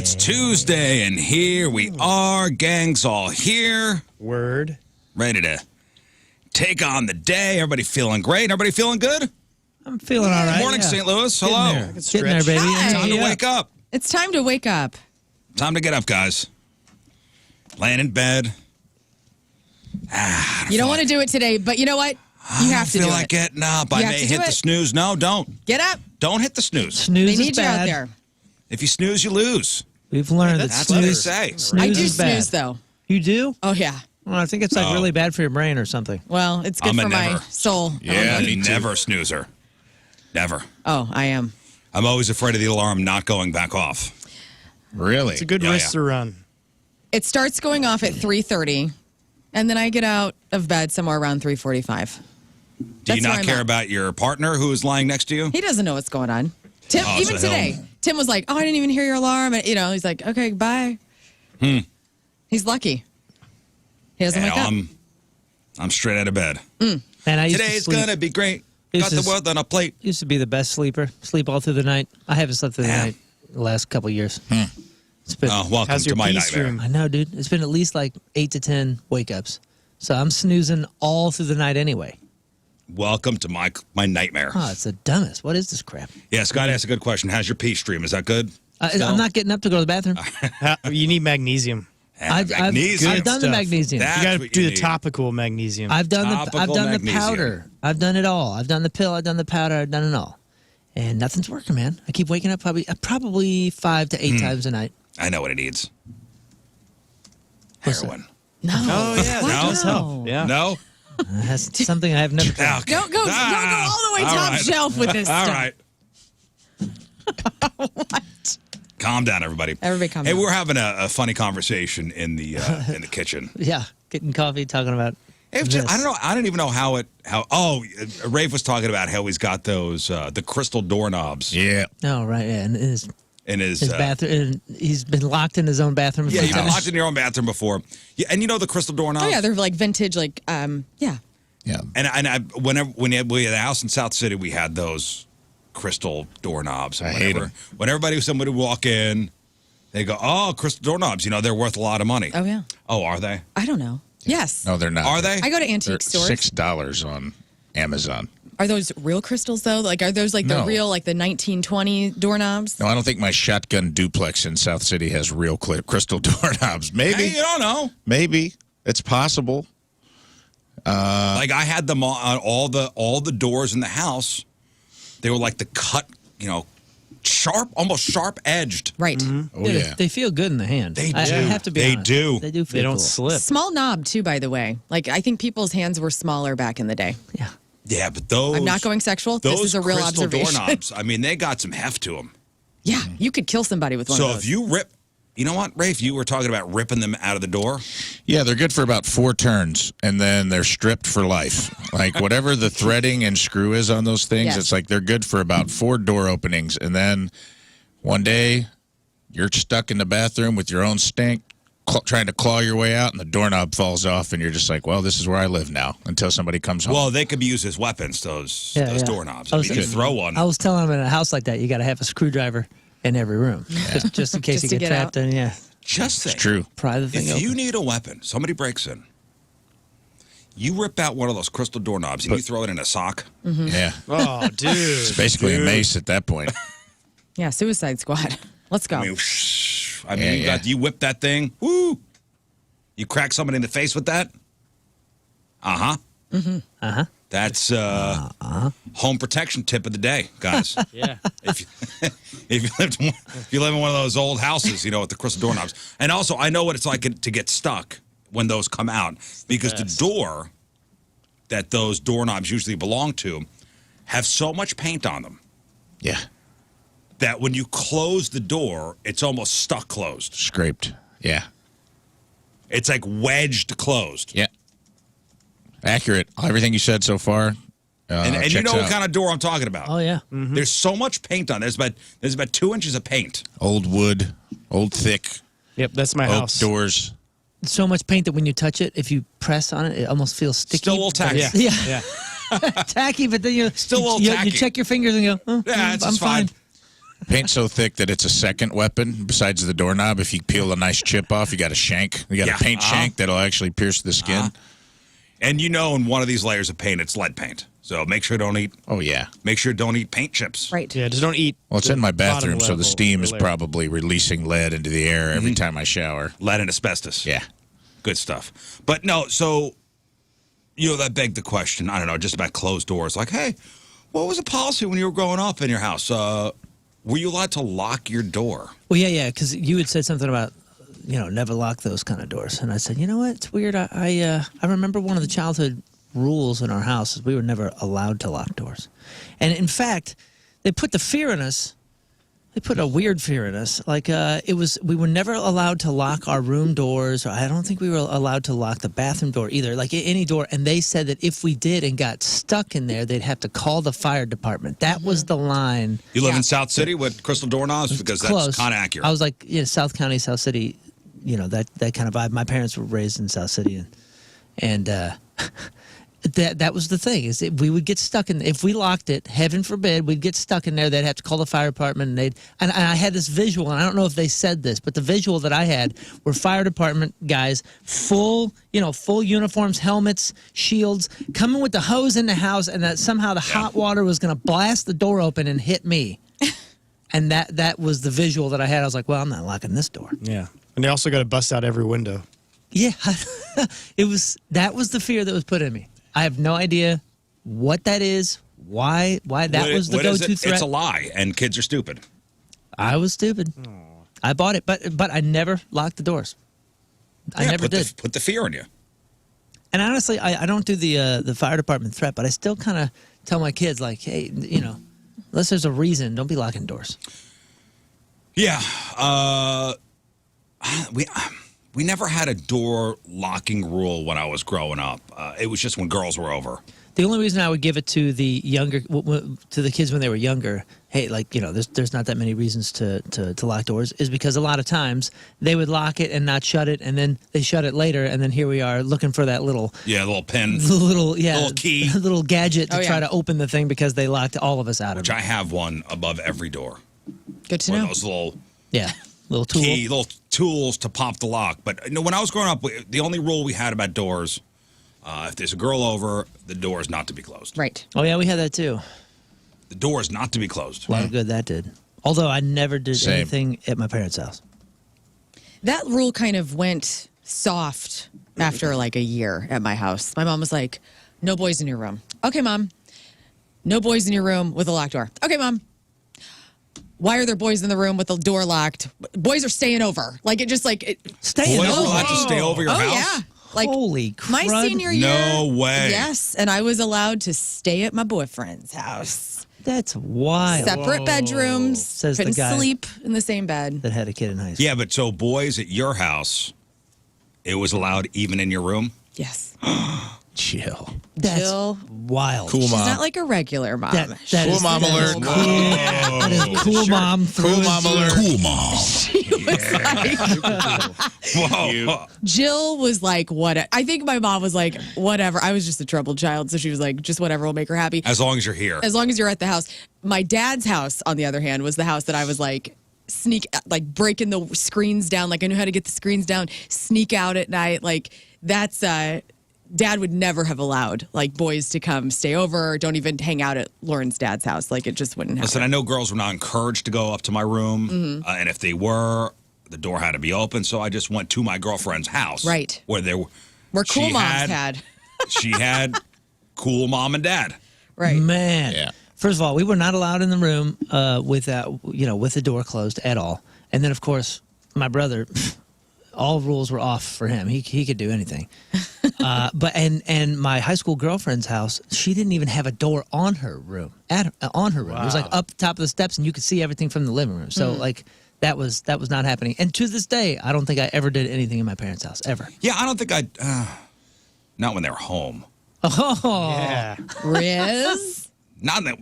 it's Tuesday, and here we are. Gang's all here. Word. Ready to take on the day. Everybody feeling great? Everybody feeling good? I'm feeling all right. Morning, St. Louis. Hello. Getting there, baby. Hi. Time to wake up. It's time to wake up. Time to get up, guys. Laying in bed. You don't want to do it today, but you know what? You have to do I feel like getting up. I may hit the snooze. No, don't. Get up. Don't hit the snooze. Snooze They is need you bad. out there. If you snooze, you lose. We've learned that That's what they snooze, say. snooze I do is bad. snooze, though. You do? Oh, yeah. Well, I think it's like really bad for your brain or something. Well, it's good I'm a for my never. soul. Yeah, never snoozer. Never. Oh, I am. I'm always afraid of the alarm not going back off. Really? It's a good risk to run. It starts going off at 3:30, and then I get out of bed somewhere around 3:45. Do you not care about your partner who is lying next to you? He doesn't know what's going on. Tim, Oh, even so today, Tim was like, "Oh, I didn't even hear your alarm." And, he's like, "Okay, bye." He's lucky. He doesn't wake up. I'm straight out of bed. And I used Today's to sleep. gonna be great. Used Got the to- world on a plate. Used to be the best sleeper. Sleep all through the night. I haven't slept through the night the last couple of years. It's been, Welcome How's to your my peace nightmare. room? I know, dude. It's been at least like 8 to 10 wake-ups. So I'm snoozing all through the night anyway. Welcome to my nightmare. Oh, it's the dumbest. What is this crap? Yeah, Scott asked a good question. How's your pee stream? Is that good? I'm not getting up to go to the bathroom. You need magnesium. Magnesium. I've done the stuff. magnesium. That's You got to what do you the need. topical magnesium. I've done Topical the magnesium. powder. I've done it all. I've done the pill. I've done the powder. I've done it all, and nothing's working, man. I keep waking up probably 5 to 8 times a night. I know what it needs. What's Heroin. No. Oh, yeah. What? That does No. help. Yeah. No? That's something I've never tried. Okay. Don't go all the way all top right. shelf with this All stuff. right. What? Calm down, everybody. Everybody calm Hey, down. we're having a funny conversation in the kitchen. Yeah, getting coffee, talking about. It was just, I don't know. I don't even know how. Rafe was talking about how he's got those the crystal doorknobs Yeah. Oh, right. Yeah, and his in his bathroom. And he's been locked in his own bathroom. Yeah, you've been sometimes. locked in your own bathroom before. Yeah, and you know the crystal doorknobs. Oh, yeah, they're like vintage, yeah. Yeah. And I when we had a house in South City, we had those crystal doorknobs. I hate 'em. When somebody would walk in, they go, "Oh, crystal doorknobs. They're worth a lot of money." Oh, yeah. Oh, are they? I don't know. Yes. No, they're not. Are they? I go to They're antique stores. $6 on Amazon. Are those real crystals, though? Like, are those like the No. real, like the 1920 doorknobs? No, I don't think my shotgun duplex in South City has real crystal doorknobs. Maybe. Hey, you don't know. Maybe. It's possible. Like I had them on all the doors in the house. They were like the cut, sharp, almost sharp edged. Right. Oh, Yeah, yeah. They feel good in the hand. They I do. have to be They honest. do. They do feel They don't cool. slip. Small knob, too, by the way. Like, I think people's hands were smaller back in the day. Yeah. Yeah, but those. I'm not going sexual. Those This is a real crystal observation. doorknobs. I mean, they got some heft to them. Yeah, you could kill somebody with one So of those. if you rip, you know what, Rafe? You were talking about ripping them out of the door. Yeah, they're good for about 4 turns, and then they're stripped for life. Like whatever the threading and screw is on those things, Yes. it's like they're good for about 4 door openings, and then one day you're stuck in the bathroom with your own stink, trying to claw your way out, and the doorknob falls off, and you're just like, well, this is where I live now until somebody comes home. Well, they could be used as weapons. Those doorknobs. I I was mean, you throw one. I was telling him in a house like that, you got to have a screwdriver in every room, just in case Just you to get get trapped out. in. Yeah, Just think. it's true. pry the thing If open. you need a weapon, somebody breaks in. You rip out one of those crystal doorknobs and you throw it in a sock. Yeah. Oh, dude. It's basically a mace at that point. Yeah, Suicide Squad. Let's go. I mean, Yeah. you whip that thing. Woo! You crack somebody in the face with that. That's home protection tip of the day, guys. Yeah. If you live in one of those old houses, with the crystal doorknobs. And also, I know what it's like to get stuck when those come out because the door that those doorknobs usually belong to have so much paint on them Yeah. that when you close the door, it's almost stuck closed. Scraped. Yeah. It's like wedged closed. Yeah. Accurate. Everything you said so far. And you checks know what out. kind of door I'm talking about. Oh yeah, There's so much paint on it. There's about 2 inches of paint. Old wood, old thick Yep, that's my oak house. doors. so much paint that when you touch it, if you press on it, it almost feels sticky. Still a little tacky. Yeah. Yeah. Yeah. Tacky, but then Still a little tacky. you check your fingers and go, oh, Yeah, it's I'm just fine. Paint so thick that it's a second weapon besides the doorknob. If you peel a nice chip off, you got a shank. You got a paint shank that'll actually pierce the skin. And you know, in one of these layers of paint, it's lead paint. So make sure don't eat. Oh, yeah. Make sure don't eat paint chips. Right. Yeah, just don't eat. Well, it's in my bathroom, so the level steam is layer. probably releasing lead into the air every time I shower. Lead and asbestos. Yeah. Good stuff. But no, so, that begged the question, I don't know, just about closed doors. Like, hey, what was the policy when you were growing up in your house? Were you allowed to lock your door? Well, yeah, because you had said something about, never lock those kind of doors. And I said, you know what? It's weird. I remember one of the childhood rules in our house is we were never allowed to lock doors. And in fact, they put the fear in us. They put a weird fear in us. Like we were never allowed to lock our room doors. Or I don't think we were allowed to lock the bathroom door either, like any door. And they said that if we did and got stuck in there, they'd have to call the fire department. That was the line. You live in South City with crystal doorknobs? Because that's kind of accurate. I was like, South County, South City, that kind of vibe. My parents were raised in South City, and that was the thing, is we would get stuck in. If we locked it, heaven forbid, we'd get stuck in there. They'd have to call the fire department, and I had this visual, and I don't know if they said this, but the visual that I had were fire department guys, full uniforms, helmets, shields, coming with the hose in the house, and that somehow the hot water was going to blast the door open and hit me. And that was the visual that I had. I was like, well, I'm not locking this door. Yeah. And they also got to bust out every window. Yeah, that was the fear that was put in me. I have no idea what that is, why that was the go-to threat. It's a lie, and kids are stupid. I was stupid. I bought it, but I never locked the doors. I never did. Put the fear in you. And honestly, I don't do the fire department threat, but I still kind of tell my kids, like, hey, unless there's a reason, don't be locking doors. Yeah. We never had a door locking rule when I was growing up. It was just when girls were over. The only reason I would give it to the to the kids when they were younger, hey, there's not that many reasons to lock doors, is because a lot of times they would lock it and not shut it, and then they shut it later, and then here we are looking for that little little pin, little key, little gadget to try to open the thing because they locked all of us out of it. Which I have one above every door. Good to know. Those little little tool. little tools to pop the lock. But when I was growing up, the only rule we had about doors. If there's a girl over, the door is not to be closed. Right. Oh, yeah, we had that too. The door is not to be closed. A lot of good that did. Although I never did anything at my parents' house. That rule kind of went soft after like a year at my house. My mom was like, no boys in your room. Okay, Mom. No boys in your room with a locked door. Okay, Mom. Why are there boys in the room with the door locked? Boys are staying over. Like, it just like... Staying Boys over? are allowed to stay over your house? Oh, yeah. Like, holy crud. my senior year. No way. Yes, and I was allowed to stay at my boyfriend's house. That's wild. Separate bedrooms. Says the couldn't guy sleep in the same bed. that had a kid in high school. Yeah, but so boys at your house, it was allowed even in your room? Yes. Chill. That's Jill. wild. Cool She's mom. not like a regular mom. That Cool is- mom that is alert. cool. That is cool mom. Cool mom alert. Cool mom. Whoa. Whoa. Jill was like, what? I think my mom was like, whatever. I was just a troubled child. So she was like, just whatever will make her happy. As long as you're here. As long as you're at the house. My dad's house, on the other hand, was the house that I was like, breaking the screens down. Like, I knew how to get the screens down, sneak out at night. Like, that's, Dad would never have allowed like boys to come stay over or don't even hang out at Lauren's dad's house. Like, it just wouldn't happen. Listen, I know girls were not encouraged to go up to my room. Mm-hmm. And if they were, the door had to be open. So I just went to my girlfriend's house. Right. Where there were. Where cool moms had. She had cool mom and dad. Right. Man. Yeah. First of all, we were not allowed in the room with the door closed at all. And then, of course, my brother, all rules were off for him. He could do anything. But my high school girlfriend's house, she didn't even have a door on her room. On her room, It was like up the top of the steps, and you could see everything from the living room. So like that was not happening. And to this day, I don't think I ever did anything in my parents' house ever. Yeah, I don't think I'd. Not when they were home. Oh Yeah. Rizz. Not that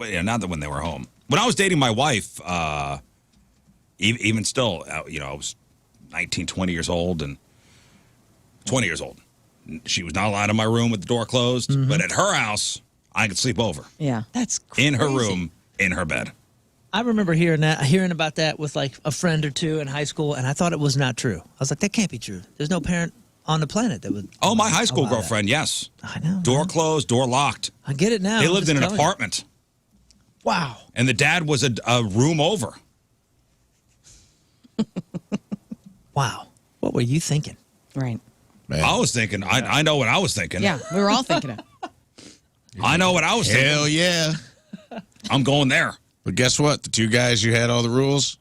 when they were home. When I was dating my wife, even still, I was 19, 20 years old and 20 years old. She was not allowed in my room with the door closed, but at her house, I could sleep over. Yeah. That's crazy. In her room, in her bed. I remember hearing about that with like a friend or two in high school, and I thought it was not true. I was like, that can't be true. There's no parent on the planet that would. Oh, my high school allow that. girlfriend, yes. I know. Door closed, door locked. I get it now. They I'm lived just in an telling you. apartment, Wow. and the dad was a room over. Wow. What were you thinking? Right. Man. I was thinking, I know what I was thinking. Yeah, we were all thinking it. I know what I was thinking. Hell yeah. I'm going there. But guess what? The two guys who had all the rules,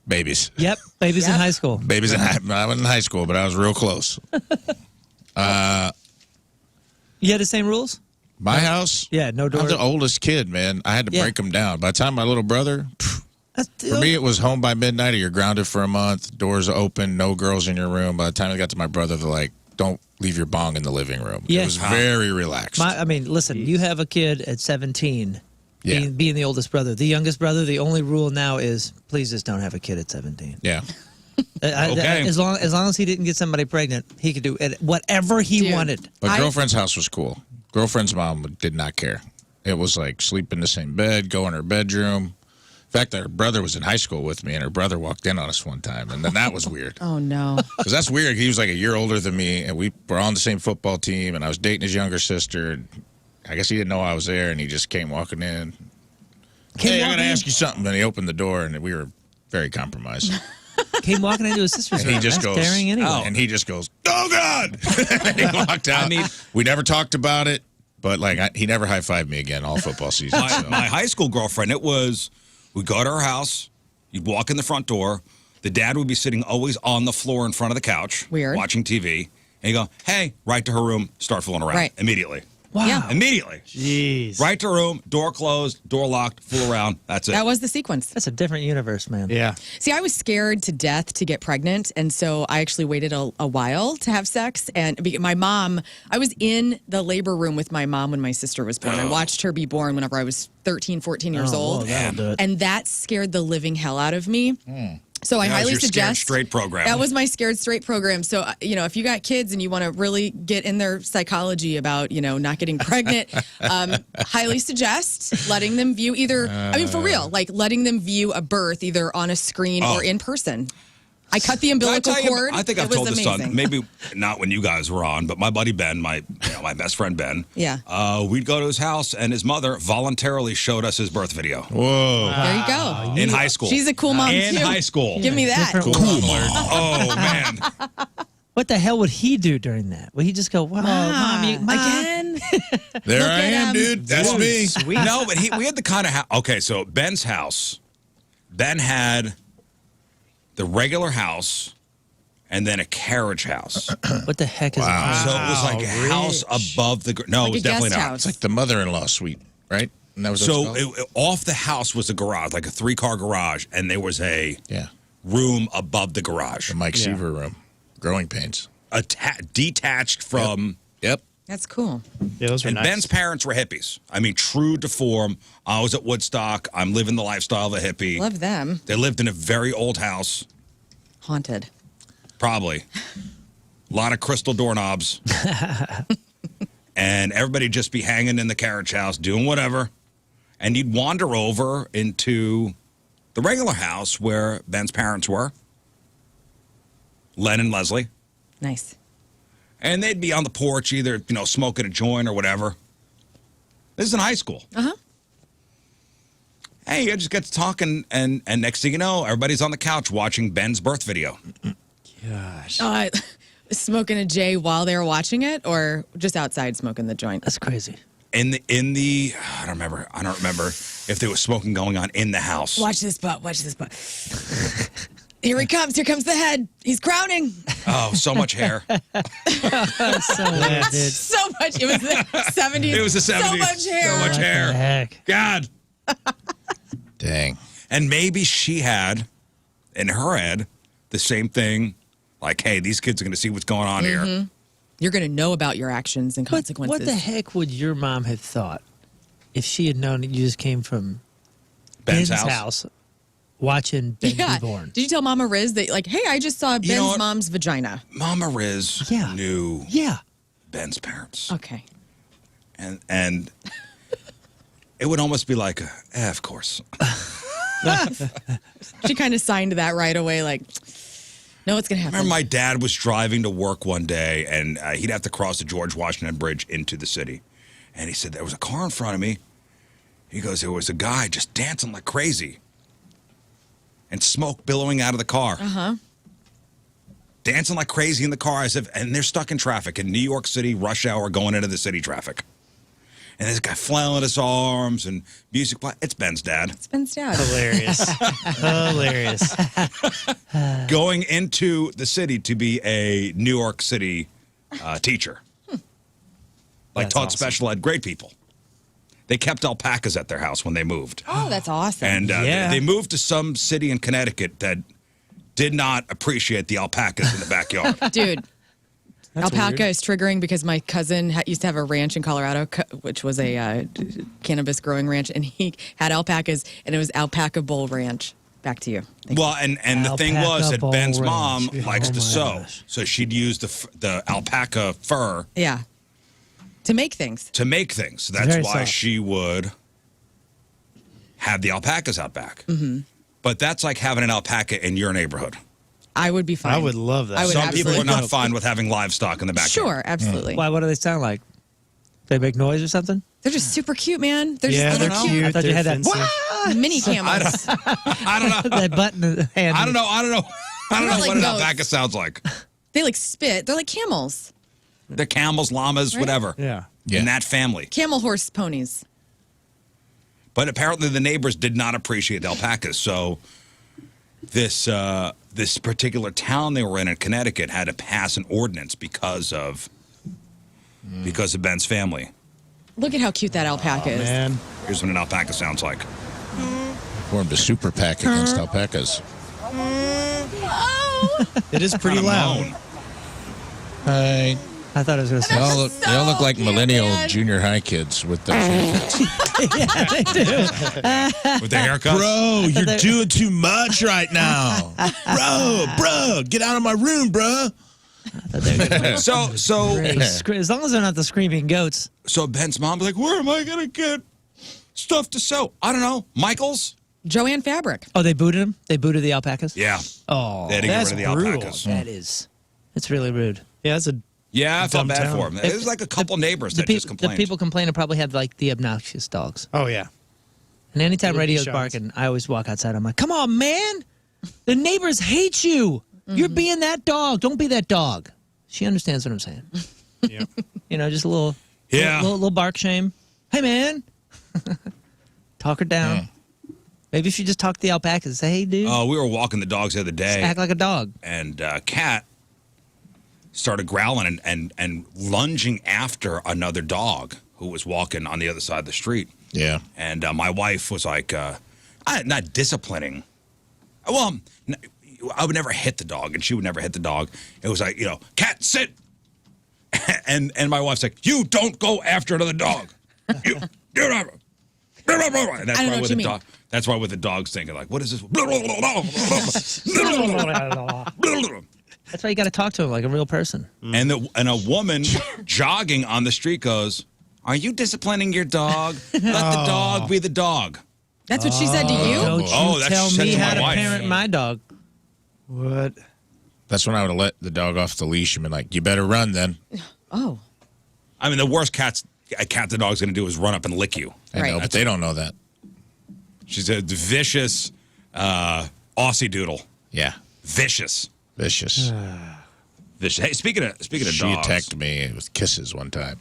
babies. Yep. Babies in Yep. high school. Babies in high. I wasn't in high school, but I was real close. You had the same rules? My house. Yeah, no I door. was the oldest kid, man. I had to Yeah. break them down. By the time my little brother, for me, it was home by midnight or you're grounded for a month. Doors open, no girls in your room. By the time I got to my brother, they're like, don't leave your bong in the living room. Yeah. It was very relaxed. Listen, you have a kid at 17, Yeah. being the oldest brother. The youngest brother, the only rule now is please just don't have a kid at 17. yeah. Okay. As long as he didn't get somebody pregnant, he could do it, whatever he Dude. wanted. But girlfriend's house was cool. Girlfriend's mom did not care. It was like sleep in the same bed, go in her bedroom. In fact, her brother was in high school with me, and her brother walked in on us one time, and then that was weird. Oh, no. Because that's weird. He was like a year older than me, and we were on the same football team, and I was dating his younger sister. And I guess he didn't know I was there, and he just came walking in. Hey, I'm going to ask you something. And he opened the door, and we were very compromised. Came walking into his sister's And he room. just That's goes, daring anyway. and he just goes, oh, God! And he walked out. I mean- we never talked about it, but like he never high-fived me again all football season. My, so. my high school girlfriend, it was, we'd go to her house, you'd walk in the front door, the dad would be sitting always on the floor in front of the couch, Weird. watching TV, and you go, hey, right to her room, start fooling around. Right. Immediately. Wow. Yeah. Immediately. Jeez. Right to her room, door closed, door locked, fool around, that's it. That was the sequence. That's a different universe, man. Yeah. See, I was scared to death to get pregnant, and so I actually waited a while to have sex. And my mom, I was in the labor room with my mom when my sister was born. I watched her be born whenever I was 13, 14 years Oh, old. well, that'll do it. And that scared the living hell out of me. So I That was highly your Scared suggest Straight program. That was my Scared Straight program. So if you got kids and you want to really get in their psychology about not getting pregnant, highly suggest letting them view either. For real, like letting them view a birth either on a screen or in person. I cut the Did I umbilical tell you- cord. I think It I've was told this amazing. on, maybe not when you guys were on, but my buddy Ben, my best friend Ben. Yeah. We'd go to his house, and his mother voluntarily showed us his birth video Whoa. There you go. in high school. She's a cool mom in too. high school. Give me that. Different Cool world. mom. Oh man. What the hell would he do during that? Would he just go, wow, mommy, Mom. Again. There Look I at am, him. dude. That's me. Sweet. No, but we had the kind of house. Okay, so Ben's house. Ben had the regular house, and then a carriage house. What the heck is So it? it was like a house above the. No, Like it was a definitely guest not. house. It's like the mother-in-law suite, right? And that was what So it's called? off the house was a garage, like a 3-car garage, and there was a Yeah. room above the garage, The Mike Seaver room. Growing pains. detached from. Yep. That's cool. Yeah, those were And nice. Ben's parents were hippies. I mean, true to form. I was at Woodstock. I'm living the lifestyle of a hippie. Love them. They lived in a very old house, Haunted. probably. A lot of crystal doorknobs. And everybody just be hanging in the carriage house, doing whatever. And you'd wander over into the regular house where Ben's parents were, Len and Leslie. Nice. And they'd be on the porch, either, smoking a joint or whatever. This is in high school. Uh-huh. Hey, you just get to talking, and next thing you know, everybody's on the couch watching Ben's birth video. Gosh. Smoking a J while they were watching it, or just outside smoking the joint? That's crazy. In the I don't remember if there was smoking going on in the house. Watch this butt. Watch this butt. Here he comes. Here comes the head. He's crowning. Oh, so much hair. So weird, dude. So much. It was the 70s. It was the 70s. So much hair. So much What the hair. heck? God. Dang. And maybe she had in her head the same thing, like, hey, these kids are going to see what's going on here. You're going to know about your actions and What, consequences. what the heck would your mom have thought if she had known that you just came from Ben's Ben's house. house watching Ben Yeah. be born? Did you tell Mama Rizz that, like, hey, I just saw You know Ben's what? mom's vagina? Mama Rizz Yeah. knew Yeah. Ben's parents. Okay. And it would almost be like, of course. She kind of signed that right away, like, no, what's going to I happen? remember my dad was driving to work one day, and he'd have to cross the George Washington Bridge into the city. And he said, there was a car in front of me. He goes, there was a guy just dancing like crazy. And smoke billowing out of the car. Uh-huh. Dancing like crazy in the car, as if, and they're stuck in traffic in New York City, rush hour, going into the city traffic. And this guy flailing his arms and music. It's Ben's dad. It's Ben's dad. Hilarious. Hilarious. Going into the city to be a New York City teacher. Like That's taught awesome. special ed grade people. They kept alpacas at their house when they moved. Oh, that's awesome. And Yeah. they moved to some city in Connecticut that did not appreciate the alpacas in the backyard. Dude, That's alpaca weird. is triggering because my cousin used to have a ranch in Colorado, which was a cannabis growing ranch, and he had alpacas, and it was Alpaca Bowl Ranch. Back to you. Well, and the thing was that Alpaca Ben's ball mom ranch. likes Oh to my sew, gosh. so she'd use the alpaca fur Yeah. To make things. to make things. So that's very why soft. she would have the alpacas out back. Mm-hmm. But that's like having an alpaca in your neighborhood. I would be fine. I would love that. I would Some people are absolutely not love- fine with having livestock in the backyard. Sure, absolutely. Why? What do they sound like? They make noise or something? They're just super cute, man. They're Yeah, just they're little cute. I thought you They're had that- offensive. mini camels. I don't know. That button in the hand. I don't know. I don't know like what an goats. alpaca sounds like. They like spit. They're like camels. They're camels, llamas, Right? whatever. Yeah. Yeah. In that family. Camel horse ponies. But apparently the neighbors did not appreciate the alpacas. So this particular town they were in Connecticut had to pass an ordinance because of Ben's family. Look at how cute that alpaca is. Man. Here's what an alpaca sounds like. Formed a super pack against alpacas. Oh, It is pretty Kinda loud. moan. Hi. I thought it was going to They say. all look, they all look like cute, millennial man. junior high kids with their haircuts. With the haircut. Bro, you're doing too much right now. Bro, get out of my room, bro. So As long as they're not the screaming goats. so Ben's mom was like, where am I gonna get stuff to sew? I don't know. Michael's? Joanne Fabric. Oh, they booted him? They booted the alpacas? Yeah. Oh, They had to get that's rid of the brutal. alpacas. that is. It's really rude. Yeah, that's a Yeah, I felt Dumb bad town. for him. There's like a couple neighbors that just The complained. people complaining probably have like the obnoxious dogs. Oh yeah. And anytime Would be radio's shots. barking, I always walk outside. I'm like, come on, man. The neighbors hate you. You're being that dog. Don't be that dog. She understands what I'm saying. Yeah. You know, just a little, Yeah. little bark shame. Hey, man. Talk her down. Maybe if you just talk to the alpacas and say, hey, dude, We were walking the dogs the other day, act like a dog. and Cat started growling and lunging after another dog who was walking on the other side of the street. Yeah. And my wife was like, not disciplining. Well, I would never hit the dog, and she would never hit the dog. It was like, Cat, sit. and my wife's like, you don't go after another dog. You never. And that's I don't know why what with you the mean. dog. That's why with the dog's thinking like, what is this? That's why you got to talk to him like a real person. And a woman jogging on the street goes, "Are you disciplining your dog? Let the dog be the dog." That's what she said to you? Don't you Oh, that's tell said me to how my to wife. parent my dog. What? That's when I would have let the dog off the leash and been like, you better run then. Oh. I mean, the worst a cat the dog's going to do is run up and lick you. I Right. know, but they don't know that. She's a vicious Aussie doodle. Yeah. Vicious. Vicious. Vicious. Hey, speaking of She dogs, attacked me with kisses one time.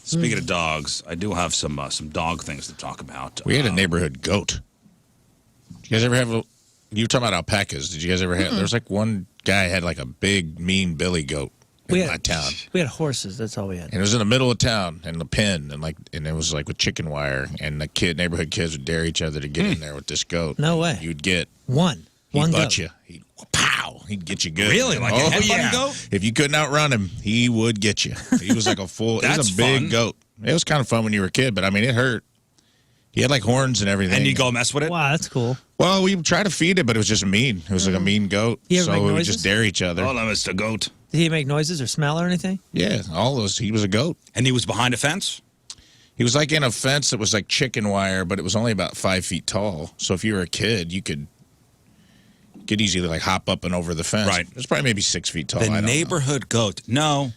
speaking of dogs, I do have some dog things to talk about. We had a neighborhood goat. Did you guys ever have you were talking about alpacas. Did you guys ever have, there was like one guy had like a big, mean Billy goat in my town. We had horses. That's all we had. And it was in the middle of town in the pen, and it was like with chicken wire, and the neighborhood kids would dare each other to get in there with this goat. No way. You'd get One he'd butt goat. you. He'd pow. He'd get you good. Really? Like a oh headbutting yeah. goat? If you couldn't outrun him, he would get you. He was like a full. He was That's a big fun. goat. It was kind of fun when you were a kid, but I mean, it hurt. He had like horns and everything. And you go mess with it? Wow, that's cool. Well, we tried to feed it, but it was just mean. It was like a mean goat. You ever So make we would noises? just dare each other. Oh, no, Mr. Goat. Did he make noises or smell or anything? Yeah, all those. He was a goat. And he was behind a fence? He was like in a fence that was like chicken wire, but it was only about 5 feet tall. So if you were a kid, you could easily like hop up and over the fence. Right. It's probably maybe 6 feet tall. The neighborhood goat. No,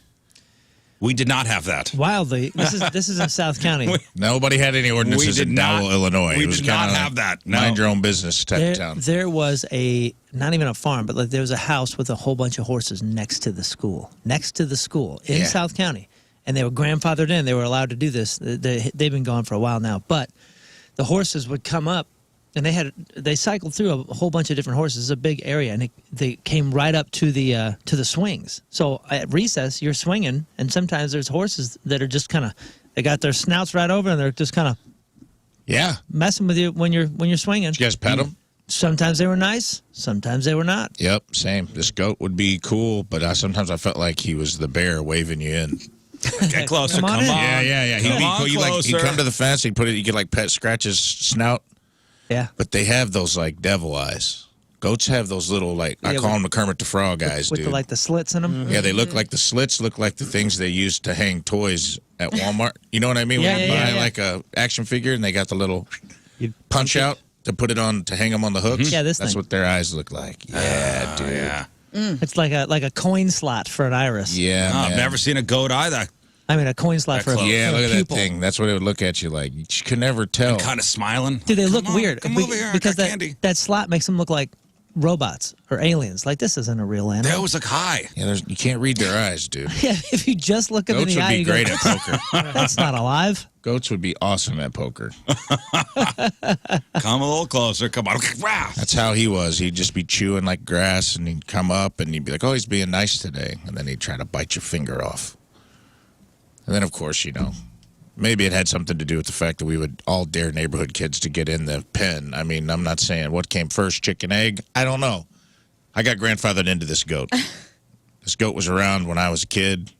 we did not have that. Wildly, this is in South County. Nobody had any ordinances in Dowell, Illinois. We It was did not kinda have that. No. Mind your own business type of town. There was not even a farm, but like there was a house with a whole bunch of horses next to the school. Next to the school in Yeah. South County. And they were grandfathered in. They were allowed to do this. They've been gone for a while now. But the horses would come up, and they cycled through a whole bunch of different horses. It's a big area, and they came right up to the swings. So at recess, you're swinging, and sometimes there's horses that are just kind of they got their snouts right over, and they're just kind of messing with you when you're swinging. Did you guys pet them? Sometimes they were nice. Sometimes they were not. Yep, same. This goat would be cool, but sometimes I felt like he was the bear waving you in. Get closer. Come on in. Yeah. He'd Come be on cool. He'd closer. come to the fence. He'd you could like scratch his snout. Yeah. But they have those like devil eyes. Goats have those little like I call them the Kermit the Frog eyes, with dude. the slits in them. Yeah, they look like the slits. Look like the things they use to hang toys at Walmart. You know what I mean? Yeah, when you yeah, buy yeah. like a action figure and they got the little You'd punch out to put it on to hang them on the hooks. Yeah, this That's thing. what their eyes look like. Yeah, dude. Yeah. It's like a coin slot for an iris. Yeah, Oh, I've man. never seen a goat either. I mean, a coin slot for a Yeah, for a look at that pupil. thing. That's what it would look at you like. You could never tell. Kind of smiling. Dude, they look Come on, weird. Come over here. I because got that, candy. that slot makes them look like robots or aliens. Like, this isn't a real They animal. always look high. Yeah, you can't read their eyes, dude. Yeah, if you just look at them in Goats the would eye, be you go, great at poker. that's not alive. Goats would be awesome at poker. Come a little closer. Come on. Wow. That's how he was. He'd just be chewing like grass, and he'd come up, and he'd be like, "Oh, he's being nice today," and then he'd try to bite your finger off. And then, of course, maybe it had something to do with the fact that we would all dare neighborhood kids to get in the pen. I mean, I'm not saying what came first, chicken, egg. I don't know. I got grandfathered into this goat. This goat was around when I was a kid.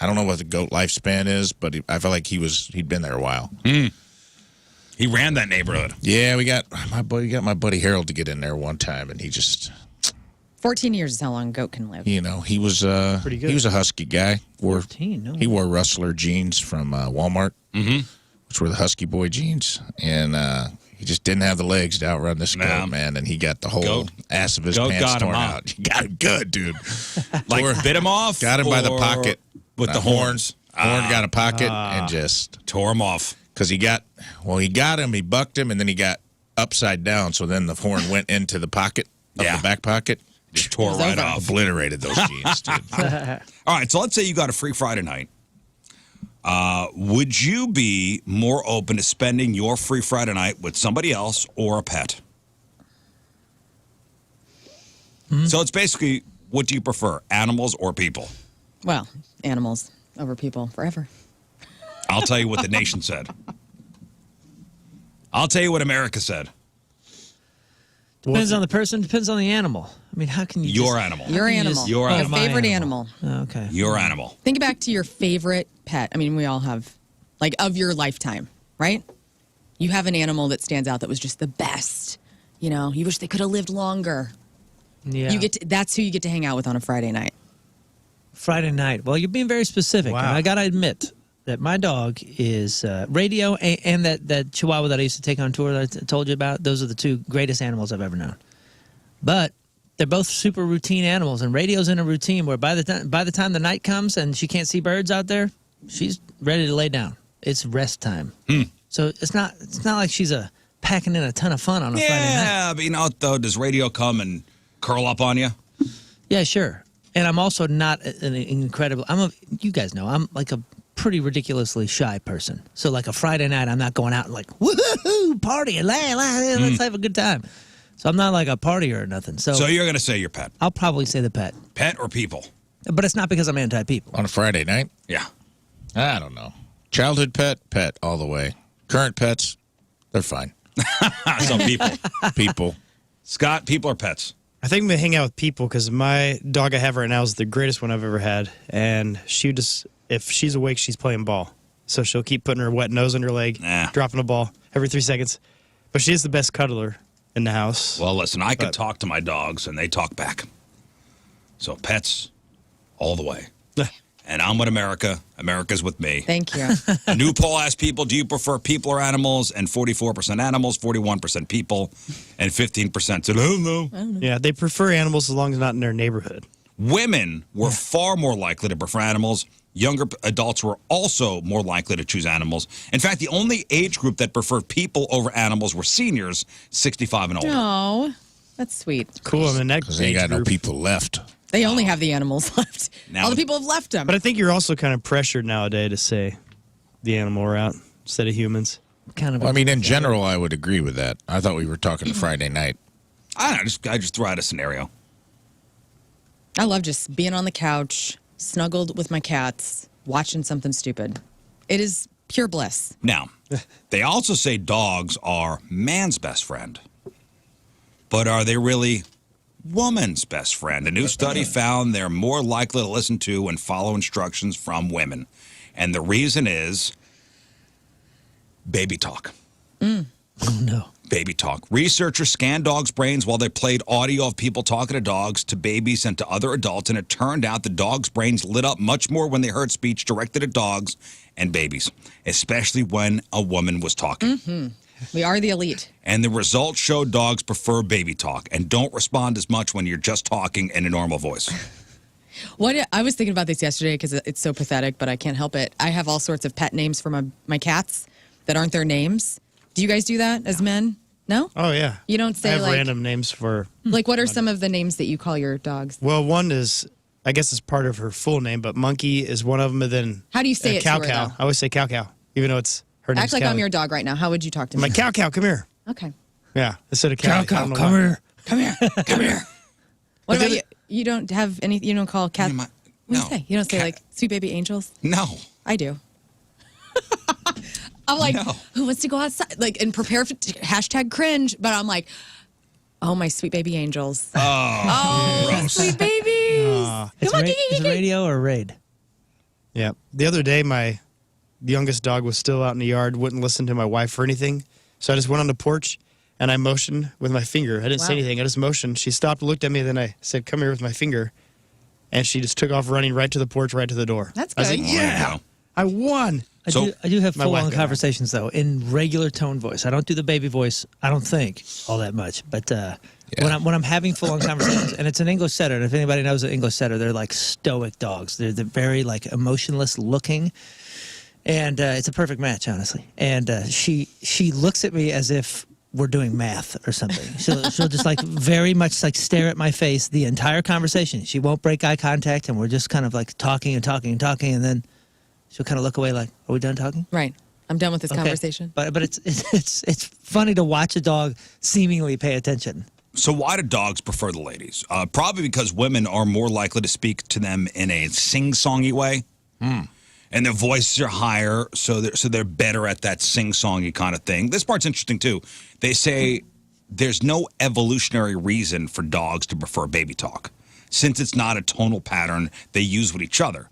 I don't know what the goat lifespan is, but I felt like he'd been there a while. He ran that neighborhood. Yeah, we got my buddy Harold to get in there one time, and he just 14 years is how long a goat can live. he was Pretty good. he was a husky guy. 14, no. He wore Rustler jeans from Walmart, which were the Husky Boy jeans, and he just didn't have the legs to outrun this Nah. goat, man. And he got the whole Goat- ass of his goat pants got him torn out. out. He got him good, dude. Like, bit him off? Got him by the or pocket With the horns. Horn got a pocket and just Tore him off. because he got him, he bucked him, and then he got upside down. So then the horn went into the pocket of Yeah. the back pocket. Just tore was right over. off. Obliterated those jeans, dude. All right, so let's say you got a free Friday night. Would you be more open to spending your free Friday night with somebody else or a pet? So it's basically, what do you prefer, animals or people? Well, animals over people forever. I'll tell you what the nation said. I'll tell you what America said. Depends on the person, depends on the animal. I mean, how can you Your just, animal. Your you animal. just- Your Your animal. My favorite animal. Oh, okay. Your animal. Think back to your favorite pet. I mean, we all have, like, of your lifetime, right? You have an animal that stands out that was just the best. You know, you wish they could have lived longer. Yeah. That's who you get to hang out with on a Friday night. Friday night. Well, you're being very specific. Wow. And I got to admit that my dog is Radio and that Chihuahua that I used to take on tour that I told you about. Those are the two greatest animals I've ever known. But they're both super routine animals, and Radio's in a routine where by the time the night comes and she can't see birds out there, she's ready to lay down. It's rest time. So it's not like she's packing in a ton of fun on a Friday night. Yeah, but though, does Radio come and curl up on you? Yeah, sure. And I'm also not an incredible. You guys know I'm like a pretty ridiculously shy person. So like a Friday night, I'm not going out and like woohoo party, let's have a good time. So I'm not like a partier or nothing. So you're going to say your pet. I'll probably say the pet, Pet or people? but it's not because I'm anti-people. On a Friday night? Yeah. I don't know. Childhood pet all the way. Current pets, they're fine. So people. People. Scott, people or pets? I think I'm gonna hang out with people because my dog I have right now is the greatest one I've ever had, and if she's awake, she's playing ball. So she'll keep putting her wet nose under her leg, Nah. dropping a ball every 3 seconds. But she is the best cuddler in the house. Well, listen, I can But- talk to my dogs, and they talk back. So pets, all the way. And I'm with America. America's with me. Thank you. A new poll asked people, do you prefer people or animals? And 44% animals, 41% people, and 15% said, oh, no. Yeah, they prefer animals as long as not in their neighborhood. Women were far more likely to prefer animals. Younger adults were also more likely to choose animals. In fact, the only age group that preferred people over animals were seniors, 65 and older. Oh, that's sweet. Cool. I'm in that Because they ain't age got no group. people left. They only have the animals left. Now- All the people have left them. But I think you're also kind of pressured nowadays to say the animal route instead of humans. Kind of. Well, I mean, in general, I would agree with that. I thought we were talking Friday night. I don't know, I just threw out a scenario. I love just being on the couch, snuggled with my cats, watching something stupid. It is pure bliss. Now, they also say dogs are man's best friend. But are they really woman's best friend? A new study found they're more likely to listen to and follow instructions from women. And the reason is baby talk. Oh, no. Baby talk. Researchers scanned dogs' brains while they played audio of people talking to dogs, to babies, and to other adults, and it turned out the dogs' brains lit up much more when they heard speech directed at dogs and babies, especially when a woman was talking. We are the elite. And the results showed dogs prefer baby talk and don't respond as much when you're just talking in a normal voice. What I was thinking about this yesterday because it's so pathetic, but I can't help it. I have all sorts of pet names for my cats that aren't their names. Do you guys do that as men? No? Oh, yeah. You don't say I have like random names for... Like, what are some of the names that you call your dogs? Well, one is, I guess it's part of her full name, but Monkey is one of them, and then... How do you say it to Cow her, Cow. though? I always say Cow Cow, even though it's her name's Act like Callie. I'm your dog right now. How would you talk to I'm me? like, Cow Cow, come here. Okay. Yeah, instead of Callie. Cow, I don't know come why. here. Come here. Come here. What But about then you? You don't have any, you don't call cats... My- What do no. you say? You don't say, like, sweet baby angels? No. I do. I'm like, No. who wants to go outside? Like, and prepare for hashtag cringe. But I'm like, oh, my sweet baby angels. Oh, sweet babies. It's, Come on, it's radio or raid? Yeah. The other day, my youngest dog was still out in the yard, wouldn't listen to my wife for anything. So I just went on the porch, and I motioned with my finger. I didn't say Wow. anything. I just motioned. She stopped, looked at me, then I said, come here with my finger. And she just took off running right to the porch, right to the door. That's I was good. like, There you yeah, go. I won. So- I do have My wife full-on got mad. conversations, though, in regular tone voice. I don't do the baby voice, I don't think, all that much. But when I'm having full-on conversations, and it's an English setter, and if anybody knows an English setter, they're like stoic dogs. They're very, like, emotionless looking. And it's a perfect match, honestly. And she looks at me as if we're doing math or something. She'll just like very much like stare at my face the entire conversation. She won't break eye contact, and we're just kind of like talking and talking and talking, and then she'll kind of look away like, are we done talking? Right. I'm done with this Okay. conversation. But it's funny to watch a dog seemingly pay attention. So why do dogs prefer the ladies? Probably because women are more likely to speak to them in a sing-songy way. And their voices are higher, so they're better at that sing-songy kind of thing. This part's interesting, too. They say there's no evolutionary reason for dogs to prefer baby talk, since it's not a tonal pattern they use with each other.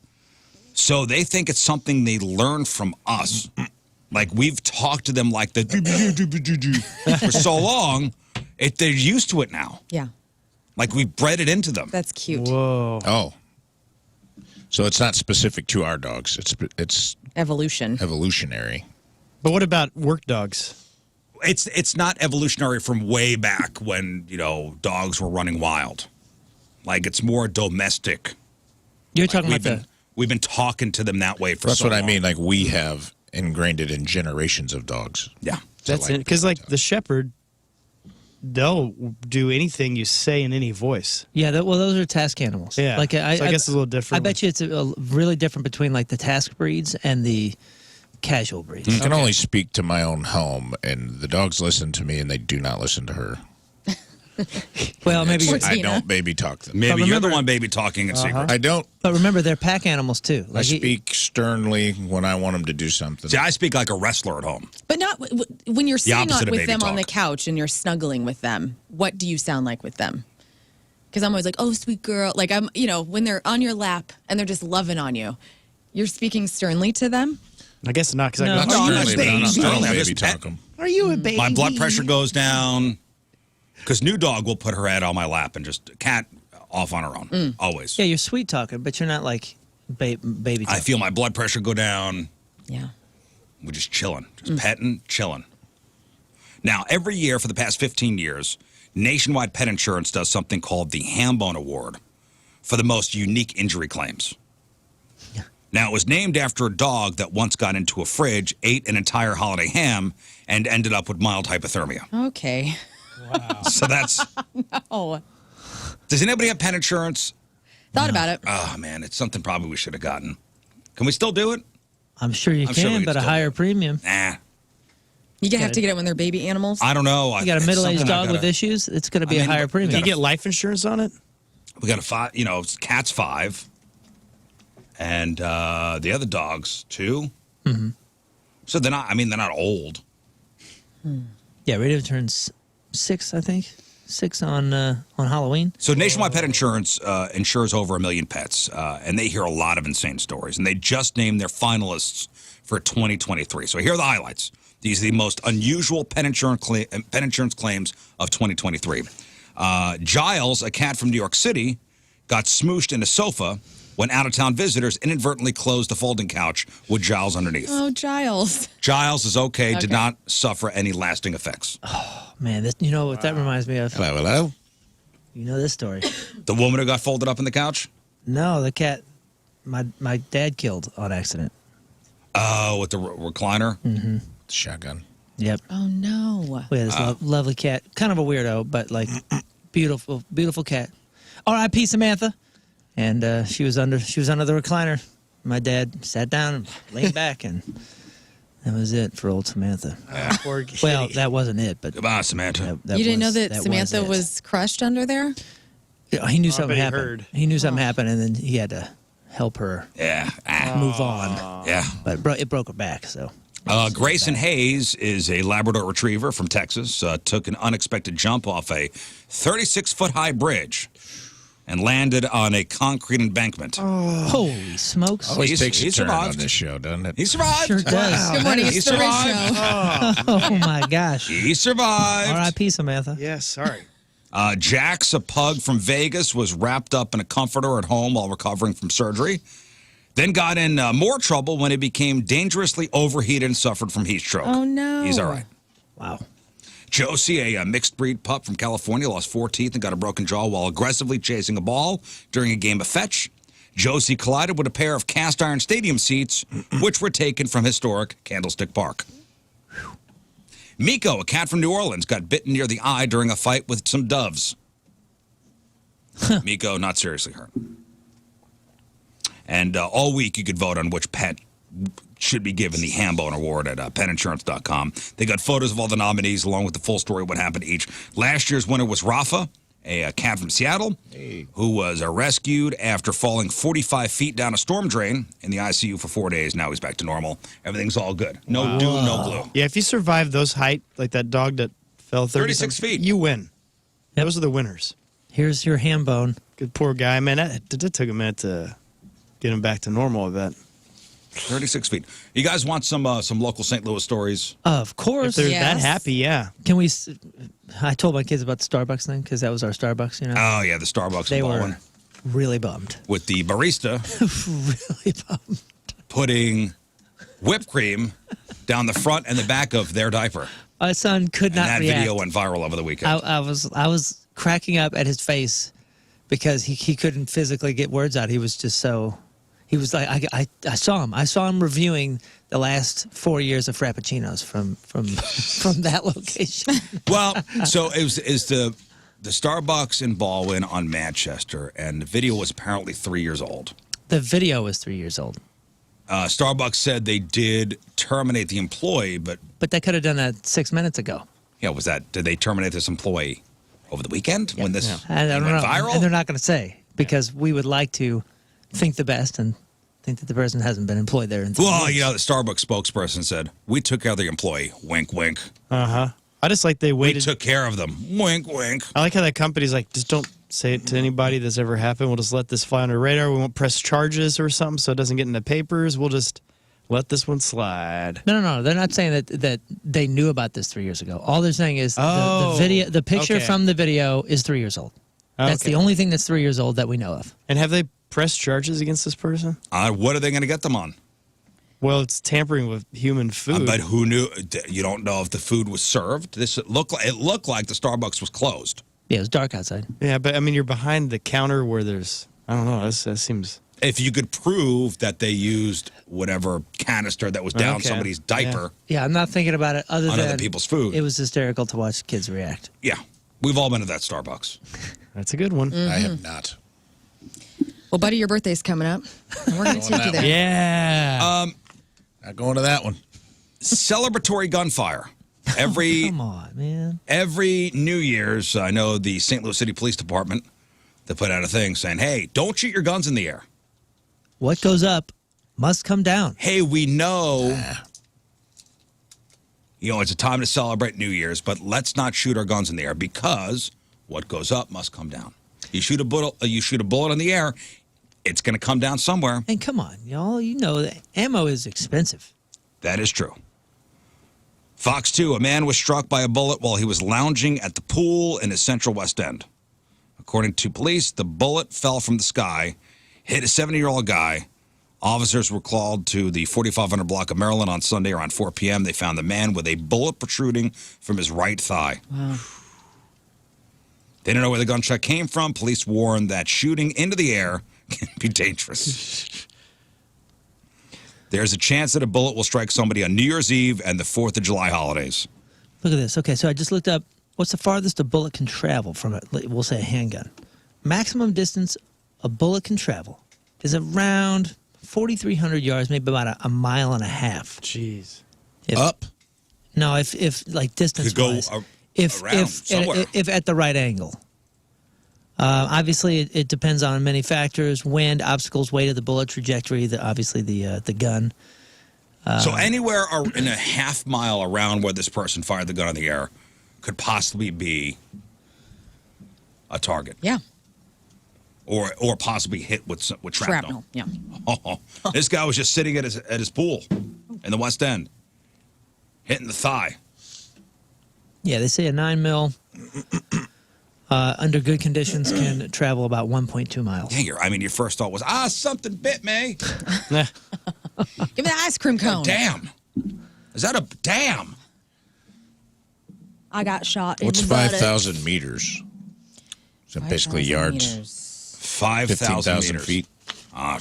So they think it's something they learn from us. Like, we've talked to them like the for so long, they're used to it now. Yeah. Like, we bred it into them. That's cute. Whoa. Oh. So it's not specific to our dogs. It's Evolution. evolutionary. But what about work dogs? It's not evolutionary from way back when, dogs were running wild. Like, it's more domestic. You're Like, talking about we've been talking to them that way for That's so what I long. mean. Like, we have ingrained it in generations of dogs. Yeah. That's it. Because, like, the shepherd, they'll do anything you say in any voice. well, those are task animals. Yeah. Like So I guess it's a little different. I bet you it's a really different between like the task breeds and the casual breeds. I can only speak to my own home, and the dogs listen to me, and they do not listen to her. Well, maybe Poor you're, I Tina. don't baby talk them. Maybe But you're the remember- one baby talking in secret. I don't. but remember they're pack animals too. I speak sternly when I want them to do something. See, I speak like a wrestler at home. But not when you're sitting opposite of with baby them on the talk. couch and you're snuggling with them. What do you sound like with them? Because I'm always like, oh, sweet girl. Like, when they're on your lap and they're just loving on you, you're speaking sternly to them. I guess not, because No. I Not go, No, I'm not sternly, but I'm not saying- I don't I'm baby just- talk them. are you a baby? My blood pressure goes down. Because new dog will put her head on my lap and just cat off on her own. Always. Yeah, you're sweet talking, but you're not like baby. I feel my blood pressure go down. Yeah. We're just chilling, just petting, chilling. Now, every year for the past 15 years, Nationwide Pet Insurance does something called the Hambone Award for the most unique injury claims. Yeah. Now, it was named after a dog that once got into a fridge, ate an entire holiday ham, and ended up with mild hypothermia. Okay. Wow. So that's... Oh. Does anybody have pet insurance? Thought about it. Oh, man, it's something probably we should have gotten. Can we still do it? I'm sure you I'm can, sure we can but a still higher do it. premium. Nah, You have to get it when they're baby animals. I don't know. You got a It's middle-aged something I dog with gotta- issues, it's going to be I mean, a higher we premium. Do you gotta- get life insurance on it? We got a 5, cat's 5, and the other dogs 2. Mm-hmm. So they're not old. Yeah, Radio turns 6, I think. 6 on Halloween. So Nationwide Pet Insurance insures over 1 million pets, and they hear a lot of insane stories. And they just named their finalists for 2023. So here are the highlights. These are the most unusual pet insurance claims of 2023. Giles, a cat from New York City, got smooshed in a sofa when out-of-town visitors inadvertently closed the folding couch with Giles underneath. Oh, Giles. Giles is okay, did Okay. not suffer any lasting effects. Man, you know what that reminds me of? Hello. You know this story. The woman who got folded up in the couch? No, the cat my dad killed on accident. Oh, with the recliner? Mm-hmm. Shotgun. Yep. Oh, no. We had this lovely cat. Kind of a weirdo, but like beautiful, beautiful cat. R.I.P. Samantha. And she was under the recliner. My dad sat down and leaned back, and that was it for old Samantha. Poor Well, kitty. that wasn't it, but Goodbye, Samantha. that You didn't know was- that Samantha it. was crushed under there? Yeah, he knew I bet something he happened. heard. He knew something happened, and then he had to help her Yeah. move on. Yeah. But it broke her back. So Grayson Hayes is a Labrador Retriever from Texas. Took an unexpected jump off a 36-foot-high bridge and landed on a concrete embankment. holy smokes! Always takes he a turn survived. on this show, doesn't it? He survived. Sure does. Good morning. He It's the Rizz survived. Show. Oh my gosh! He survived. R.I.P. Samantha. Yeah, sorry. Jax, a pug from Vegas, was wrapped up in a comforter at home while recovering from surgery. Then got in more trouble when he became dangerously overheated and suffered from heat stroke. Oh, no. He's all right. Wow. Josie, a mixed breed pup from California, lost 4 teeth and got a broken jaw while aggressively chasing a ball during a game of fetch. Josie collided with a pair of cast iron stadium seats, which were taken from historic Candlestick Park. Miko, a cat from New Orleans, got bitten near the eye during a fight with some doves. Miko, not seriously hurt. And all week you could vote on which pet should be given the Hambone Award at petinsurance.com. They got photos of all the nominees along with the full story of what happened to each. Last year's winner was Rafa, a cat from Seattle, who was rescued after falling 45 feet down a storm drain in the ICU for 4 days. Now he's back to normal. Everything's all good. No doom, no gloom. Yeah, if you survive those height, like that dog that fell 36 feet. you win. Those are the winners. Here's your ham bone. Good poor guy, man. That took a minute to get him back to normal. I bet. 36 feet. You guys want some local St. Louis stories? Of If course. they're Yes. that happy, yeah. Can we? I told my kids about the Starbucks thing because that was our Starbucks. You know, Oh, yeah, the Starbucks they in were Baldwin. really bummed. With the barista Really bummed. putting whipped cream down the front and the back of their diaper. My son could And not that react. video went viral over the weekend. I was cracking up at his face because he couldn't physically get words out. He was just so. He was like, I saw him. I saw him reviewing the last 4 years of Frappuccinos from that location. Well, so it was the Starbucks in Baldwin on Manchester, and the video was apparently 3 years old. The video was 3 years old. Starbucks said they did terminate the employee, but But they could have done that 6 minutes ago. did they terminate this employee over the weekend when this I don't went know. viral? And they're not going to say because we would like to think the best and think that the person hasn't been employed there. In 3 Well, years. you know, the Starbucks spokesperson said, "We took care of the employee." Wink, wink. I just like they We waited. took care of them. Wink, wink. I like how that company's like, just don't say it to anybody that's ever happened. We'll just let this fly under the radar. We won't press charges or something so it doesn't get in the papers. We'll just let this one slide. No. They're not saying that they knew about this 3 years ago. All they're saying is the Oh, video, the picture okay. from the video is 3 years old. That's Okay. the only thing that's 3 years old that we know of. And have they press charges against this person? What are they going to get them on? Well, it's tampering with human food. But who knew? You don't know if the food was served. It looked like the Starbucks was closed. Yeah, it was dark outside. Yeah, but I mean, you're behind the counter where there's, I don't know, that seems... If you could prove that they used whatever canister that was down somebody's diaper Yeah, I'm not thinking about it other on than other people's food. it was hysterical to watch kids react. Yeah. We've all been at that Starbucks. That's a good one. I have not. Well, buddy, your birthday's coming up. And we're going to take you there. Yeah. Not going to that one. Celebratory gunfire. Come on, man. Every New Year's, I know the St. Louis City Police Department, they put out a thing saying, hey, don't shoot your guns in the air. What goes up must come down. Hey, we know, it's a time to celebrate New Year's, but let's not shoot our guns in the air because what goes up must come down. You shoot a bullet in the air, it's going to come down somewhere. And come on, y'all, you know that ammo is expensive. That is true. Fox 2, a man was struck by a bullet while he was lounging at the pool in his central West End. According to police, the bullet fell from the sky, hit a 70-year-old guy. Officers were called to the 4500 block of Maryland on Sunday around 4 p.m. They found the man with a bullet protruding from his right thigh. Wow. They don't know where the gunshot came from. Police warned that shooting into the air can be dangerous. There's a chance that a bullet will strike somebody on New Year's Eve and the 4th of July holidays. Look at this. Okay, so I just looked up what's the farthest a bullet can travel from we'll say a handgun. Maximum distance a bullet can travel is around 4,300 yards, maybe about a mile and a half. Jeez. Up? No, if like distance wise. Around if at the right angle. Obviously, it depends on many factors: wind, obstacles, weight of the bullet, trajectory, the gun. So anywhere in a half mile around where this person fired the gun in the air could possibly be a target. Yeah. Or possibly hit with shrapnel. Yeah. Oh, this guy was just sitting at his pool in the West End, hitting the thigh. Yeah, they say a 9mm under good conditions can travel about 1.2 miles. Yeah, your first thought was, something bit me. Give me the ice cream cone. Damn. Is that a damn? I got shot What's in the 5,000 meters? So basically yards. 5,000 meters. feet. I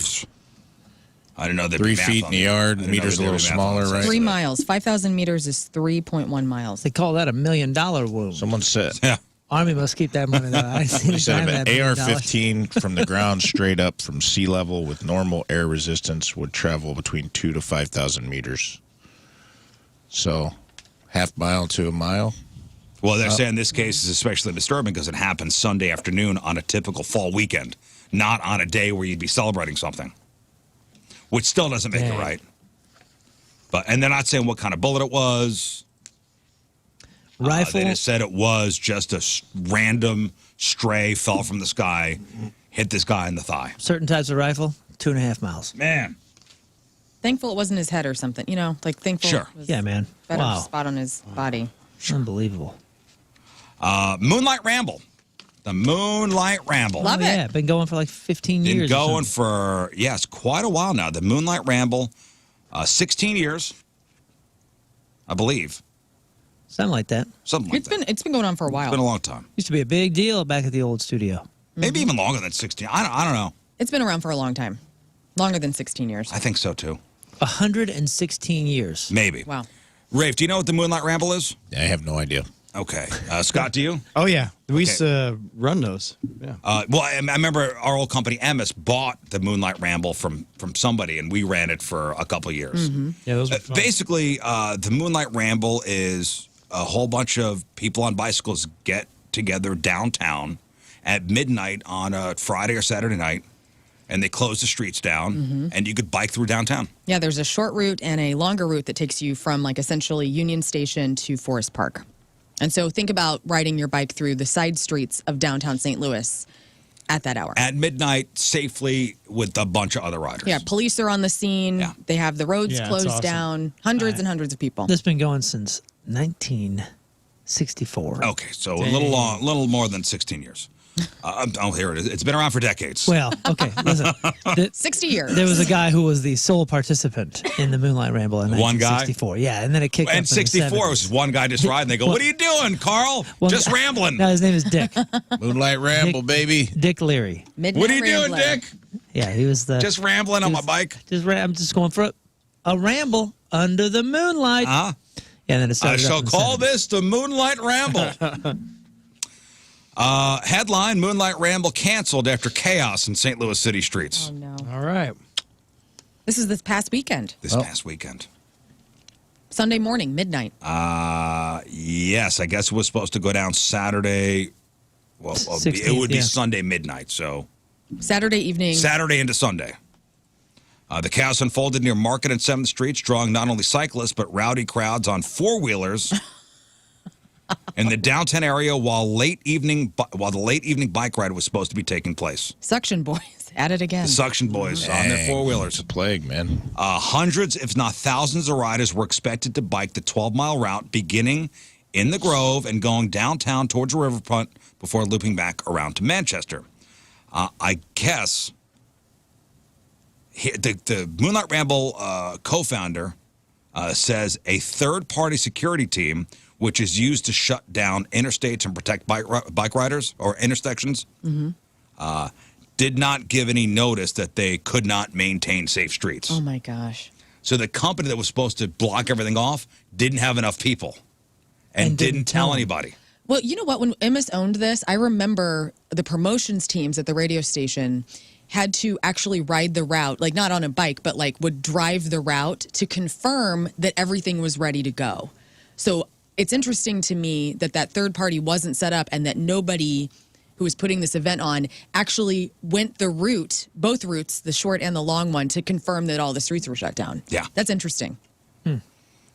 didn't know that. 3 feet in the yard. Meters a little smaller, right? 3 miles. 5,000 meters is 3.1 miles. They call that $1 million wound. Someone said. Yeah. Army must keep that money though. I He said if an AR-15 from the ground straight up from sea level with normal air resistance would travel between 2,000 to 5,000 meters. So, half mile to a mile. Well, they're saying this case is especially disturbing because it happened Sunday afternoon on a typical fall weekend, not on a day where you'd be celebrating something, which still doesn't make it right. And they're not saying what kind of bullet it was. Rifle. They just said it was just a random stray, fell from the sky, hit this guy in the thigh. Certain types of rifle, 2.5 miles. Man. Thankful it wasn't his head or something, thankful Sure. it was Yeah, man. better Wow. spot on his body. Unbelievable. Moonlight Ramble. The Moonlight Ramble. Love it. Yeah, been going for like 15 years. Been going for, quite a while now. The Moonlight Ramble, 16 years, I believe. Something like that. Something like that. It's been going on for a while. It's been a long time. Used to be a big deal back at the old studio. Maybe even longer than 16. I don't know. It's been around for a long time. Longer than 16 years. I think so, too. 116 years. Maybe. Wow. Rafe, do you know what the Moonlight Ramble is? I have no idea. Okay. Scott, do you? Oh, yeah. We used to run those. Yeah. Well, I remember our old company, Emmis, bought the Moonlight Ramble from somebody, and we ran it for a couple years. Yeah, those were fun. Basically, the Moonlight Ramble is a whole bunch of people on bicycles get together downtown at midnight on a Friday or Saturday night, and they close the streets down, and you could bike through downtown. Yeah, there's a short route and a longer route that takes you from essentially Union Station to Forest Park. And so think about riding your bike through the side streets of downtown St. Louis at that hour. At midnight, safely, with a bunch of other riders. Yeah, police are on the scene. Yeah. They have the roads Yeah, it's closed awesome. down. Hundreds and hundreds of people. This has been going since 1964. Okay, so a little more than 16 years. Here it is. It's been around for decades. Well, okay, listen. 60 years. There was a guy who was the sole participant in the Moonlight Ramble in One guy? 1964. Yeah, and then it kicked up in and the 64 70s. was just one guy just riding. They go, "What are you doing, Carl? Just rambling." No, his name is Dick. Moonlight Ramble, baby. Dick Leary. Midnight What are you doing, Rambler. Dick? Yeah, he was the Just rambling on my bike. I'm just going for a ramble under the moonlight. Huh? Yeah, and then it I started. shall up in the call 70s. this the Moonlight Ramble. Headline: Moonlight Ramble canceled after chaos in St. Louis city streets. Oh, no. All right. This is this past weekend. This past weekend. Sunday morning, midnight. Yes, I guess it was supposed to go down Saturday. Well, it 16th, would be yeah. Sunday midnight, so Saturday evening. Saturday into Sunday. The chaos unfolded near Market and 7th Streets, drawing not only cyclists but rowdy crowds on four-wheelers in the downtown area while the late evening bike ride was supposed to be taking place. Suction Boys at it again. The Suction Boys on their Dang, four-wheelers. It's a plague, man. Hundreds, if not thousands, of riders were expected to bike the 12-mile route beginning in the Grove and going downtown towards the riverfront before looping back around to Manchester. I guess the Moonlight Ramble co-founder says a third-party security team, which is used to shut down interstates and protect bike riders or intersections, did not give any notice that they could not maintain safe streets. Oh, my gosh. So the company that was supposed to block everything off didn't have enough people and didn't tell them. anybody. Well, you know what? When Emmis owned this, I remember the promotions teams at the radio station had to actually ride the route, like not on a bike, but like would drive the route to confirm that everything was ready to go. So it's interesting to me that that third party wasn't set up and that nobody who was putting this event on actually went the route, both routes, the short and the long one, to confirm that all the streets were shut down. Yeah. That's interesting.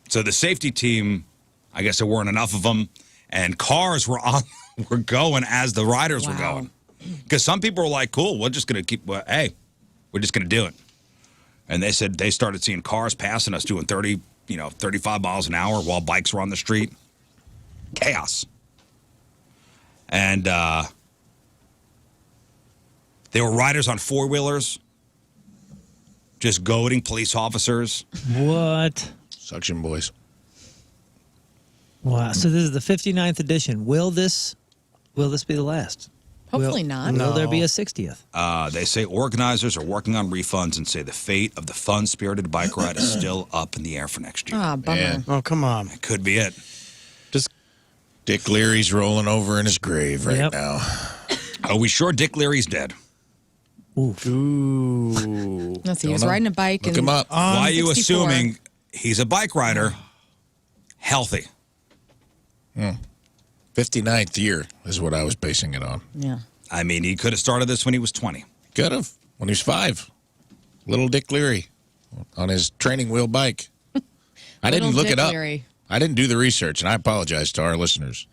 So the safety team, I guess there weren't enough of them, and cars were going as the riders were Wow. going. Because some people were like, "Cool, we're just gonna we're just gonna do it." And they said they started seeing cars passing us doing 35 miles an hour while bikes were on the street. Chaos. And they were riders on four-wheelers, just goading police officers. What? Suction Boys. Wow. So this is the 59th edition. Will this be the last? Hopefully not. Will there No. be a 60th? They say organizers are working on refunds and say the fate of the fun-spirited bike ride is still up in the air for next year. Ah, bummer. Yeah. Oh, come on. Could be it. Just Dick Leary's rolling over in his grave right Yep. now. Are we sure Dick Leary's dead? ooh. Let's see. He was Don't know. riding a bike Look and him up. Why are you 64. assuming he's a bike rider, healthy? 59th year is what I was basing it on. Yeah. I mean, he could have started this when he was 20. Could have when he was 5. Little Dick Leary on his training wheel bike. I didn't Little look Dick it up. Leary. I didn't do the research, and I apologize to our listeners.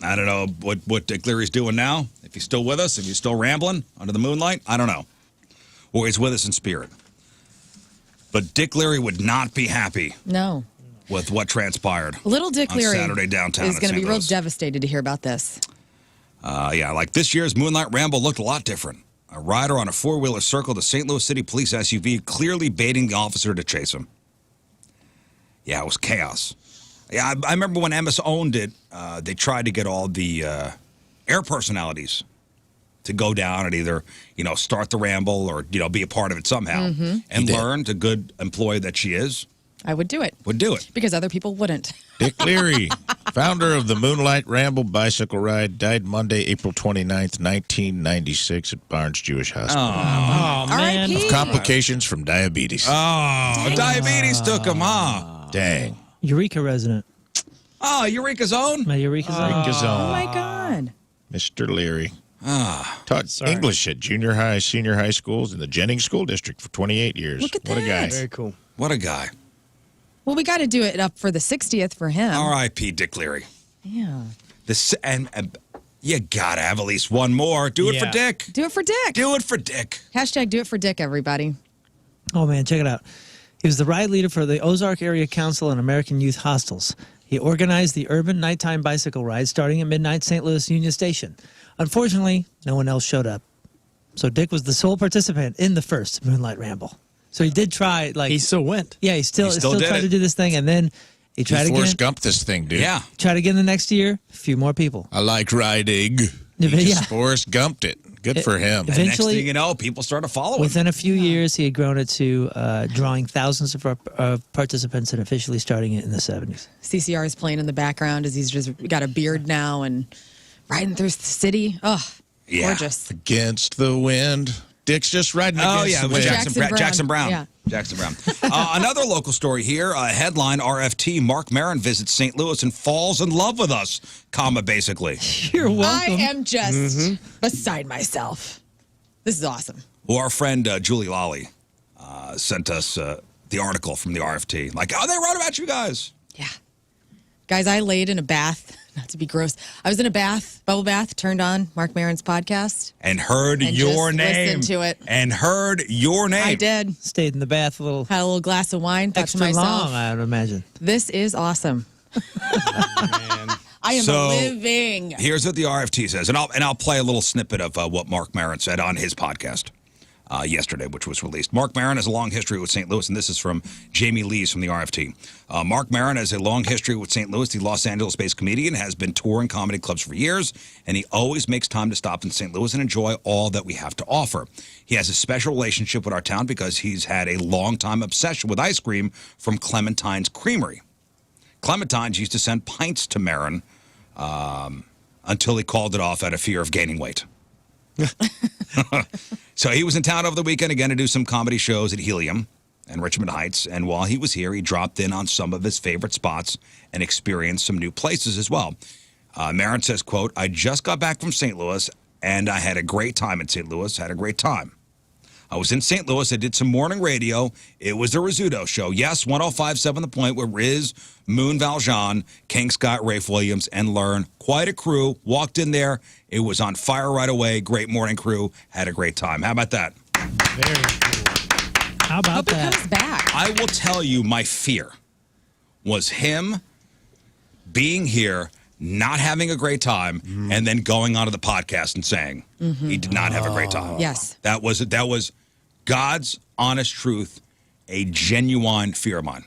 I don't know what Dick Leary's doing now. If he's still with us, if he's still rambling under the moonlight, I don't know. Or he's with us in spirit. But Dick Leary would not be happy No. with what transpired. Little Dick on Leary Saturday downtown is in going to St. be real Louis. devastated to hear about this. Yeah, like this year's Moonlight Ramble looked a lot different. A rider on a four-wheeler circled a St. Louis City police SUV, clearly baiting the officer to chase him. Yeah, it was chaos. Yeah, I remember when Emmis owned it, they tried to get all the air personalities to go down and either, start the ramble or, be a part of it somehow. And Lern, a good employee that she is, I would do it would do it. because other people wouldn't. Dick Leary, founder of the Moonlight Ramble bicycle ride, died Monday, April 29th, 1996 at Barnes Jewish Hospital. Oh, man. R.I.P. Complications from diabetes. Oh, diabetes took him, huh? Dang. Eureka resident. Oh, Eureka's own? My Eureka's His Oh, own my God. Mr. Leary. Taught English at junior high, senior high schools in the Jennings School District for 28 years. Look at What a guy. that. Very cool. What a guy. Well, we got to do it up for the 60th for him. R.I.P. Dick Leary. Yeah. And you gotta have at least one more. Do it for Yeah. Dick. Do it for Dick. Do it for Dick. Hashtag do it for Dick, everybody. Oh, man, check it out. He was the ride leader for the Ozark Area Council and American Youth Hostels. He organized the urban nighttime bicycle ride starting at midnight St. Louis Union Station. Unfortunately, no one else showed up. So Dick was the sole participant in the first Moonlight Ramble. So he did try, like... He still went. Yeah, he still did tried it. to do this thing, and then he tried again. Forrest Gump this thing, dude. Yeah. Tried again the next year, a few more people. I like riding. Yeah. He just Forrest Gumped it. Good for him. And next Eventually- thing you know, people started following. Within a few years, he had grown it to drawing thousands of participants and officially starting it in the 70s. CCR is playing in the background as he's just got a beard now and riding through the city. Oh, Yeah. gorgeous. Against the wind. Dick's just riding Oh, against yeah, the it was wind. Jackson Brown. Yeah. Jackson Brown. Another local story here. Headline RFT. Mark Maron visits St. Louis and falls in love with us, basically. You're welcome. I am just beside myself. This is awesome. Well, our friend Julie Lally sent us the article from the RFT. Like, oh, they wrote about you guys. Yeah. Guys, I laid in a bath, not to be gross. I was in a bath, bubble bath, turned on Mark Maron's podcast. And heard And your just name. listened to it. And heard your name. I did. Stayed in the bath a little Had a little glass of wine, thought to extra myself, long, I would imagine. this is awesome. I am So- living. Here's what the RFT says, and I'll play a little snippet of what Mark Maron said on his podcast yesterday, which was released. Mark Maron has a long history with St. Louis, and this is from Jamie Lees from the RFT. Mark Maron has a long history with St. Louis. The Los Angeles-based comedian has been touring comedy clubs for years, and he always makes time to stop in St. Louis and enjoy all that we have to offer. He has a special relationship with our town because he's had a long-time obsession with ice cream from Clementine's Creamery. Clementine's used to send pints to Maron until he called it off out of fear of gaining weight. So he was in town over the weekend again to do some comedy shows at Helium and Richmond Heights. And while he was here, he dropped in on some of his favorite spots and experienced some new places as well. Maron says, quote, I just got back from St. Louis and I had a great time in St. Louis. Had a great time. I was in St. Louis. I did some morning radio. It was the Rizzuto Show. Yes, 105.7 The Point with Rizz, Moon Valjean, King Scott, Rafe Williams, and Lern. Quite a crew. Walked in there. It was on fire right away. Great morning crew. Had a great time. How about that? Very cool. How about Hope it that? comes back. I will tell you my fear was him being here, not having a great time, and then going onto the podcast and saying he did not have a great time. Yes. That was God's honest truth, a genuine fear of mine.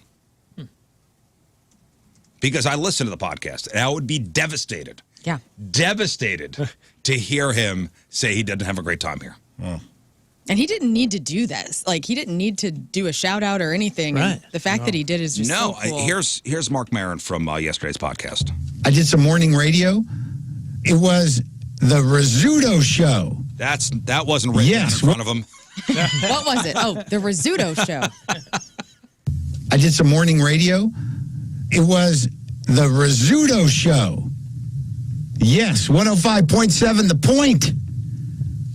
Because I listen to the podcast, and I would be devastated. Yeah. Devastated to hear him say he didn't have a great time here. And he didn't need to do this. Like, he didn't need to do a shout out or anything. And Right. the fact that he did is just No, so cool. here's Mark Maron from yesterday's podcast. I did some morning radio. It was the Rizzuto Show. That wasn't written Yes. in front of him. What was it? Oh, the Rizzuto Show. I did some morning radio. It was the Rizzuto Show. Yes, 105.7 The Point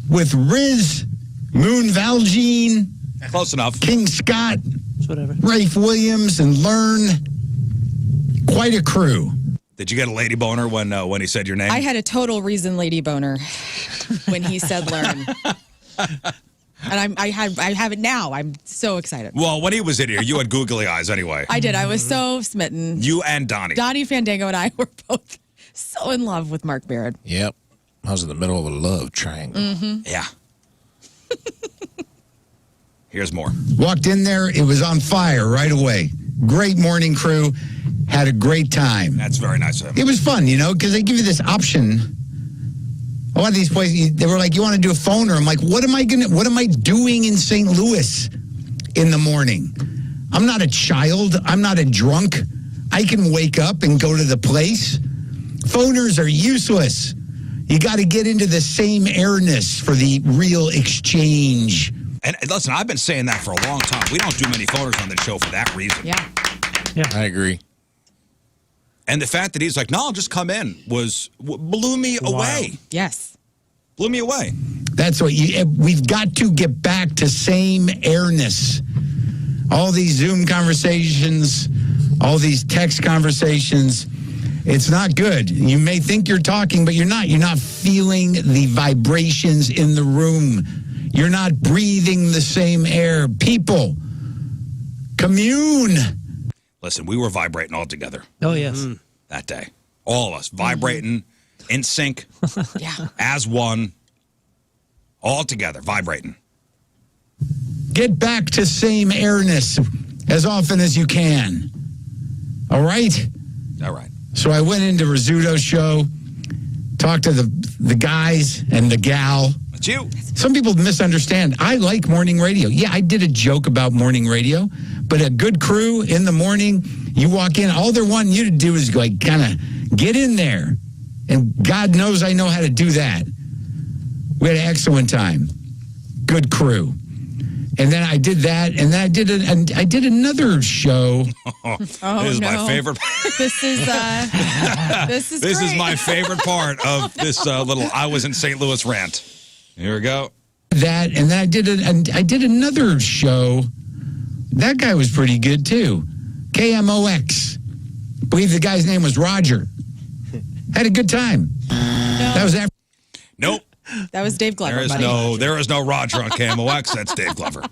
with Rizz, Moon Valjean, Close enough. King Scott, It's whatever. Rafe Williams, and Lern. Quite a crew. Did you get a lady boner when he said your name? I had a total reason lady boner when he said learn. And I have it now. I'm so excited. Well, when he was in here, you had googly eyes anyway. I did. I was so smitten. You and Donnie. Donnie Fandango and I were both so in love with Mark Maron. Yep. I was in the middle of a love triangle. Yeah. Here's more. Walked in there, it was on fire right away. Great morning crew. Had a great time. That's very nice of him. It was fun, because they give you this option. A lot of these places, they were like, you want to do a phoner? I'm like, what am I doing in St. Louis in the morning? I'm not a child. I'm not a drunk. I can wake up and go to the place. Phoners are useless. You got to get into the same airness for the real exchange. And listen, I've been saying that for a long time. We don't do many phoners on the show for that reason. Yeah. I agree. And the fact that he's like, no, I'll just come in blew me away. Yes. Blew me away. That's what we've got to get back to same airness. All these Zoom conversations, all these text conversations, it's not good. You may think you're talking, but you're not. You're not feeling the vibrations in the room. You're not breathing the same air. People, commune. Listen, we were vibrating all together Oh, yes. that day. All of us vibrating in sync Yeah. as one, all together, vibrating. Get back to same airness as often as you can. All right? All right. So I went into Rizzuto Show, talked to the guys and the gal. It's you. Some people misunderstand. I like morning radio. Yeah, I did a joke about morning radio, but a good crew in the morning, you walk in, all they're wanting you to do is like kind of get in there. And God knows I know how to do that. We had an excellent time. Good crew. And then I did that, and then I did another show. This is my favorite. This is This is great. my favorite part of this little I was in St. Louis rant. Here we go. That, and then I did another show. That guy was pretty good too. KMOX. Believe the guy's name was Roger. Had a good time. That was after. Nope. That was Dave Glover. There is no Roger on KMOX. That's Dave Glover.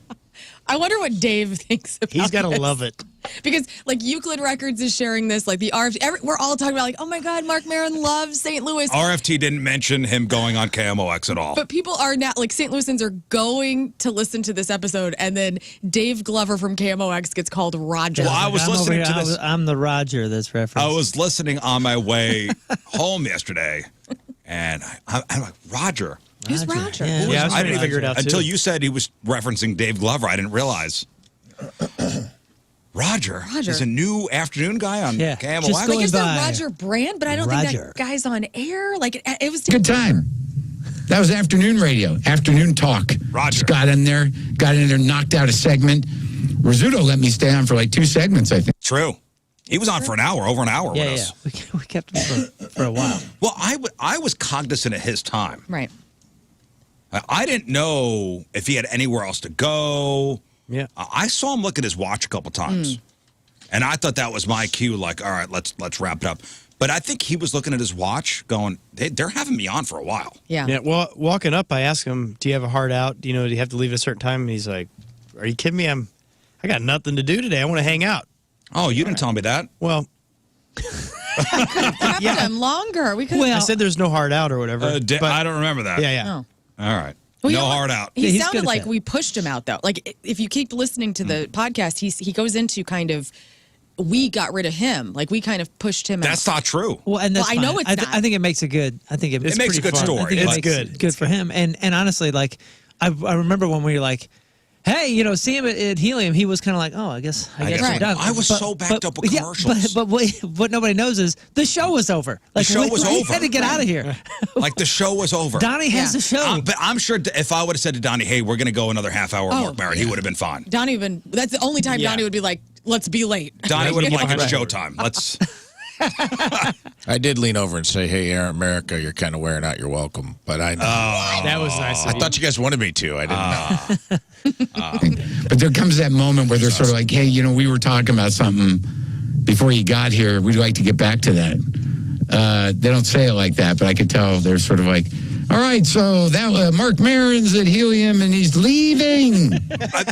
I wonder what Dave thinks about He's got to this. love it. Because, like, Euclid Records is sharing this, like, the RFT. We're all talking about, like, oh, my God, Mark Maron loves St. Louis. RFT didn't mention him going on KMOX at all. But people are now, like, St. Louisans are going to listen to this episode, and then Dave Glover from KMOX gets called Roger. Well, I was I'm over listening here, to this. I'm the Roger that's referenced. I was listening on my way home yesterday, and I'm like, Roger. Who's Roger? Yeah. Yeah, I was I trying didn't to figure it out, until too. you said he was referencing Dave Glover. I didn't realize. Roger is a new afternoon guy on Yeah, KMOX. just Like, going is there by. Roger Brand? But I don't think Roger. that guy's on air. Like, it was Good time. That was afternoon radio, afternoon talk. Roger. Just got in there, knocked out a segment. Rizzuto let me stay on for like 2 segments, I think. True. He was on for an hour, over an hour Yeah, with yeah. us. We kept him for a while. Well, I was cognizant of his time. right. I didn't know if he had anywhere else to go. Yeah. I saw him look at his watch a couple times, and I thought that was my cue. Like, all right, let's wrap it up. But I think he was looking at his watch, going, "They're having me on for a while." Yeah. Yeah, well, walking up, I asked him, "Do you have a hard out? Do you have to leave at a certain time?" And he's like, "Are you kidding me? I got nothing to do today. I want to hang out." Oh, you didn't tell me that. Well, Kept him longer. We could. I said there's no hard out or whatever. but, I don't remember that. yeah, yeah. Oh. All right. Well, no you know what? hard out. Yeah, He he's sounded good at like that. we pushed him out, though. Like, if you keep listening to the podcast, he goes into kind of, we got rid of him. Like, we kind of pushed him That's out. not true. Well, and that's Well, I know fine. it's not. I think it makes a good. I think it makes pretty a good fun. story. I think It's it makes good. it good for him. And honestly, like I remember when we were like, hey, see him at Helium, he was kind of like, oh, I guess guess we're Right. done. I was so backed up with commercials. But what nobody knows is the show was over. Like, show was we over. had to get out of here. Like the show was over. Donnie has Yeah. the show. But I'm sure if I would have said to Donnie, "Hey, we're going to go another half hour, Oh, Mark Maron," he would have been fine. Donnie that's the only time Yeah. Donnie would be like, let's be late. Donnie would have liked it's Right. showtime. Let's. I did lean over and say, "Hey, Air America, you're kind of wearing out your welcome." But I know. That was nice. I thought you guys wanted me to. I didn't know. But there comes that moment where they're sort of like, hey, we were talking about something before you got here. We'd like to get back to that. They don't say it like that, but I could tell they're sort of like, all right, so that Mark Maron's at Helium and he's leaving.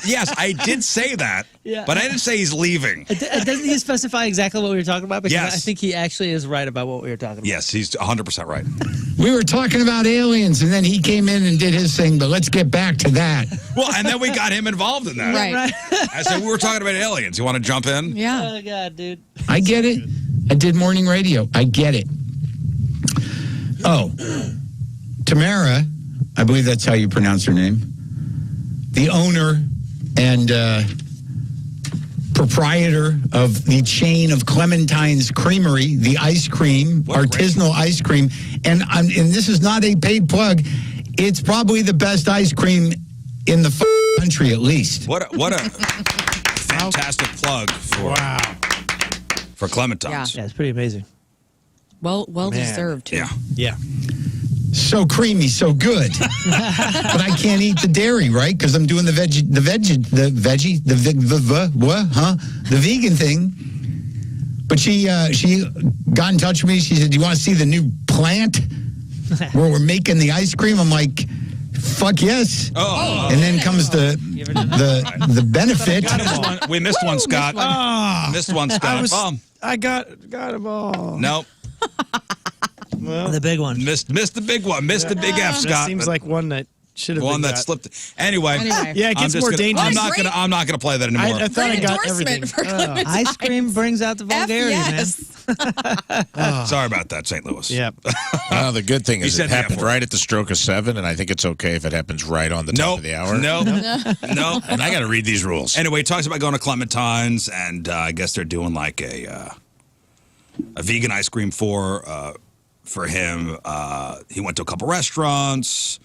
Yes, I did say that, Yeah. but I didn't say he's leaving. Doesn't he specify exactly what we were talking about? Because Yes. I think he actually is right about what we were talking about. Yes, he's 100% right. We were talking about aliens, and then he came in and did his thing, but let's get back to that. Well, and then we got him involved in that. Right. I said we were talking about aliens. You want to jump in? Yeah. Oh, God, dude. I get it. I did morning radio. I get it. Oh, Tamara, I believe that's how you pronounce her name, the owner and proprietor of the chain of Clementine's Creamery, the ice cream, What great- artisanal ice cream. And this is not a paid plug. It's probably the best ice cream in the country, at least. What a fantastic plug for Clementine's. Yeah, it's pretty amazing. Well Man. deserved, too. Yeah. Yeah. So creamy, so good. But I can't eat the dairy, right? Because I'm doing the vegan thing. But she got in touch with me. She said, "Do you want to see the new plant where we're making the ice cream?" I'm like, Fuck yes. Oh. And then comes the benefit. We missed one, Scott. Missed one, Scott. I got them all. Nope. Well, The big one. Missed the big one. Missed the big F, Scott. that seems like one that should have been one that got. slipped. Anyway. Yeah, it gets more dangerous. I'm not gonna play that anymore. I thought I Great got endorsement everything. for Clementine. Ice cream brings out the vulgarity, yes. Sorry about that, St. Louis. Yep. The good thing is said it the F happened word. right at the stroke of 7, and I think it's okay if it happens right on the top of the hour. No. And I got to read these rules. Anyway, he talks about going to Clementine's, and I guess they're doing like a vegan ice cream for him. He went to a couple restaurants.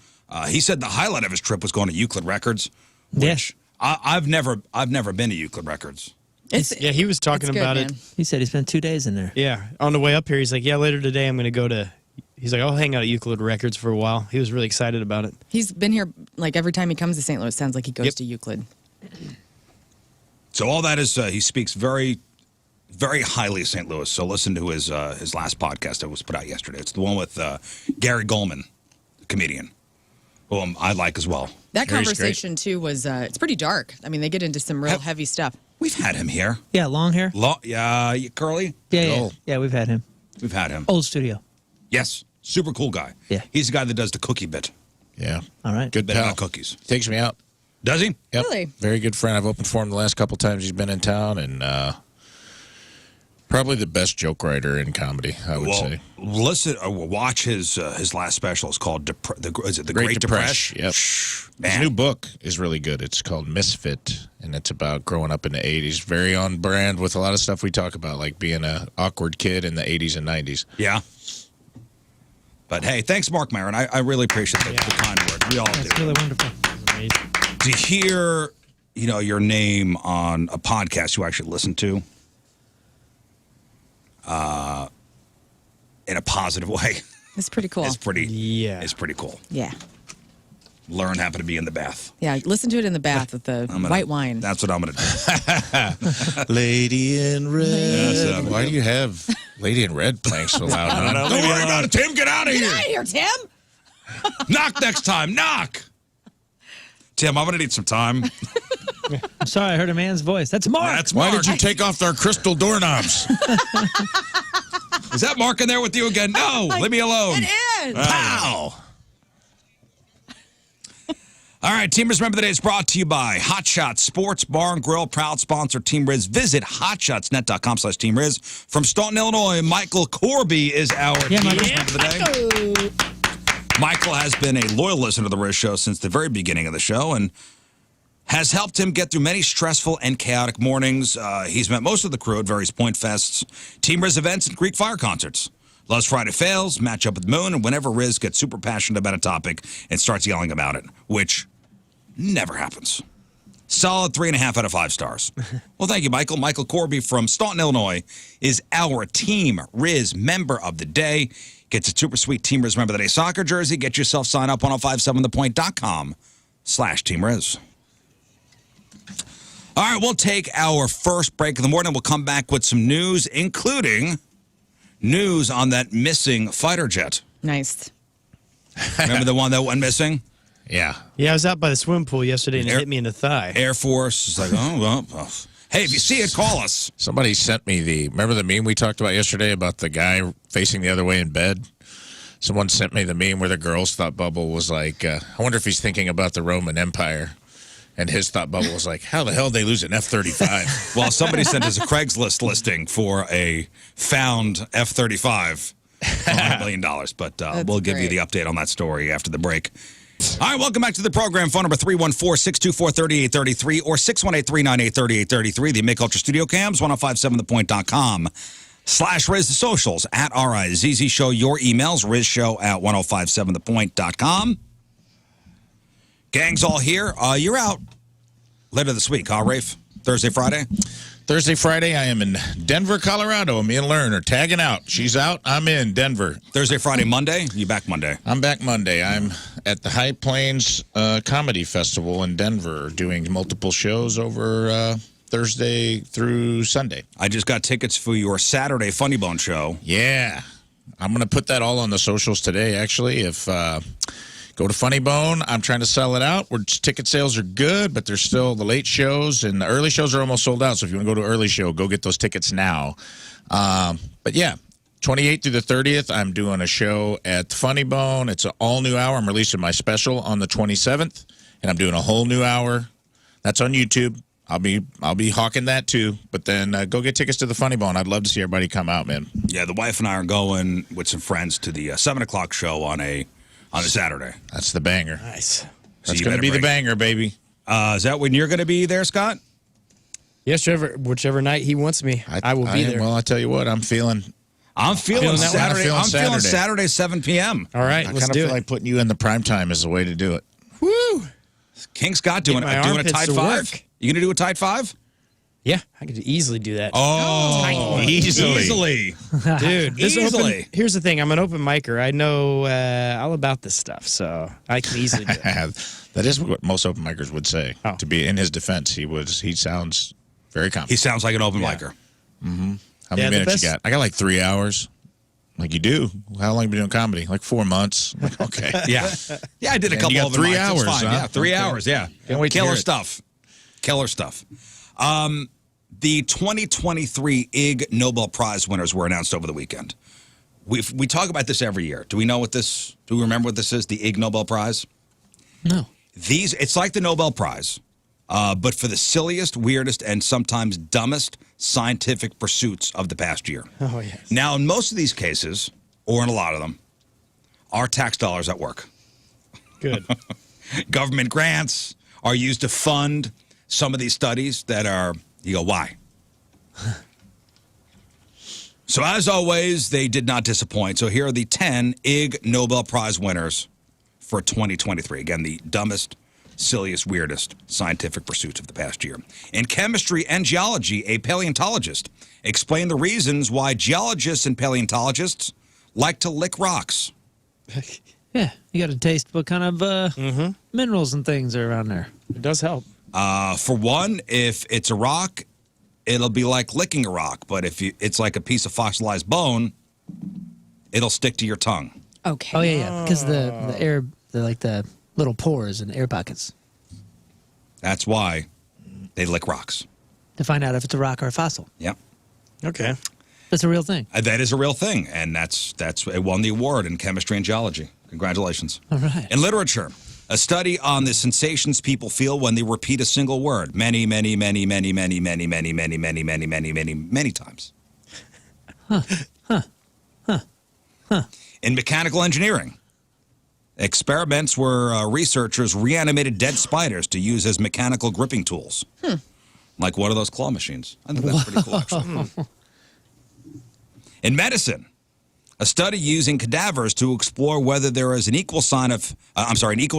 He said the highlight of his trip was going to Euclid Records, which I've never been to Euclid Records. Yeah, he was talking it's good, about man. it. He said he spent 2 days in there. Yeah, on the way up here, he's like, "Yeah, later today, I'm going to go to." He's like, "I'll hang out at Euclid Records for a while." He was really excited about it. He's been here like every time he comes to St. Louis. Sounds like he goes Yep. to Euclid. So all that is, he speaks very, very highly of St. Louis. So listen to his last podcast that was put out yesterday. It's the one with Gary Goldman, the comedian, who I like as well. That Gary's conversation too was it's pretty dark. I mean, they get into some real heavy stuff. We've had him here. Yeah, long hair. Yeah, curly. Yeah, we've had him. We've had him. Old studio. Yes, super cool guy. Yeah. He's the guy that does the cookie bit. Yeah. All right. Good Bit pal. about cookies. Takes me out. Does he? Yep. Really? Very good friend. I've opened for him the last couple times he's been in town, and probably the best joke writer in comedy, I would say. Listen, watch his last special. It's called is it the Great Depression? Yep. Man. His new book is really good. It's called Misfit, and it's about growing up in the 80s. Very on brand with a lot of stuff we talk about, like being an awkward kid in the 80s and 90s. Yeah. But hey, thanks, Mark Maron. I really appreciate the kind words. We all That's do. really wonderful. Amazing. To hear, your name on a podcast you actually listen to, in a positive way, It's pretty cool. it's pretty. Yeah. It's pretty cool. Yeah. Lern happened to be in the bath. Yeah. Listen to it in the bath with the white wine. That's what I'm gonna do. Lady in Red. Yes, Why do you have Lady in Red playing so loud? Huh? know. Don't worry about it, Tim. Get out of Get here. out of here, Tim. Knock next time. Knock. Tim, I'm gonna need some time. I'm sorry, I heard a man's voice. That's Mark. That's Why Mark. did you take off our crystal doorknobs? Is that Mark in there with you again? No, leave me alone. It is. Pow! All right, Team Rizz Remember the Day is brought to you by Hot Shots Sports Bar and Grill, proud sponsor Team Rizz. Visit hotshotsnet.com/Team Rizz. From Staunton, Illinois, Michael Corby is our Team Rizz Remember the Day. Michael has been a loyal listener to the Rizz Show since the very beginning of the show and has helped him get through many stressful and chaotic mornings. He's met most of the crew at various Point Fests, Team Rizz events, and Greek Fire concerts. Loves Friday Fails, match up with Moon, and whenever Rizz gets super passionate about a topic and starts yelling about it, which never happens. Solid 3.5 out of 5 stars. Well, thank you, Michael. Michael Corby from Staunton, Illinois, is our Team Rizz Member of the Day. Gets a super sweet Team Rizz Member of the Day soccer jersey. Get yourself signed up 1057thepoint.com/Team Rizz. All right, we'll take our first break in the morning. We'll come back with some news, including news on that missing fighter jet. Nice. Remember the one that went missing? Yeah. Yeah, I was out by the swimming pool yesterday and it hit me in the thigh. Air Force is like, oh, well. Hey, if you see it, call us. Somebody sent me remember the meme we talked about yesterday about the guy facing the other way in bed? Someone sent me the meme where the girl's thought bubble was like, I wonder if he's thinking about the Roman Empire. And his thought bubble was like, how the hell did they lose an F-35? Well, somebody sent us a Craigslist listing for a found F-35 for $100 million. But we'll give you the update on that story after the break. All right, welcome back to the program. Phone number 314-624-3833 or 618-398-3833. The Make Ultra Studio Cams, 1057thepoint.com/Rizz. The socials at RIZZ Show. Your emails, RizzShow@1057thepoint.com. Gang's all here. You're out later this week, huh, Rafe? Thursday, Friday? Thursday, Friday, I am in Denver, Colorado. Me and Lern are tagging out. She's out. I'm in Denver. Thursday, Friday, Monday? You back Monday? I'm back Monday. I'm at the High Plains Comedy Festival in Denver doing multiple shows over Thursday through Sunday. I just got tickets for your Saturday Funny Bone show. Yeah. I'm going to put that all on the socials today, actually. If Go to Funny Bone. I'm trying to sell it out. Ticket sales are good, but there's still the late shows, and the early shows are almost sold out. So if you want to go to an early show, go get those tickets now. But yeah, 28th through the 30th, I'm doing a show at the Funny Bone. It's an all-new hour. I'm releasing my special on the 27th, and I'm doing a whole new hour. That's on YouTube. I'll be hawking that too. But then go get tickets to the Funny Bone. I'd love to see everybody come out, man. Yeah, the wife and I are going with some friends to the 7 o'clock show on a Saturday. That's the banger. Nice. That's going to be the banger, baby. Is that when you're going to be there, Scott? Yes, whichever night he wants me, I will be there. Well, I tell you what, I'm feeling Saturday. I'm feeling Saturday, 7 p.m. All right, I let's kind of do feel it. like putting you in the prime time is the way to do it. Woo! King Scott doing my a armpits tight to 5. work. You going to do a tight 5? Yeah, I could easily do that. Oh, easily. Dude, Easily. Here's the thing. I'm an open micer. I know all about this stuff, so I can easily do it. That is what most open micers would say. Oh. To be in his defense, he sounds very confident. He sounds like an open micer. Mm-hmm. How many minutes you got? I got like 3 hours. Like, you do? How long have you been doing comedy? Like 4 months. I'm like, okay. Yeah, I did a And couple you got of 3 mics. It's hours, fine. huh? Yeah, 3 hours. Yeah, Can't wait to hear Killer it. stuff. Killer stuff. The 2023 Ig Nobel Prize winners were announced over the weekend. We talk about this every year. Do we know what this? Do we remember what this is? The Ig Nobel Prize. No. It's like the Nobel Prize, but for the silliest, weirdest, and sometimes dumbest scientific pursuits of the past year. Oh, yes. Now, in most of these cases, or in a lot of them, our tax dollars at work. Good. Government grants are used to fund some of these studies that are, you go, why? So as always, they did not disappoint. So here are the 10 Ig Nobel Prize winners for 2023. Again, the dumbest, silliest, weirdest scientific pursuits of the past year. In chemistry and geology, a paleontologist explained the reasons why geologists and paleontologists like to lick rocks. Yeah, you got to taste what kind of minerals and things are around there. It does help. For one, if it's a rock, it'll be like licking a rock. But if it's like a piece of fossilized bone, it'll stick to your tongue. Okay. Oh yeah, because the air, the little pores and air pockets That's why they lick rocks. to find out if it's a rock or a fossil. Yep. Okay. That's a real thing. That is a real thing, and it won the award in chemistry and geology. Congratulations. All right. In literature, a study on the sensations people feel when they repeat a single word many, many, many, many, many, many, many, many, many, many, many, many, many times. In mechanical engineering, experiments where researchers reanimated dead spiders to use as mechanical gripping tools. Like one of those claw machines. I think that's pretty cool, actually. In medicine, a study using cadavers to explore whether there is an equal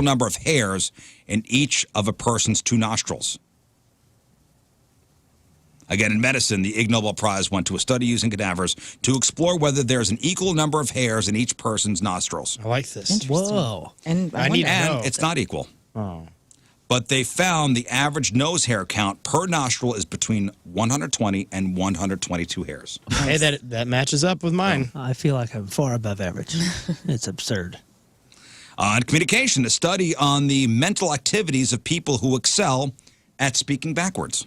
number of hairs in each of a person's 2 nostrils. Again, in medicine, the Ig Nobel Prize went to a study using cadavers to explore whether there's an equal number of hairs in each person's nostrils. I like this. Interesting. Whoa. And I need to And know. it's not equal. Oh. But they found the average nose hair count per nostril is between 120 and 122 hairs. Hey, that matches up with mine. I feel like I'm far above average. It's absurd. In communication, a study on the mental activities of people who excel at speaking backwards.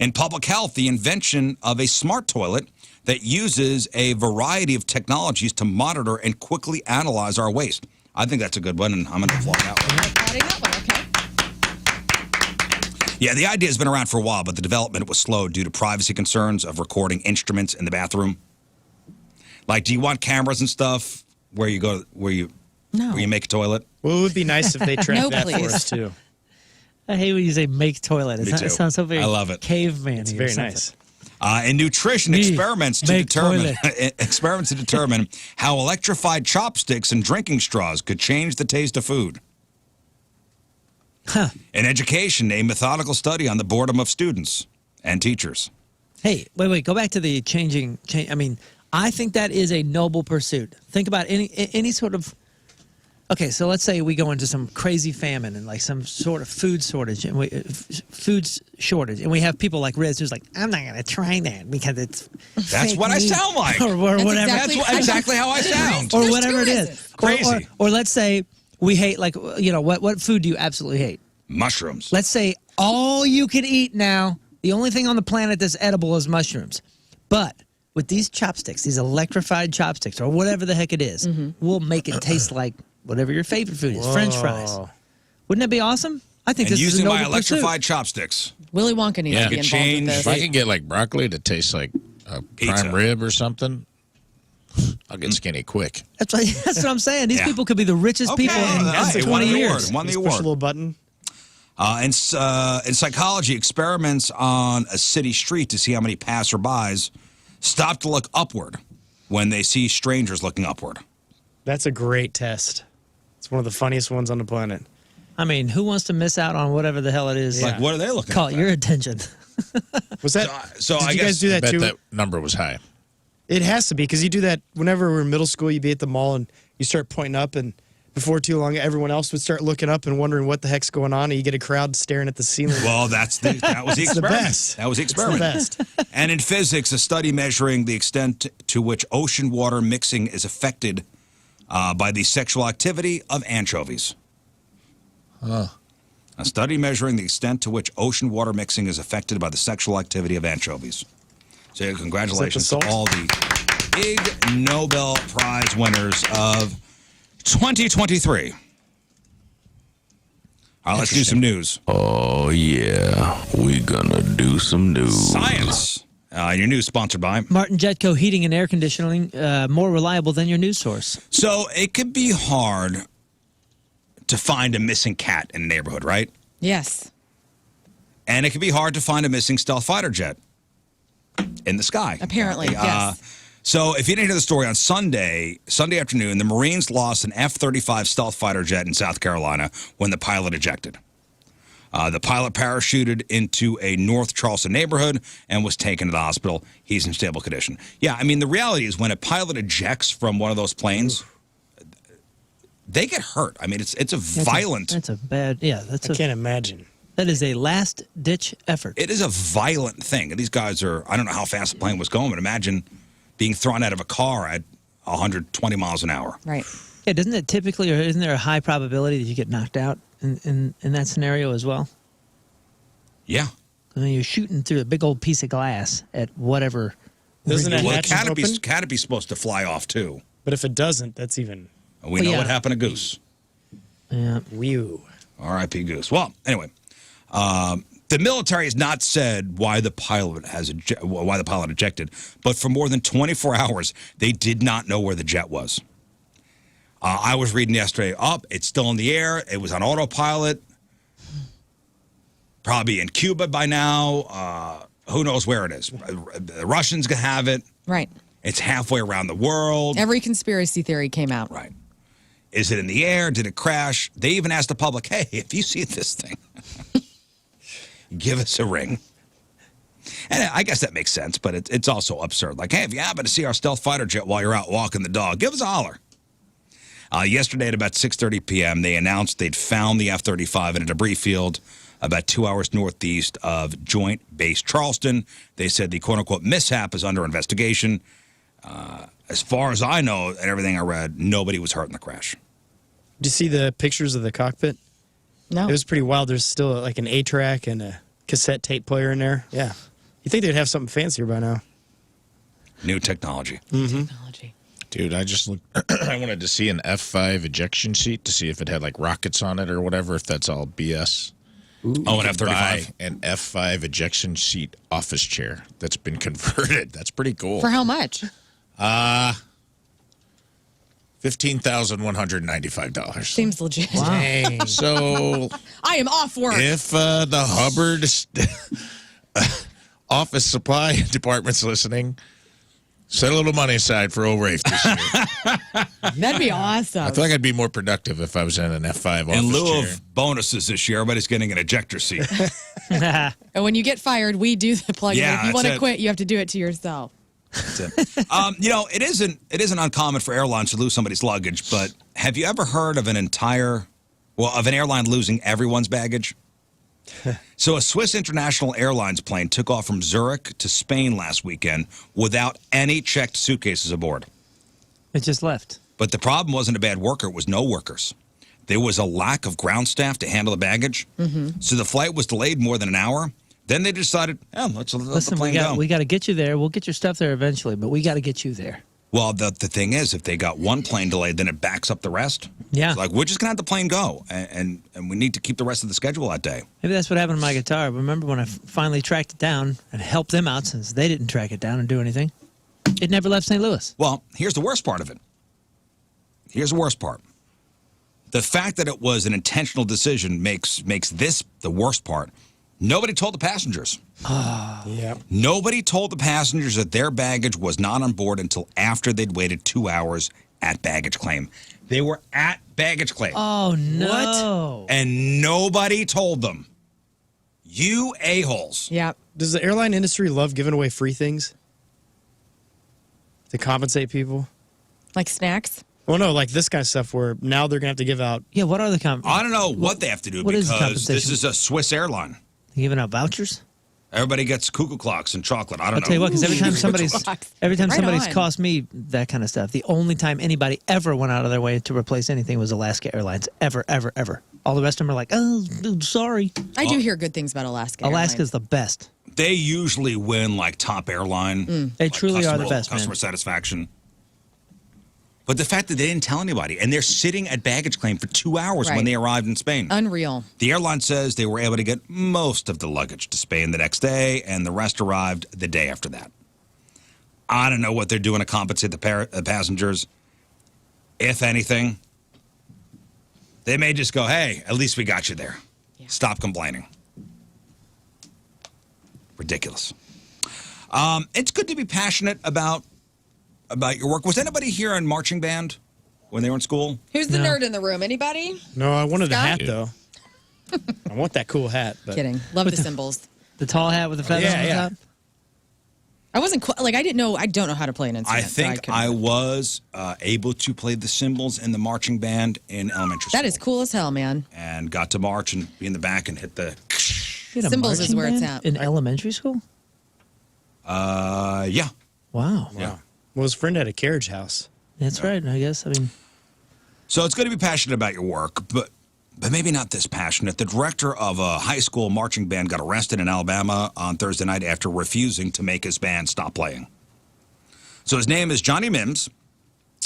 In public health, the invention of a smart toilet that uses a variety of technologies to monitor and quickly analyze our waste. I think that's a good one, and I'm going to applaud that one. Adding that one, okay. Yeah, the idea has been around for a while, but the development was slowed due to privacy concerns of recording instruments in the bathroom. Like, do you want cameras and stuff where you make a toilet? Well, it would be nice if they tracked No, that please. for us, too. I hate when you say make toilet. Me It too. sounds so very I love it. caveman. It's very nice. In nutrition, Me, experiments to make determine how electrified chopsticks and drinking straws could change the taste of food. In education, a methodical study on the boredom of students and teachers. Hey, wait. Go back to the changing. I mean, I think that is a noble pursuit. Think about any sort of Okay, so let's say we go into some crazy famine and like some sort of food shortage, and we have people like Rizz who's like, I'm not gonna try that because it's That's fake what I meat," sound like. or whatever. exactly- That's exactly how I sound. Or There's whatever it two is. Rizzes. Crazy. Or let's say we hate, like, what food do you absolutely hate? Mushrooms. Let's say all you can eat now, the only thing on the planet that's edible is mushrooms. But with these chopsticks, these electrified chopsticks, or whatever the heck it is, we'll make it taste like whatever your favorite food is, French fries. Wouldn't that be awesome? I think And this is a using my noble pursuit. electrified chopsticks. Willy Wonka needs Yeah. to be Could involved change- with If this. I can get like broccoli to taste like a Pizza. prime rib or something, I'll get skinny quick. That's what I'm saying. These Yeah. people could be the richest people in Hey, 20 won the years. award. Won the Just push a award. little button. In psychology, experiments on a city street to see how many passerbys stop to look upward when they see strangers looking upward. That's a great test. It's one of the funniest ones on the planet. I mean, who wants to miss out on whatever the hell it is? Like, what are they looking Caught at? your attention. Was that? So did I you guess guys do I that bet too? that number was high. It has to be because you do that whenever we were in middle school. You'd be at the mall and you start pointing up, and before too long, everyone else would start looking up and wondering what the heck's going on, and you get a crowd staring at the ceiling. Well, that was the It's the experiment. best. That was the It's the experiment. best. And in physics, a study measuring the extent to which ocean water mixing is affected by the sexual activity of anchovies. A study measuring the extent to which ocean water mixing is affected by the sexual activity of anchovies. So congratulations to salt? all the big Nobel Prize winners of 2023. All right, let's do some news. Oh, yeah. We gonna do some news. Science. Your news sponsored by. Martin Jetco Heating and Air Conditioning, more reliable than your news source. So it could be hard to find a missing cat in a neighborhood, right? Yes. And it could be hard to find a missing stealth fighter jet in the sky. Apparently, yes. So if you didn't hear the story on Sunday afternoon, the Marines lost an F-35 stealth fighter jet in South Carolina when the pilot ejected. The pilot parachuted into a North Charleston neighborhood and was taken to the hospital. He's in stable condition. Yeah, I mean, the reality is when a pilot ejects from one of those planes, they get hurt. I mean, it's a violent. That's a bad. Yeah, I can't imagine. That is a last ditch effort. It is a violent thing. And these guys are, I don't know how fast the plane was going, but imagine being thrown out of a car at 120 miles an hour. Right. Yeah, doesn't it typically, or isn't there a high probability that you get knocked out in that scenario as well? Yeah. I mean, you're shooting through a big old piece of glass at whatever. Doesn't that Well, the hatch open? canopy's supposed to fly off, too. But if it doesn't, that's even We know yeah. what happened to Goose. Yeah. whew. R.I.P. Goose. Well, anyway, the military has not said why the pilot ejected, but for more than 24 hours, they did not know where the jet was. I was reading yesterday, it's still in the air. It was on autopilot. Probably in Cuba by now. Who knows where it is? The Russians can have it. Right. It's halfway around the world. Every conspiracy theory came out. Right. Is it in the air? Did it crash? They even asked the public, hey, if you see this thing, give us a ring. And I guess that makes sense, but it's also absurd. Like, hey, if you happen to see our stealth fighter jet while you're out walking the dog, give us a holler. Yesterday at about 6:30 p.m., they announced they'd found the F-35 in a debris field about 2 hours northeast of Joint Base Charleston. They said the quote-unquote mishap is under investigation. As far as I know and everything I read, nobody was hurt in the crash. Did you see the pictures of the cockpit? No. It was pretty wild. There's still like an 8-track and a cassette tape player in there. Yeah. You think they'd have something fancier by now? New technology. Technology. Dude, I just looked. I wanted to see an F5 ejection seat to see if it had like rockets on it or whatever, if that's all BS. Oh, an F-35. Buy an F5 ejection seat office chair that's been converted. That's pretty cool. For how much? $15,195. Seems legit. Dang. So I am off work. if the Hubbard office supply department's listening, set a little money aside for old Rafe this year. That'd be awesome. I feel like I'd be more productive if I was in an F5 office In lieu chair. of bonuses this year, everybody's getting an ejector seat. And when you get fired, we do the plug-in. Yeah, If you want to that's it. quit, you have to do it to yourself. That's it. It isn't uncommon for airlines to lose somebody's luggage, but have you ever heard of an airline losing everyone's baggage? So a Swiss International Airlines plane took off from Zurich to Spain last weekend without any checked suitcases aboard. It just left. But the problem wasn't a bad worker, it was no workers. There was a lack of ground staff to handle the baggage. Mm-hmm. So the flight was delayed more than an hour. Then they decided, let's let the plane go. We got to get you there. We'll get your stuff there eventually, but we got to get you there. Well, the thing is, if they got one plane delayed, then it backs up the rest. Yeah. It's like, we're just going to have the plane go, and we need to keep the rest of the schedule that day. Maybe that's what happened to my guitar. Remember when I finally tracked it down and helped them out since they didn't track it down and do anything? It never left St. Louis. Well, here's the worst part of it. Here's the worst part. The fact that it was an intentional decision makes this the worst part. Nobody told the passengers. Yeah. Nobody told the passengers that their baggage was not on board until after they'd waited 2 hours at baggage claim. They were at baggage claim. Oh, no. What? And nobody told them. You a-holes. Yep. Does the airline industry love giving away free things to compensate people? Like snacks? Well, no, like this kind of stuff where now they're going to have to give out. Yeah, what are the I don't know what they have to do what is the because this compensation? is a Swiss airline. Giving out vouchers? Everybody gets cuckoo clocks and chocolate. I don't know. I'll tell you what, because every time somebody's Right on. cost me that kind of stuff, the only time anybody ever went out of their way to replace anything was Alaska Airlines. Ever, ever, ever. All the rest of them are like, oh, dude, sorry. I do hear good things about Alaska. Alaska's the best. They usually win like top airline. They truly are the best, Customer man. satisfaction. But the fact that they didn't tell anybody, and they're sitting at baggage claim for 2 hours when Right. they arrived in Spain. Unreal. The airline says they were able to get most of the luggage to Spain the next day, and the rest arrived the day after that. I don't know what they're doing to compensate the passengers. If anything, they may just go, hey, at least we got you there. Yeah. Stop complaining. Ridiculous. It's good to be passionate about your work. Was anybody here in marching band when they were in school? Who's the No. nerd in the room? Anybody? No, I wanted a Scott? hat, though. I want that cool hat. But Kidding. Love the symbols. The tall hat with the feathers Yeah, on yeah. top? I wasn't I didn't know. I don't know how to play an instrument. I think couldn't- I was able to play the cymbals in the marching band in elementary school. That is cool as hell, man. And got to march and be in the back and hit the... You had a Cymbals is marching where it's band at. In elementary school? Yeah. Wow. Yeah. Well, his friend had a carriage house. That's right, I guess. I mean, So it's good to be passionate about your work, but maybe not this passionate. The director of a high school marching band got arrested in Alabama on Thursday night after refusing to make his band stop playing. So his name is Johnny Mims.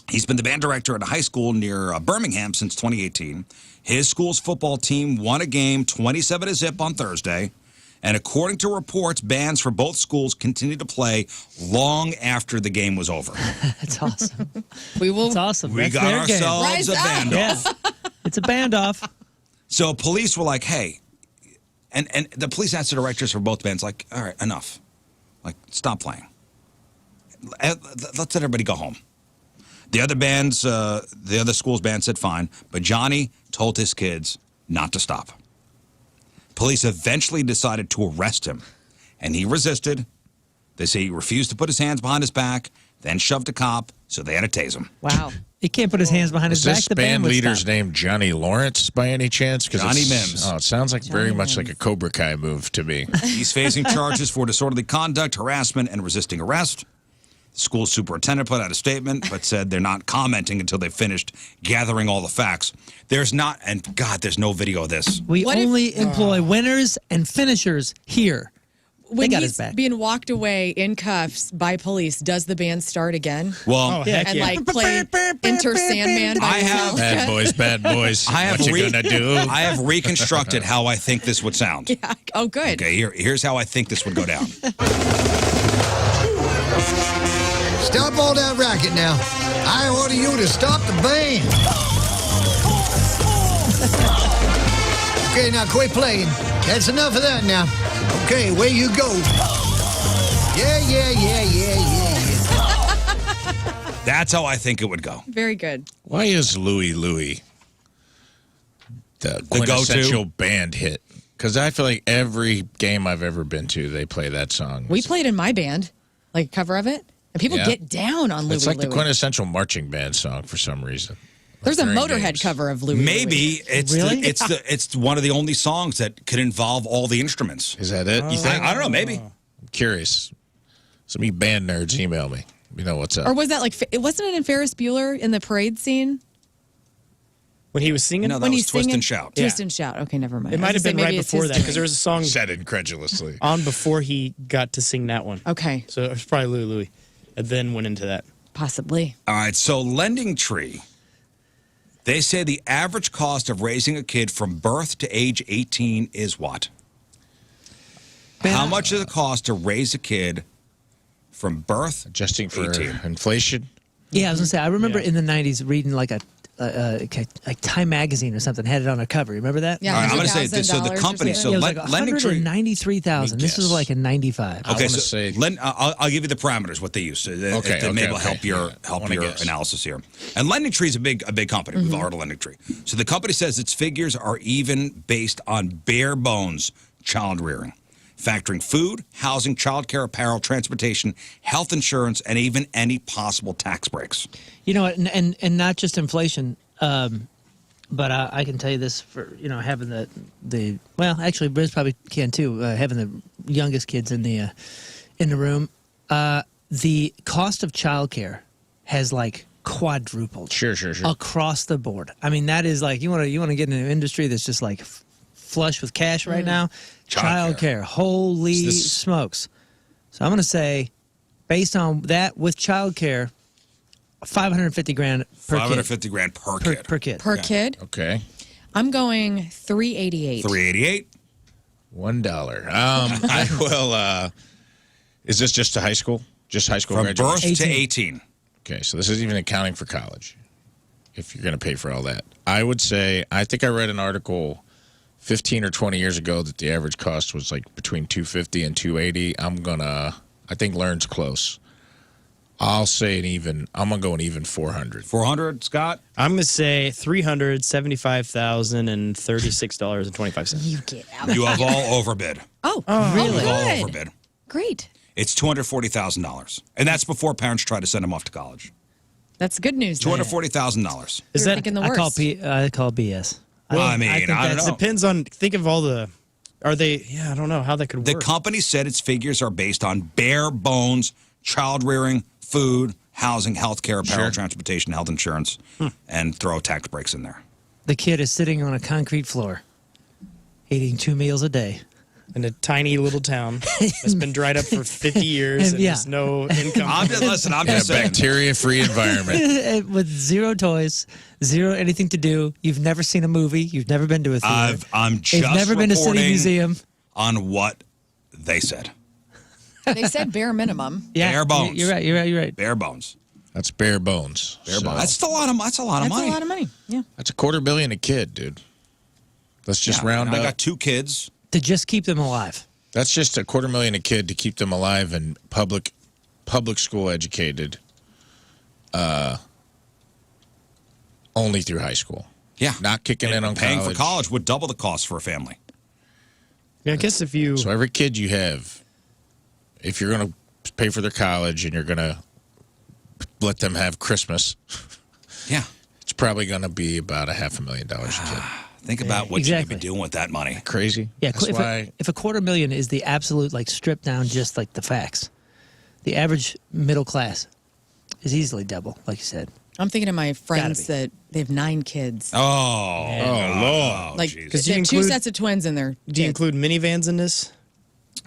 He's been the band director at a high school near Birmingham since 2018. His school's football team won a game 27-0 on Thursday. And according to reports, bands for both schools continued to play long after the game was over. that's awesome. We will. It's awesome. We That's got their game. ourselves Rise a up. band off. Yeah. It's a band off. So police were like, hey, and the police asked the directors for both bands, like, all right, enough. Like, stop playing. Let's let everybody go home. The other school's band said fine, but Johnny told his kids not to stop. Police eventually decided to arrest him, and he resisted. They say he refused to put his hands behind his back, then shoved a cop, so they had to tase him. Wow. He can't put his hands behind Is his back. this The band would leader's stop. name Johnny Lawrence by any chance? 'Cause Johnny it's- Mims. Oh, it sounds like very Johnny much Mims. like a Cobra Kai move to me. He's facing charges for disorderly conduct, harassment, and resisting arrest. The school superintendent put out a statement, but said they're not commenting until they've finished gathering all the facts. There's no video of this. We What if- only employ winners and finishers here. When got he's his back. being walked away in cuffs by police, does the band start again? Well, Oh, heck And yeah. like play Enter Sandman by I have- himself? Bad boys, bad boys. I have what you gonna do? I have reconstructed how I think this would sound. Yeah. Oh, good. Okay, here's how I think this would go down. Stop all that racket now. I order you to stop the band. Okay, now quit playing. That's enough of that now. Okay, away you go. Yeah. That's how I think it would go. Very good. Why is Louie Louie the go-to? quintessential band hit? Because I feel like every game I've ever been to, they play that song. We played in my band, like a cover of it. People Yeah. get down on Louie It's like the Louie. quintessential marching band song for some reason. There's a During Motorhead games. cover of Louie Maybe it's Really? it's one of the only songs that could involve all the instruments. Is that it? You think? I don't know. Maybe. I'm curious. Some of you band nerds email me. You know what's up. Or was that like, wasn't it in Ferris Bueller in the parade scene? When he was singing? No, that when was he's Twist singing? and Shout. Twist and Shout. Okay, never mind. It might have been right before that because there was a song Said incredulously. on before he got to sing that one. Okay, So it was probably Louie Louie. And then went into that. possibly. All right. So Lending Tree. They say the average cost of raising a kid from birth to age 18 is what? How much does it cost to raise a kid from birth Adjusting for 18? inflation. Yeah, I was gonna say. I remember Yeah. in the '90s reading like a Time magazine or something had it on a cover. Remember that? Yeah, All right, I'm gonna say this, so the $100,000 or company- something. so Yeah, it was Lend- like Lending Tree- 193,000. This was guess. like a 95. I Okay, wanna so say- I'll give you the parameters, what they use, to maybe help your Yeah, I wanna guess. analysis here. And Lending Tree is a big company. We've all heard of Lending Tree. So the company says its figures are even based on bare bones child rearing, factoring food, housing, childcare, apparel, transportation, health insurance, and even any possible tax breaks. You know what? And not just inflation. But I can tell you this for having the well, actually, Rizz probably can too. Having the youngest kids in the room, the cost of childcare has like quadrupled. Sure. Across the board. I mean, that is like you want to get in an industry that's just like flush with cash right now. Childcare, holy smokes! So I'm going to say, based on that, with childcare, $550,000 per kid. $550,000 per kid. Per kid. Per kid, Okay. I'm going $388. $388. $1. I will. Is this just to high school? Just high school From graduation? birth to 18. Okay, so this isn't even accounting for college. If you're going to pay for all that, I would say. I think I read an article 15 or 20 years ago that the average cost was like between $250 and $280. I think Lern's close. I'll say I'm gonna go an even $400. $400, Scott? I'm going to say $375,036.25. You get out. You have all overbid. Oh, really? You have all good. overbid. Great. It's $240,000. And that's before parents try to send them off to college. That's good news. then. $240,000. Is You're that thinking the I worst. call BS. Well, I mean, think I don't that know. depends on, think of all the, are they, I don't know how that could The work. company said its figures are based on bare bones, child rearing, food, housing, healthcare, apparel, transportation, health insurance, and throw tax breaks in there. The kid is sitting on a concrete floor, eating 2 meals a day. In a tiny little town that's been dried up for 50 years and Yeah. there's no income. I'm just In a saying. bacteria-free environment. With zero toys, zero anything to do. You've never seen a movie. You've never been to a theater. I'm just You've never been to City reporting Museum. on what they said. They said bare minimum. Yeah, Bare bones. You're right. Bare bones. That's bare bones. Bare So, bones. That's a lot of money. That's a lot of money. Yeah. That's $250,000,000 a kid, dude. Let's just round I up. got 2 kids. To just keep them alive. That's just $250,000 a kid to keep them alive and public school educated, only through high school. Yeah. Not kicking in on Paying college. for college would double the cost for a family. Yeah, I guess if you, So every kid you have, if you're going to pay for their college and you're going to let them have Christmas, Yeah. it's probably going to be about $500,000 a kid. Think about what you Exactly. could be doing with that money. Crazy. Yeah, That's why. if $250,000 is the absolute like stripped down, just like the facts, the average middle class is easily double, like you said. I'm thinking of my friends be. that they have 9 kids. Oh, Lord. Like, Jesus. 'Cause they you have 2 include- sets of twins in there. do you include minivans in this?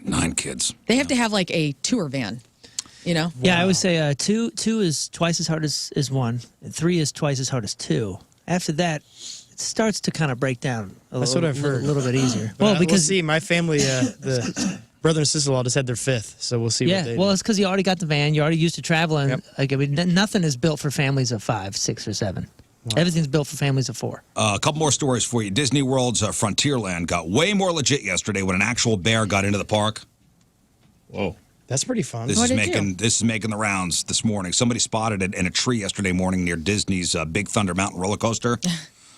9 kids. They have to have like a tour van, you know? Yeah, I would say two is twice as hard as 1, and 3 is twice as hard as 2. After that, it starts to kind of break down That's what I've heard. a little bit easier. Well, Well, because we'll see. My family, the brother and sister-in-law just had their 5th, so we'll see what yeah, they well, do. it's because you already got the van. You're already used to traveling. Yep. Like, I mean, nothing is built for families of 5, 6, or 7. Everything's built for families of 4. A couple more stories for you. Disney World's Frontierland got way more legit yesterday when an actual bear got into the park. Whoa. That's pretty fun. This What'd is it do? making the rounds this morning. Somebody spotted it in a tree yesterday morning near Disney's Big Thunder Mountain roller coaster.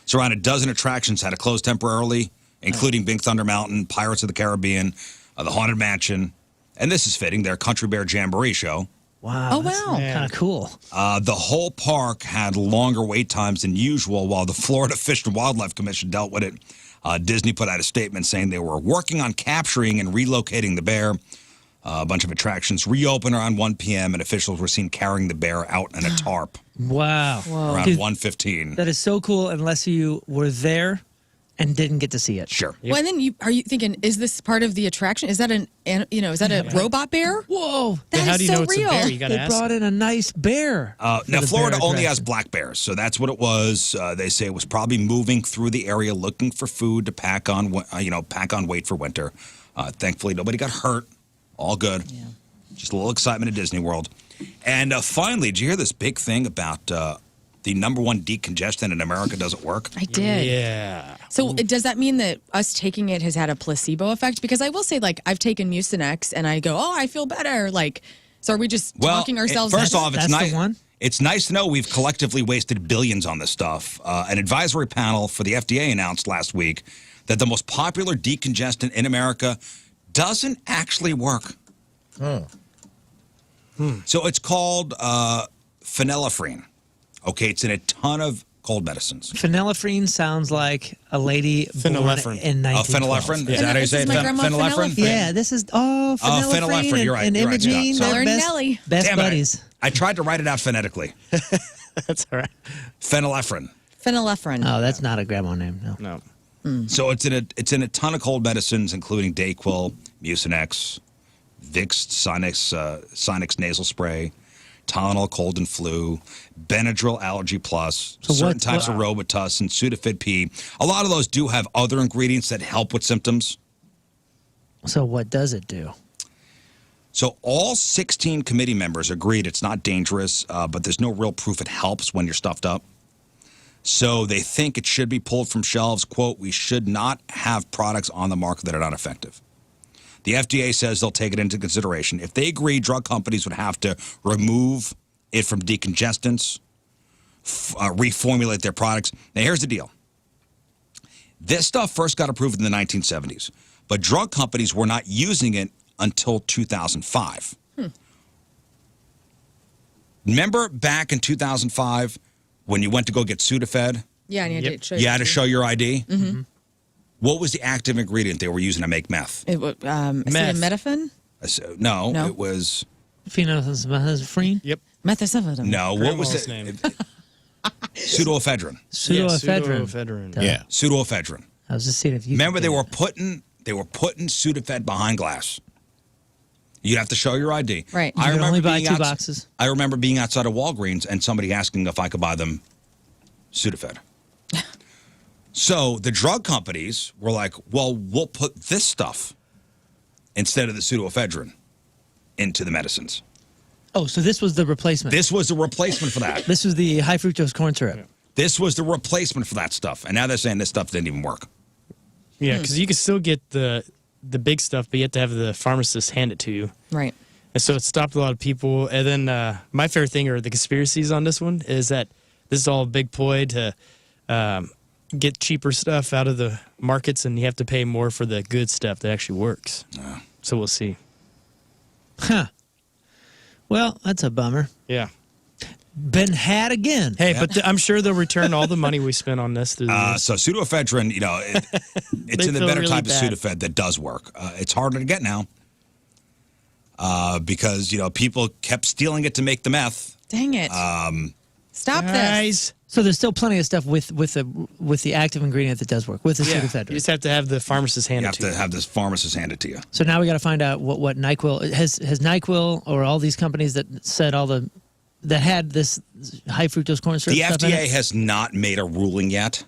It's around a dozen attractions had to close temporarily, including Big Thunder Mountain, Pirates of the Caribbean, the Haunted Mansion, and this is fitting, their Country Bear Jamboree show Wow. Oh, wow. Kind of cool. The whole park had longer wait times than usual while the Florida Fish and Wildlife Commission dealt with it. Disney put out a statement saying they were working on capturing and relocating the bear. A bunch of attractions reopened around 1 p.m. and officials were seen carrying the bear out in a tarp Wow. around Dude, 1:15. that is so cool unless you were there and didn't get to see it. Sure. Well, and then are you thinking, is this part of the attraction? Is that is that a robot bear? Whoa. That is How do you so know it's real. a bear? You got to They ask. brought in a nice bear. Now, for the Florida bear only has attraction. black bears, so that's what it was. They say it was probably moving through the area looking for food to pack on weight for winter. Thankfully, nobody got hurt. All good. Yeah. Just a little excitement at Disney World. And finally, did you hear this big thing about the number one decongestant in America doesn't work? I did. Yeah. So does that mean that us taking it has had a placebo effect? Because I will say, like, I've taken Mucinex and I go, oh, I feel better. Like, so are we just talking ourselves? First off, That's it's nice. the one? It's nice to know we've collectively wasted billions on this stuff. An advisory panel for the FDA announced last week that the most popular decongestant in America doesn't actually work. So it's called phenylephrine. Okay, it's in a ton of cold medicines. Phenylephrine sounds like a lady born Phenylephrine. in 1912. Phenylephrine? Is that how you This say is it? my grandma Phenylephrine? Yeah, this is phenylephrine, phenylephrine, you're right, and you're right, Imogene. Scott, They're sorry. best, Nelly. best Damn it, buddies. I tried to write it out phonetically. That's all right. Phenylephrine. Phenylephrine. Oh, that's not a grandma name. No. No. So it's in a ton of cold medicines, including Dayquil, Mucinex, Vicks Sinex nasal spray, Tylenol cold and flu, Benadryl Allergy Plus, So certain what- types of Robitussin, Sudafed P. A lot of those do have other ingredients that help with symptoms. So what does it do? So all 16 committee members agreed it's not dangerous, but there's no real proof it helps when you're stuffed up. So they think it should be pulled from shelves. Quote, we should not have products on the market that are not effective. The FDA says they'll take it into consideration. If they agree, drug companies would have to remove it from decongestants, reformulate their products. Now, here's the deal. This stuff first got approved in the 1970s, but drug companies were not using it until 2005. Remember back in 2005 when you went to go get Sudafed? Yeah, and you had to show You had to show your ID? Mm-hmm. What was the active ingredient they were using to make meth? Acetaminophen? No, No. it was... Phenylephrine? Yep. Methamphetamine. No, what was Grandma's it? name. Pseudoephedrine. Pseudoephedrine. Pseudoephedrine. Yeah. Pseudoephedrine. I was just seeing if you Remember, could they do were that. putting Sudafed behind glass. You'd have to show your ID. Right. You I could remember only buy being two outs- boxes. I remember being outside of Walgreens and somebody asking if I could buy them Sudafed. So the drug companies were like, well, we'll put this stuff instead of the pseudoephedrine into the medicines. Oh, so this was the replacement. This was the replacement for that. This was the high fructose corn syrup. This was the replacement for that stuff. And now they're saying this stuff didn't even work. Yeah, because you can still get the big stuff, but you have to have the pharmacist hand it to you. Right. And so it stopped a lot of people. And then my favorite thing are the conspiracies on this one is that this is all a big ploy to get cheaper stuff out of the markets, and you have to pay more for the good stuff that actually works. So we'll see. Huh. Well, that's a bummer. Yeah. Been had again. Hey, but I'm sure they'll return all the money we spent on this through the years. So pseudoephedrine, it's They in the feel better really type bad. of Sudafed that does work. It's harder to get now because, people kept stealing it to make the meth. Dang it. Stop this. Guys. So there's still plenty of stuff with the active ingredient that does work with the Yeah. You pseudoephedrine. just have to have the pharmacist hand You it have to to you. have this pharmacist hand it to you. So now we got to find out what NyQuil has NyQuil or all these companies that said that had this high fructose corn syrup. The stuff in FDA it, has not made a ruling yet.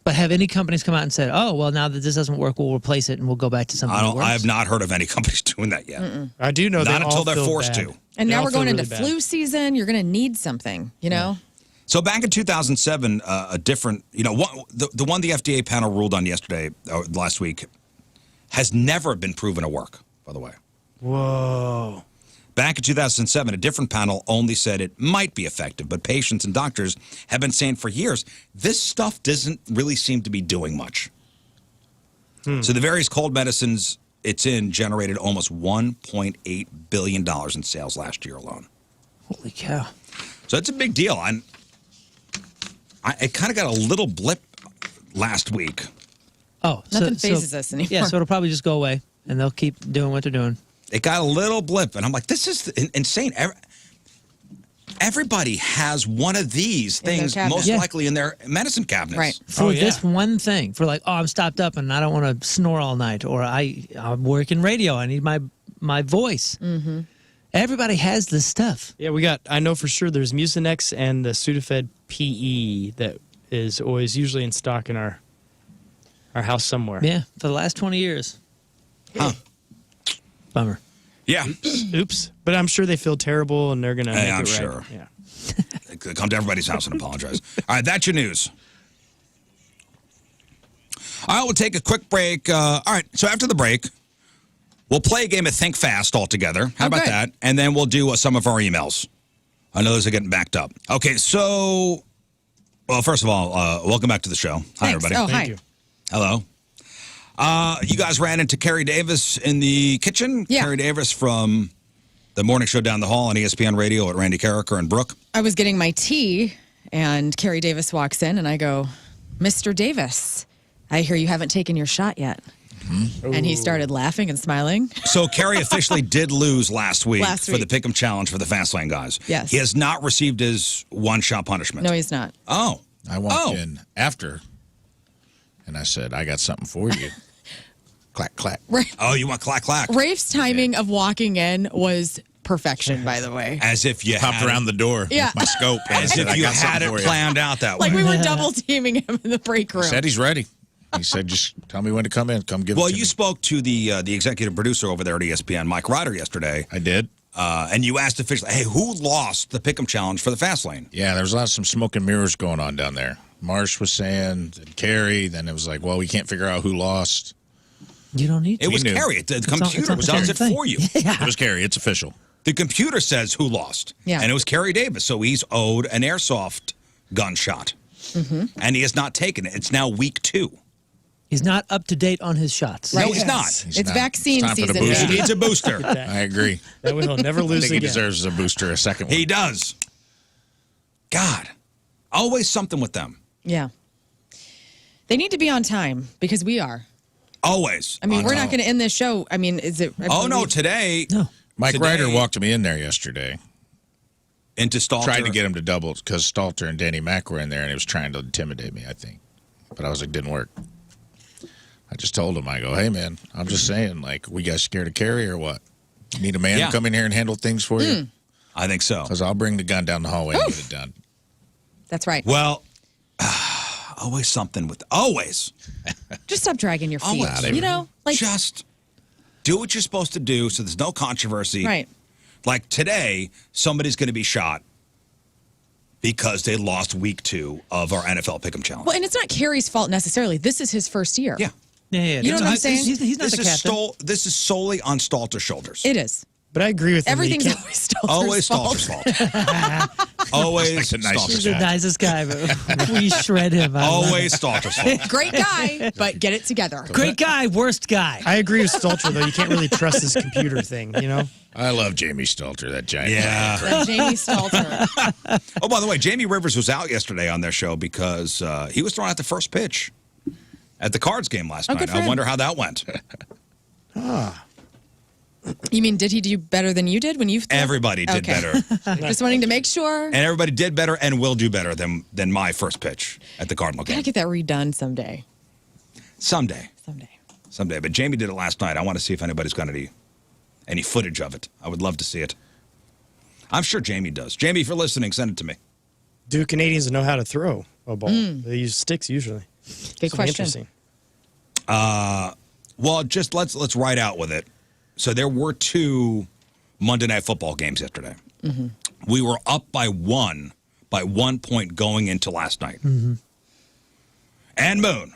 but have any companies come out and said, "Oh, well, now that this doesn't work, we'll replace it and we'll go back to something that works"? I have not heard of any companies doing that yet. I do know Not they until all they're feel forced bad. to. And They now all we're feel going into really bad. flu season. You're going to need something, you know? So back in 2007, a different, the one the FDA panel ruled on yesterday, or last week, has never been proven to work, by the way. Whoa. Back in 2007, a different panel only said it might be effective, but patients and doctors have been saying for years, this stuff doesn't really seem to be doing much. So the various cold medicines it's in generated almost $1.8 billion in sales last year alone. Holy cow. So it's a big deal. I kind of got a little blip last week. Oh, Nothing phases us anymore. Yeah, so it'll probably just go away, and they'll keep doing what they're doing. It got a little blip, and I'm like, this is insane. Everybody has one of these things, most likely in their medicine cabinets. Right. For this one thing, for like, oh, I'm stopped up and I don't want to snore all night, or I'm working radio, I need my voice. Mm-hmm. Everybody has this stuff. Yeah, I know for sure there's Mucinex and the Sudafed PE that is always usually in stock in our house somewhere. Yeah, for the last 20 years. Huh. Bummer. Yeah. Oops. But I'm sure they feel terrible and they're going to make it right. I'm sure. Yeah. Come to everybody's house and apologize. All right, that's your news. All right, we'll take a quick break. All right, so after the break, we'll play a game of Think Fast all together. How about that? And then we'll do some of our emails. I know those are getting backed up. Okay, so, well, first of all, welcome back to the show. Hi, everybody. Oh, Thank hi. you. Hello. You guys ran into Carrie Davis in the kitchen? Yeah. Carrie Davis from the morning show down the hall on ESPN Radio at Randy Carricker and Brooke. I was getting my tea, and Carrie Davis walks in, and I go, Mr. Davis, I hear you haven't taken your shot yet. Mm-hmm. And he started laughing and smiling. So Carrie officially did lose last week Last for week. the Pick'em Challenge for the Fastlane guys. Yes. He has not received his one-shot punishment. No, he's not. Oh. I walked in after, and I said, I got something for you. Clack, clack. Right. Oh, you want clack, clack. Rafe's timing of walking in was perfection, by the way. As if you Popped had around the door Yeah. with my scope. and As said, if I you got had something it for you. planned out that way. Like we were double teaming him in the break room. He said he's ready. He said, just tell me when to come in. Come give it Well, to you me. spoke to the executive producer over there at ESPN, Mike Ryder, yesterday. I did. And you asked officially, hey, who lost the Pick'em Challenge for the Fastlane? Yeah, there was some smoke and mirrors going on down there. Marsh was saying, and Carrie, then it was like, well, we can't figure out who lost. You don't need to. It was knew. Carrie. The on- computer it's on does the it thing. for you. It was Carrie. It's official. The computer says who lost. Yeah. And it was Carrie Davis. So he's owed an airsoft gunshot. Mm-hmm. And he has not taken it. It's now week 2. He's not up to date on his shots. No, he's not. He's It's not. vaccine It's time for the season. booster. He needs a booster. I agree. That way he'll never I lose think he again. deserves a booster, a second one. He does. God. Always something with them. Yeah. They need to be on time because we are. Always. I mean, On we're time. not going to end this show. I mean, is it? I Oh, no. believe- Today, No. Mike Today- Ryder walked me in there yesterday. into Stalter. Tried to get him to double because Stalter and Danny Mac were in there, and he was trying to intimidate me, I think. But I was like, didn't work. I just told him, I go, hey, man, I'm just saying, like, we guys scared of Carrie or what? You need a man Yeah. to come in here and handle things for you? I think so. Because I'll bring the gun down the hallway and get it done. That's right. Well, always something with. Always. Just stop dragging your feet. Always. You know, like Just do what you're supposed to do so there's no controversy. right. Like today, somebody's going to be shot because they lost week 2 of our NFL Pick'em Challenge. Well, and it's not Carrie's fault necessarily. This is his first year. Yeah. Yeah. You know what I'm This- saying? He's not this the is captain. This is solely on Stalter's shoulders. It is. But I agree with him. Everything's You can't- always Stalter's Always fault. Stalter's fault. Always Like the nicest Stalter's He's the fault. nicest guy, but we shred him. I love Always Stalter's fault. Great guy, but get it together. it. Great guy, worst guy. I agree with Stalter, though. You can't really trust this computer thing, you know? I love Jamie Stalter, that giant. Yeah. Like Jamie Stalter. Oh, by the way, Jamie Rivers was out yesterday on their show because he was throwing out the first pitch at the Cards game last good night. for I him. wonder how that went. You mean, did he do better than you did when you? Everybody did Okay. better. Just wanting to make sure. And everybody did better and will do better than my first pitch at the Cardinal Gotta game. get that redone someday. Someday. Someday. But Jamie did it last night. I want to see if anybody's got any footage of it. I would love to see it. I'm sure Jamie does. Jamie, if you're listening, send it to me. Do Canadians know how to throw a ball? They use sticks usually. Good Something question. interesting. Well, just let's ride out with it. So there were 2 Monday Night Football games yesterday. Mm-hmm. We were up by 1 point going into last night. Mm-hmm. And Moon,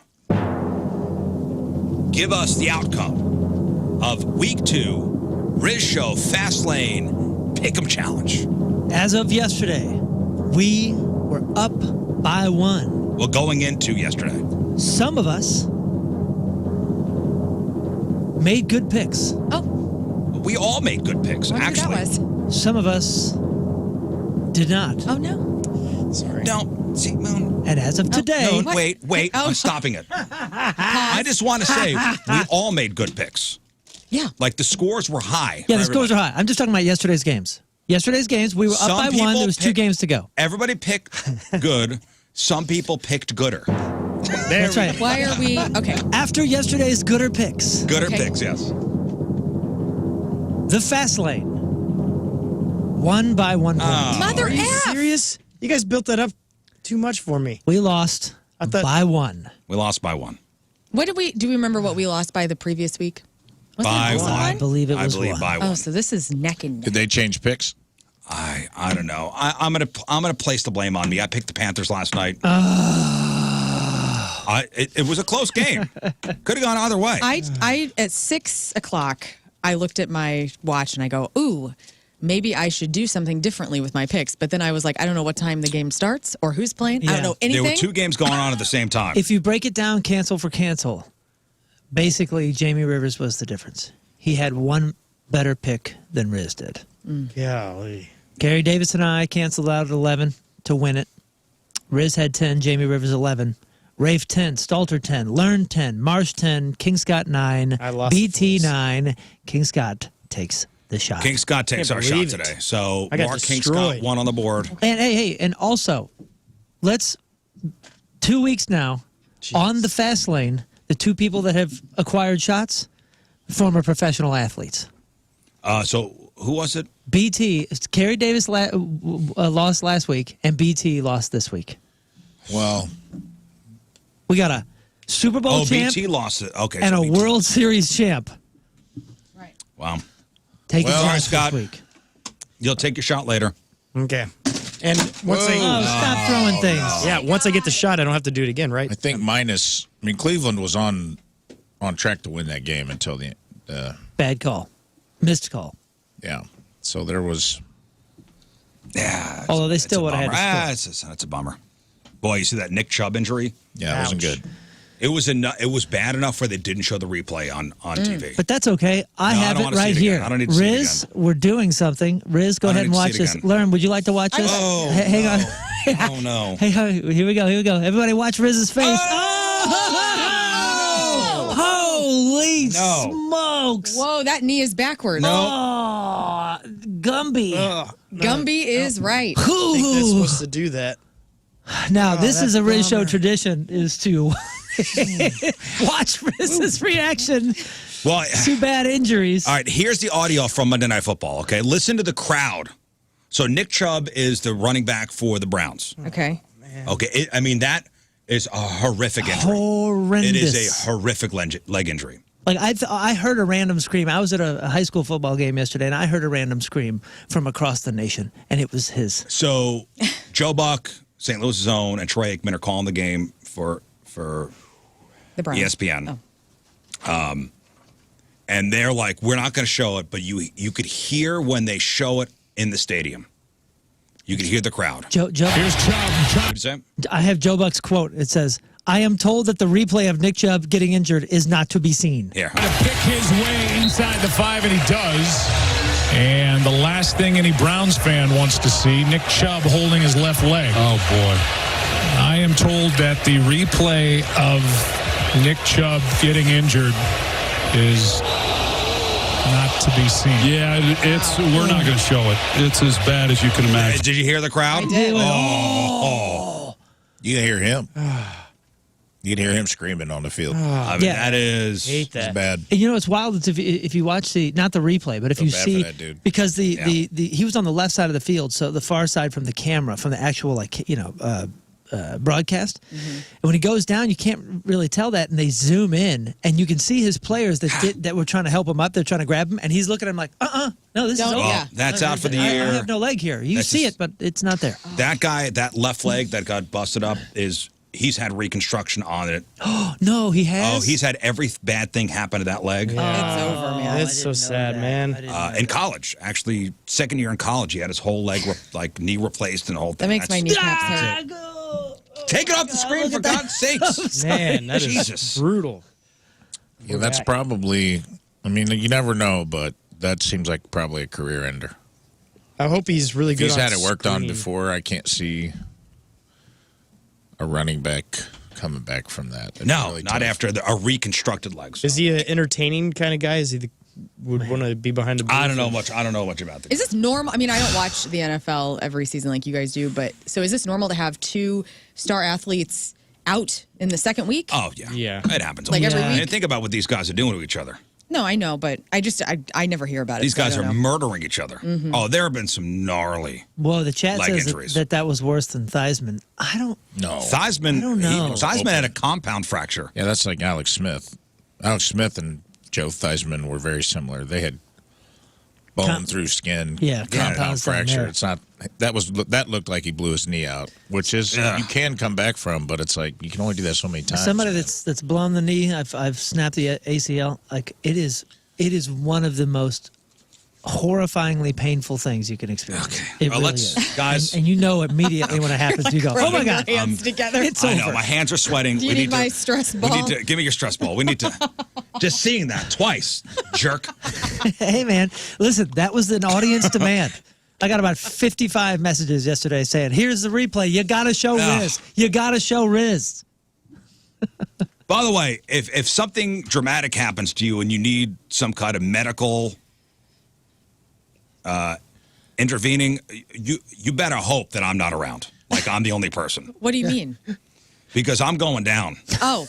give us the outcome of week 2 Rizz Show Fastlane Pick'em Challenge. As of yesterday, we were up by 1. Well, going into yesterday. Some of us made good picks. Oh, We all made good picks, I wonder who actually. that was. Some of us did not. Oh, no. Sorry. No, see, Moon. And as of today, Moon, wait. Oh. I'm stopping it. I just want to say we all made good picks. Yeah. Like the scores were high. yeah, for the scores are everybody. high. I'm just talking about yesterday's games. Yesterday's games, we were up Some by one. people There was 2 picked- games to go. Everybody picked good. Some people picked gooder. That's right. Why are we? Okay. After yesterday's gooder picks, Gooder Okay. picks, yes. the fast lane won by 1 point. Mother Are you F. serious? You guys built that up too much for me. We lost thought- by 1. We lost by 1. What did we? Do we remember what we lost by the previous week? Was By it one. I believe it was I believe 1. by 1. Oh, so this is neck and neck. Did they change picks? I don't know. I'm gonna place the blame on me. I picked the Panthers last night. It was a close game. Could have gone either way. I at 6 o'clock, I looked at my watch and I go, ooh, maybe I should do something differently with my picks. But then I was like, I don't know what time the game starts or who's playing. I Yeah. don't know anything. There were 2 games going on at the same time. If you break it down cancel for cancel, basically Jamie Rivers was the difference. He had 1 better pick than Rizz did. Golly. Gary Davis and I canceled out at 11 to win it. Rizz had 10, Jamie Rivers 11. Rafe 10, Stalter 10, Lern 10, Marsh 10, King Scott 9, I lost BT the voice. 9. King Scott takes the shot. King Scott takes Can't our shot believe it. today. So I got Mark King destroyed. Scott won on the board. And hey, and also, let's 2 weeks now on the fast lane. The 2 people that have acquired shots, former professional athletes. So who was it? BT, Kerry Davis lost last week, and BT lost this week. Well, We got a Super Bowl champ BT lost it. Okay. and so a BT. World Series champ. Right. Wow. Taking Well, shots Scott. this week. You'll take your shot later. Okay. And once Oh, stop throwing things. once I get the shot, I don't have to do it again, right? I think Cleveland was on track to win that game until the Bad call. Missed call. yeah. So there was Yeah. Although they it's still a would have bummer. had to score. It's a bummer. Boy, you see that Nick Chubb injury? it wasn't Ouch. good. It was bad enough where they didn't show the replay on TV. But that's okay. I No, I have don't it wanna see right it again. here. I don't need to see it Riz, we're doing something. Riz, go I don't ahead and need to watch see it this. again. Learn, would you like to watch this? Oh, Hang on. Oh, no. Hey, here we go. Everybody watch Riz's face. Holy smokes. Whoa, that knee is backwards. Oh, Gumby. Gumby is right. I think they're Hoo-hoo. supposed to do that. Now, this is a Riz show bummer. tradition, is to watch Riz's reaction Well, to bad injuries. all right, here's the audio from Monday Night Football, okay? Listen to the crowd. So Nick Chubb is the running back for the Browns. Okay. Okay, that is a horrific injury. Horrendous. It is a horrific leg injury. Like I heard a random scream. I was at a high school football game yesterday, and I heard a random scream from across the nation, and it was his. So Joe Buck, St. Louis' own, and Troy Aikman are calling the game for The Browns. ESPN. Oh. And they're like, we're not going to show it, but you could hear when they show it in the stadium. You could hear the crowd. Joe, Here's Chubb. What'd you say? I have Joe Buck's quote. It says, "I am told that the replay of Nick Chubb getting injured is not to be seen." Here. To pick his way inside the 5, and he does. And the last thing any Browns fan wants to see, Nick Chubb holding his left leg. Oh, boy. I am told that the replay of Nick Chubb getting injured is not to be seen. Yeah, we're not going to show it. It's as bad as you can imagine. Did you hear the crowd? I did. You can hear him. You can hear him screaming on the field. I mean, Yeah. that is Hate It's that. bad. And you know what's wild is if you watch not the replay, but if Feel you bad see for that dude. because the he was on the left side of the field, so the far side from the camera, from the actual broadcast. Mm-hmm. And when he goes down, you can't really tell that, and they zoom in, and you can see his players that were trying to help him up. They're trying to grab him, and he's looking at him like, no, this is Don't- over. Well, Yeah. that's out for the I year. have no leg here. You That's see just- it, but it's not there. That guy, that left leg that got busted up, he's had reconstruction on it. No, he has. Oh, he's had every bad thing happen to that leg. It's over, man. It's so sad, man. In college, actually, second year in college, he had his whole leg, knee replaced and the whole thing. That makes my That's- kneecaps hurt. Take it off the screen, for God's sakes. Man, that is Jesus. brutal. Yeah, that's probably, I mean, you never know, but that seems like probably a career ender. I hope he's really If good. he's on had it worked on screen. before, I can't see a running back coming back from that. That'd be No, really not tough. after a reconstructed leg. So. Is he an entertaining kind of guy? Is he would want to be behind the booth? I don't know much. I don't know much about this. Is this normal? I mean, I don't watch the NFL every season like you guys do, but so is this normal to have 2 star athletes out in the second week? Oh yeah, Yeah. it happens. Like every And week? think about what these guys are doing to each other. No, I know, but I never hear about it. These so I guys don't are know. murdering each other. Oh, there have been some gnarly Well, the chat leg says injuries. that was worse than Theismann. I don't. No. Theismann. I don't know. Theismann had a compound fracture. Yeah, that's like Alex Smith. Alex Smith and Joe Theismann were very similar. They had bone through skin, Yeah, compound compounds down fracture. there. It's not that looked like he blew his knee out, which is Yeah. you can come back from, but it's like you can only do that so many times. Somebody man. that's blown the knee. I've snapped the ACL. Like it is one of the most horrifyingly painful things you can experience. Okay. It Well, really let's- is. guys- and you know immediately when it happens. You go, oh my god, Hands together. it's I over. know my hands are sweating. Do you we need need my to, stress We ball? need to give me your stress ball. We need to just seeing that twice, jerk. Hey man, listen, that was an audience demand. I got about 55 messages yesterday saying, "Here's the replay. You got to show Ugh. Rizz. You got to show Rizz." By the way, if something dramatic happens to you and you need some kind of medical intervening, you better hope that I'm not around. Like I'm the only person What do you mean? because I'm going down. Oh.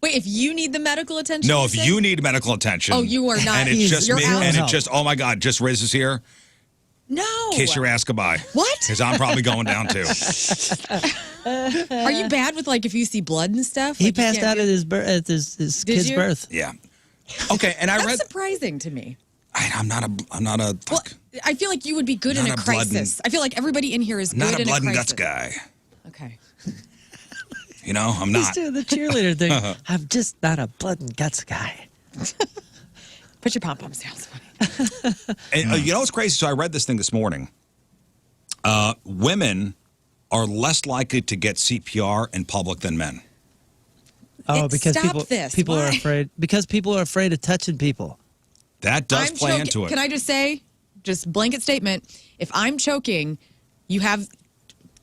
Wait, if you need the medical attention? No, you if said? you need medical attention. Oh, you are not. And it's just You're me. out. And it's just oh my God, just Rizz is here. No. In case your ass goodbye. What? Because I'm probably going down too. Are you bad with like if you see blood and stuff? He Like, you passed can't out do- at his Did kid's you? birth. Yeah. Okay, and I That's read. surprising to me. I'm not a. Well, I feel like you would be good in Not a a blood and- crisis. I feel like everybody in here is Not good a in blood a and crisis. guts guy. Okay. You know, I'm He's not. doing the cheerleader thing. I'm just not a blood and guts guy. Put your pom-poms down. And, you know what's crazy? So I read this thing this morning. Women are less likely to get CPR in public than men. Oh, because Stop this. people are Why? afraid. Because people are afraid of touching people. That does I'm play choking. into it. Can I just say, just blanket statement, if I'm choking,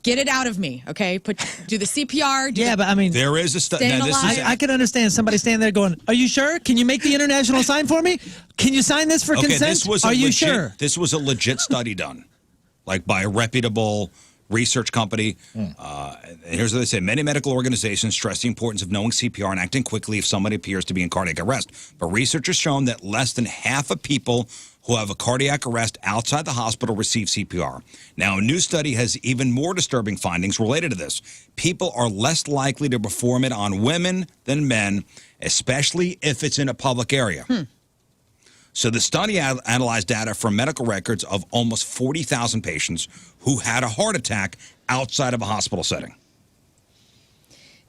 get it out of me, okay? Do the CPR. Yeah, but I mean, There is a study. Staying alive. I can understand somebody standing there going, "Are you sure? Can you make the international sign for me? Can you sign this for consent? This was Are a you legit, sure?" This was a legit study done, like by a reputable research company. And here's what they say. Many medical organizations stress the importance of knowing CPR and acting quickly if somebody appears to be in cardiac arrest. But research has shown that less than half of people who have a cardiac arrest outside the hospital receive CPR. Now, a new study has even more disturbing findings related to this. People are less likely to perform it on women than men, especially if it's in a public area. So the study analyzed data from medical records of almost 40,000 patients who had a heart attack outside of a hospital setting.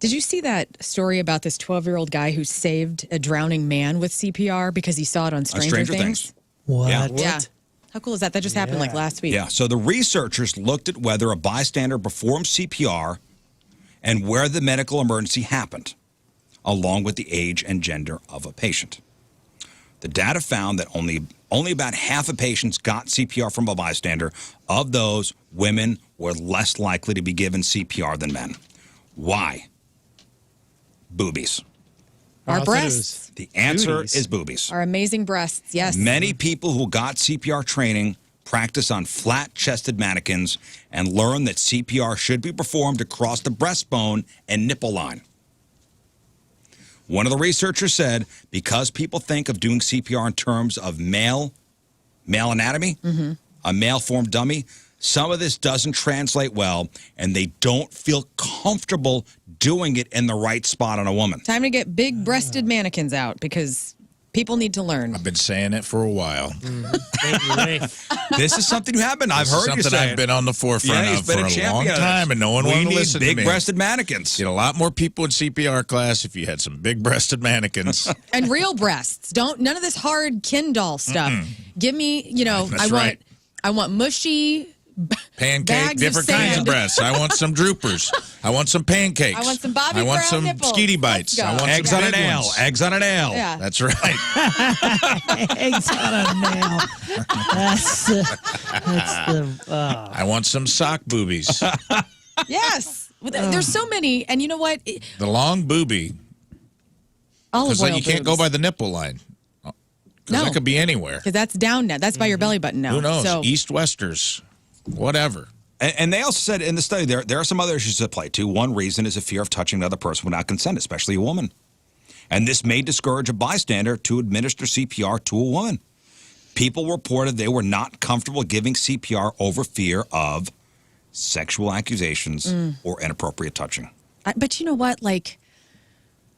Did you see that story about this 12-year-old guy who saved a drowning man with CPR because he saw it on Stranger Things? What? Yeah. Yeah. How cool is that? That just happened like last week. Yeah, so the researchers looked at whether a bystander performed CPR and where the medical emergency happened, along with the age and gender of a patient. The data found that only about half of patients got CPR from a bystander. Of those, women were less likely to be given CPR than men. Why? Boobies. I Our thought it breasts. The answer Booties. is boobies. Our amazing breasts. Yes. Many people who got CPR training practice on flat-chested mannequins and learn that CPR should be performed across the breastbone and nipple line. One of the researchers said, because people think of doing CPR in terms of male anatomy, a male-formed dummy, some of this doesn't translate well, and they don't feel comfortable doing it in the right spot on a woman. Time to get big-breasted mannequins out because people need to learn. I've been saying it for a while. Thank you, Rafe. This is something you haven't. I've This is heard you something say I've been on the forefront he's of been for a long champion of time, this. and no one We wanted to need listen to me. big-breasted mannequins. Get a lot more people in CPR class if you had some big-breasted mannequins. And real breasts. None of this hard Ken doll stuff. Give me, That's I right. want mushy Pancake, Bags of different kinds of sand. breasts. I want some droopers. I want some pancakes. I want some Bobby I want Brown some nipples. skeety bites. Let's go. I want Eggs some on a big nail. ones. Eggs on a nail. Yeah. That's right. Eggs on a nail. That's the. I want some sock boobies. Yes. There's so many. And you know what? The long boobie. Olive Because oil then you can't go boobs. by the nipple line. Because No. that could be anywhere. Because that's down now. That's by your belly button now. Who knows? So, East-westers. Whatever. And they also said in the study there are some other issues at play too. One reason is a fear of touching another person without consent, especially a woman. And this may discourage a bystander to administer CPR to a woman. People reported they were not comfortable giving CPR over fear of sexual accusations or inappropriate touching. but you know what? Like,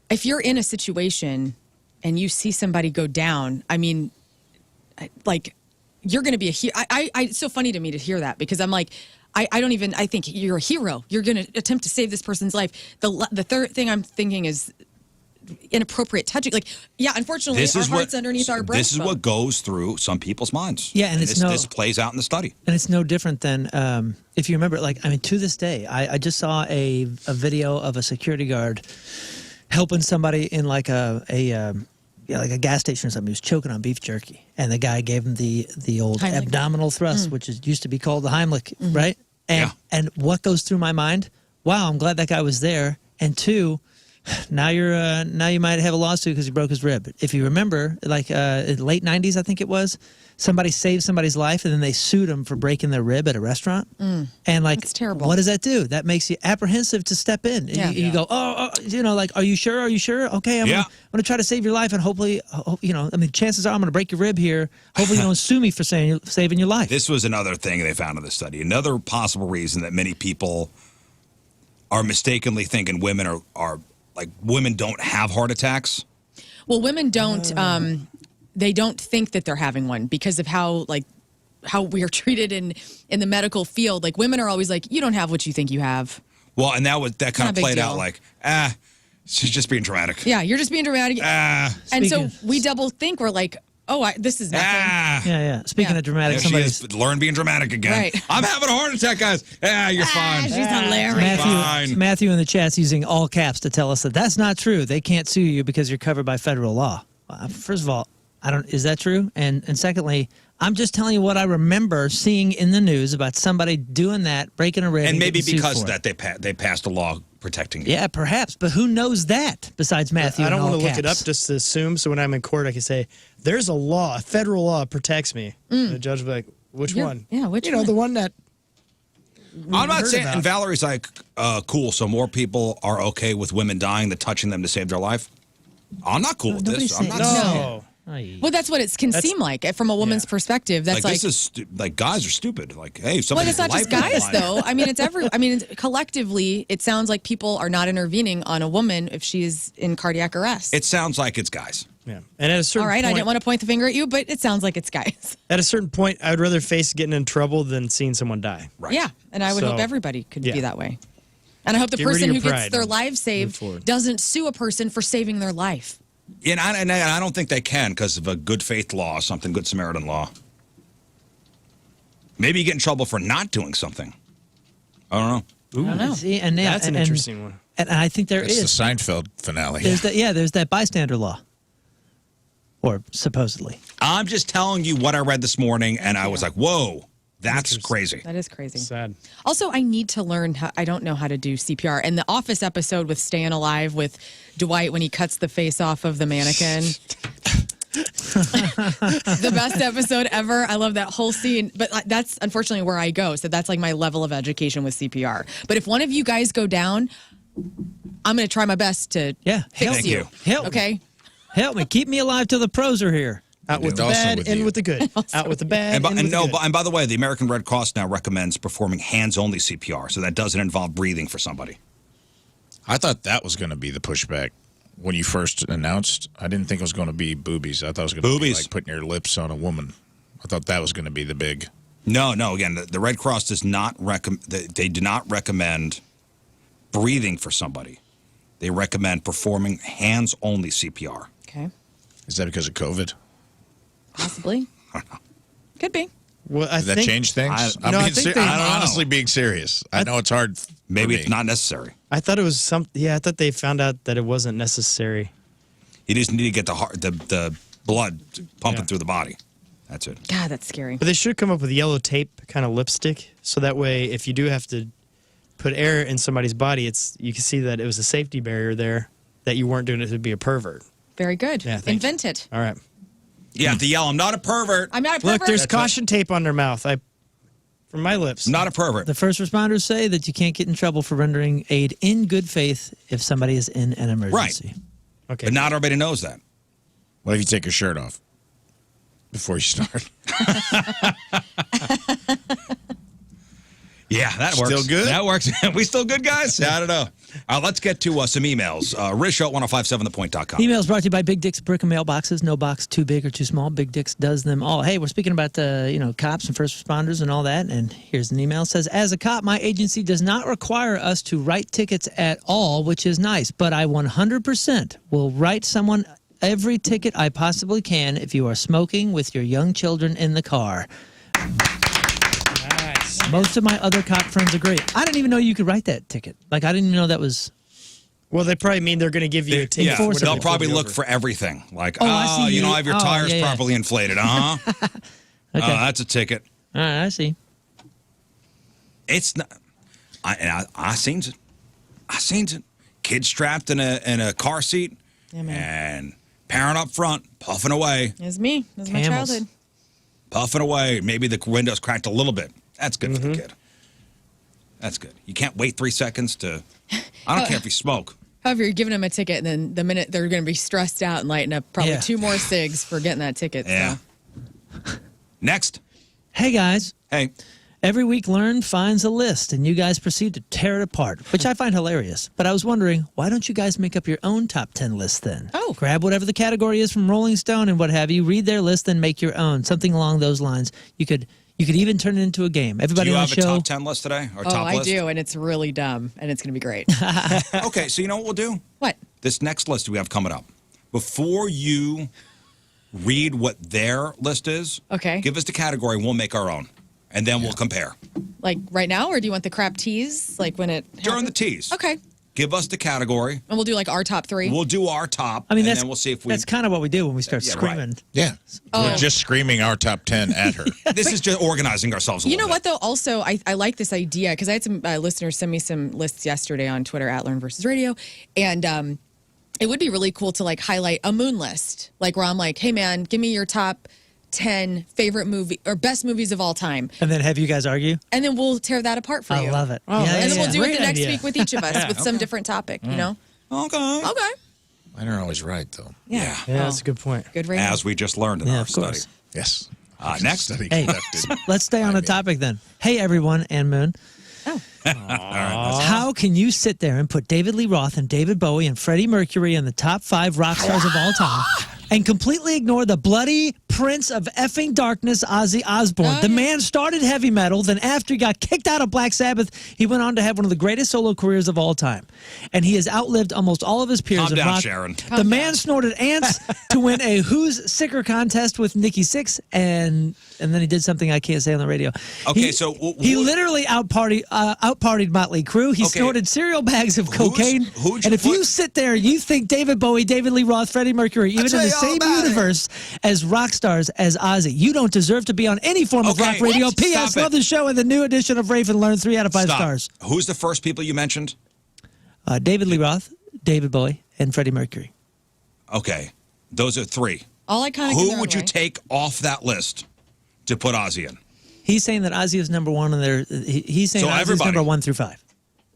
if you're in a situation and you see somebody go down, I mean, like, you're going to be a hero. It's so funny to me to hear that because I'm like, I think you're a hero. You're going to attempt to save this person's life. The third thing I'm thinking is inappropriate touching. Like, yeah, unfortunately, our heart's underneath our breastbone. This is what goes through some people's minds. Yeah, and it's this plays out in the study. And it's no different than if you remember. Like, I mean, to this day, I just saw a video of a security guard helping somebody in like a gas station or something. He was choking on beef jerky, and the guy gave him the old Heimlich. abdominal thrust, which used to be called the Heimlich, right? And what goes through my mind? Wow, I'm glad that guy was there. And two, now you might have a lawsuit because he broke his rib. If you remember, like in the late '90s, I think it was, somebody saved somebody's life and then they sued him for breaking their rib at a restaurant. And like, That's terrible. What does that do? That makes you apprehensive to step in. Yeah. You go, like, are you sure? Are you sure? Okay, I'm gonna try to save your life, and hopefully, chances are I'm gonna break your rib here. Hopefully, you don't sue me for saving your life. This was another thing they found in the study. Another possible reason that many people are mistakenly thinking women are like women don't have heart attacks. Well, women don't. They don't think that they're having one because of how we are treated in the medical field. Like, women are always like, you don't have what you think you have. Well, and that kind Not a of big played out deal. like, she's just being dramatic. Yeah, you're just being dramatic. And so Speaking- we double think. We're like, this is nothing. Yeah. Speaking Yeah. of dramatic, There she somebody's is. Learn being dramatic again. Right. I'm having a heart attack, guys. You're fine. She's hilarious. Fine. Matthew in the chat's using all caps to tell us that that's not true. They can't sue you because you're covered by federal law. First of all, is that true? And secondly, I'm just telling you what I remember seeing in the news about somebody doing that, breaking a rib, And maybe getting sued because for of it. that, they passed a law protecting you. Yeah, perhaps. But who knows that besides Matthew? I don't want want to look it up just to assume. So when I'm in court, I can say, there's a law, a federal law protects me. And the judge will be like, which one? Yeah, which one? The one that. I'm not heard saying, about. and Valerie's like, cool, so more people are okay with women dying than touching them to save their life. I'm not cool with nobody's this. I'm saying- not saying. No. Well, that's what it can seem like from a woman's perspective. That's Like, this is like guys are stupid. Like, hey, well, somebody's it's not just life on the guys line. though. I mean, collectively, it sounds like people are not intervening on a woman if she is in cardiac arrest. It sounds like it's guys. Yeah. And at a certain All right, point, I didn't want to point the finger at you, but it sounds like it's guys. At a certain point, I would rather face getting in trouble than seeing someone die. Right. Yeah, and I would So, hope everybody could yeah. be that way. And I hope the Get rid of person your who gets pride their and life move saved forward. doesn't sue a person for saving their life. And I don't think they can because of a good faith law, something, good Samaritan law. Maybe you get in trouble for not doing something. I don't know. Ooh, I don't know. See, that's an interesting one. And I think there It's is. the Seinfeld finale. There's that bystander law. Or supposedly. I'm just telling you what I read this morning, and I was like, whoa, that's crazy. That is crazy. Sad. Also, I need to learn I don't know how to do CPR. And the Office episode with Staying Alive with Dwight when he cuts the face off of the mannequin. The best episode ever. I love that whole scene. But that's unfortunately where I go. So that's like my level of education with CPR. But if one of you guys go down, I'm going to try my best to Yeah. fix Thank you. you. Help me. Okay? Help me. Keep me alive till the pros are here. Out with And the also bad, with in you. with the good. Out with the bad, And by, in and with no, the good. and by the way, the American Red Cross now recommends performing hands-only CPR, so that doesn't involve breathing for somebody. I thought that was going to be the pushback when you first announced. I didn't think it was going to be boobies. I thought it was going to be Boobies. like putting your lips on a woman. I thought that was going to be the big. No. Again, the Red Cross does not they do not recommend breathing for somebody. They recommend performing hands-only CPR. Okay. Is that because of COVID? Possibly. Could be. Well, I Does that think, change things? no, I think they- I I'm don't honestly being serious. I know it's hard. Maybe for it's me. not necessary. I thought it was some. Yeah, I thought they found out that it wasn't necessary. You just need to get the blood pumping Yeah. through the body. That's it. God, that's scary. But they should come up with yellow tape kind of lipstick, so that way, if you do have to put air in somebody's body, you can see that it was a safety barrier there, that you weren't doing it to be a pervert. Very good. Yeah, thank Invent it. All right. You have to yell, I'm not a pervert. I'm not a pervert. Look, there's That's caution tape on their mouth. From my lips. Not a pervert. The first responders say that you can't get in trouble for rendering aid in good faith if somebody is in an emergency. Okay. But not everybody knows that. What if you take your shirt off before you start? Yeah, that works. Still good? That works. We still good, guys? I don't know. Let's get to some emails. Rizzo at 1057thepoint.com. Emails brought to you by Big Dick's Brick and Mail Boxes. No box too big or too small. Big Dick's does them all. Hey, we're speaking about cops and first responders and all that. And here's an email. It says, as a cop, my agency does not require us to write tickets at all, which is nice. But I 100% will write someone every ticket I possibly can if you are smoking with your young children in the car. Nice. Most of my other cop friends agree. I didn't even know you could write that ticket. Like, I didn't even know that was... Well, they probably mean they're going to give you a ticket. Yeah, for they'll something. probably look for everything. Like, I see you you. know, have your Oh, tires yeah. properly inflated. Uh-huh. Okay. That's a ticket. All right, I see. It's not. I seen it. I seen it. Kid strapped in a car seat, Yeah, man. and parent up front puffing away, It was me. It was my Camels. childhood. puffing away. Maybe the windows cracked a little bit. That's good for the kid. That's good. You can't wait 3 seconds to. I don't care if you smoke. However, you're giving them a ticket, and then the minute they're going to be stressed out and lighting up probably Yeah. 2 more cigs for getting that ticket. Yeah. So. Next. Hey, guys. Hey. Every week, Lern finds a list, and you guys proceed to tear it apart, which I find hilarious. But I was wondering, why don't you guys make up your own top 10 list then? Oh. Grab whatever the category is from Rolling Stone and what have you, read their list, and make your own. Something along those lines. You could even turn it into a game. Do Everybody you on have the a show. top 10 list today? Or Oh, top I list? do, and it's really dumb, and it's going to be great. Okay, so you know what we'll do? What? This next list we have coming up. Before you read what their list is, Okay. give us the category, we'll make our own. And then we'll compare. Like right now, or do you want the crap tease? Like when it During the happens? tease. Okay. Give us the category. And we'll do like our top 3. We'll do our top, I mean, and then we'll see if we. that's kind of what we do when we start Yeah, right. screaming. Yeah. Oh. We're just screaming our top 10 at her. This is just organizing ourselves a You know little what, though? Also, I like this idea because I had some listeners send me some lists yesterday on Twitter at Lern versus Radio. And it would be really cool to like highlight a moon list, like where I'm like, hey, man, give me your top 10 favorite movie or best movies of all time. And then have you guys argue? And then we'll tear that apart for I you. love it. Oh, yeah, that's And then yeah, we'll do Great it the next idea. week with each of us with some different topic, you know? Okay. Okay. Mine are always right, though. Yeah. Yeah, Well, that's a good point. Good radio. As we just learned in Yeah, our of study. course. Yes. Next. Study Hey, conducted. let's stay on by the me. topic then. Hey, everyone, and Moon. How can you sit there and put David Lee Roth and David Bowie and Freddie Mercury in the top 5 rock stars of all time and completely ignore the bloody prince of effing darkness, Ozzy Osbourne? The man started heavy metal, then after he got kicked out of Black Sabbath, he went on to have one of the greatest solo careers of all time. And he has outlived almost all of his peers Calm in down, rock. Sharon. The man snorted ants to win a Who's Sicker contest with Nikki Sixx, and then he did something I can't say on the radio. Okay, He- so he literally outpartied Motley Crue. He Okay. snorted cereal bags of cocaine. who'd you And if you put- sit there, you think David Bowie, David Lee Roth, Freddie Mercury, even in tell the you all same about it. universe as rock stars as Ozzy, you don't deserve to be on any form of Okay, rock radio. what? P.S. Stop Love it. the show and the new edition of Rafe and Learn 3 out of 5 Stop. stars. Who's the first people you mentioned? David Lee Roth, David Bowie, and Freddie Mercury. Okay. Those are 3. All iconic in Who their would own you way. take off that list to put Ozzy in? He's saying that Ozzy is number 1, and he's saying So Ozzy's everybody. number 1 through 5,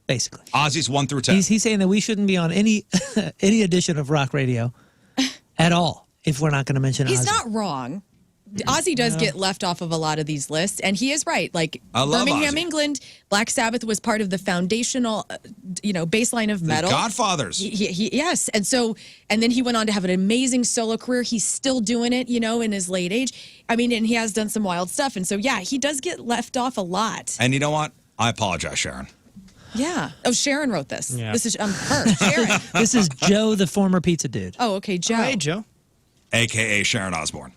basically. Ozzy's 1 through 10. He's saying that we shouldn't be on any any edition of rock radio at all if we're not going to mention He's Ozzy. not wrong. Ozzy does get left off of a lot of these lists, and he is right. Like I love Birmingham, Ozzy. England, Black Sabbath was part of the foundational, baseline of metal. Godfathers. Yes, and then he went on to have an amazing solo career. He's still doing it, in his late age. I mean, and he has done some wild stuff, and so yeah, he does get left off a lot. And you know what? I apologize, Sharon. Yeah. Oh, Sharon wrote this. Yeah. This is her, Sharon. This is Joe, the former pizza dude. Oh, okay, Joe. Hey, Joe. AKA Sharon Osbourne.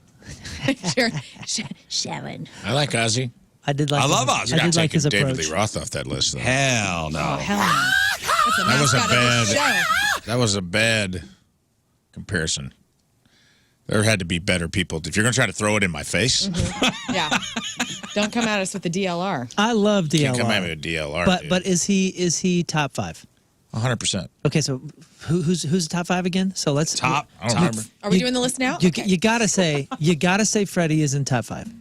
Sharon. I like Ozzy. I did like. I love Ozzy. I did like his David approach. Lee Roth off that list, though. Hell no. Oh, hell no. That's the That was a mascot of this bad. show. That was a bad comparison. There had to be better people. If you're going to try to throw it in my face, Yeah. Don't come at us with the DLR. I love DLR. can't come at me with DLR. but is he top 5? 100%. Okay, so who's the top 5 again? So let's Top. I don't remember. Are we doing the list now? You gotta say Freddie is in top 5.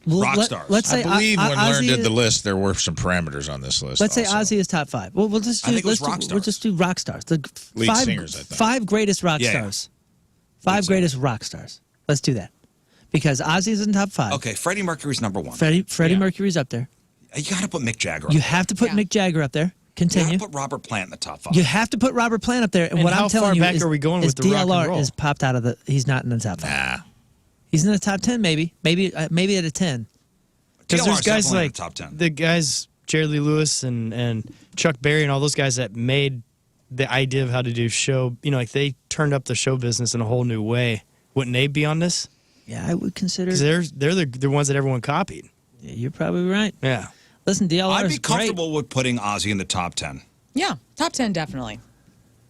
Well, Rock stars. Let's say I believe when Lern Ozzy did the is- list, there were some parameters on this list. Let's say also. Ozzy is top 5. Well, we'll just do. I think it was let's rock do, we'll stars. just do rock stars. The Lead five, singers, I think. 5 greatest rock Yeah, yeah. stars. 5 greatest rock stars. Let's do that because Ozzy's in top 5. Okay, Freddie Mercury's number 1. Freddie Mercury's up there. You got to put Mick Jagger. You up have to put Yeah. Mick Jagger up there. there. You Continue. got to put Robert Plant in the top 5. You have to put Robert Plant up there. And And what how I'm telling far you back is, are we going is with the rock and DLR roll? is popped out of the. He's not in the top 5. Nah. He's in the top 10, maybe at a 10. Because DLR there's is guys definitely in like the top 10. the guys Jerry Lee Lewis and Chuck Berry and all those guys that made the idea of how to do show. You know, like they turned up the show business in a whole new way. Wouldn't they be on this? Yeah, I would consider. Because they're the ones that everyone copied. Yeah, you're probably right. Yeah. Listen, DLR I'd is be comfortable with putting Ozzy in the top 10. Yeah. Top 10, definitely.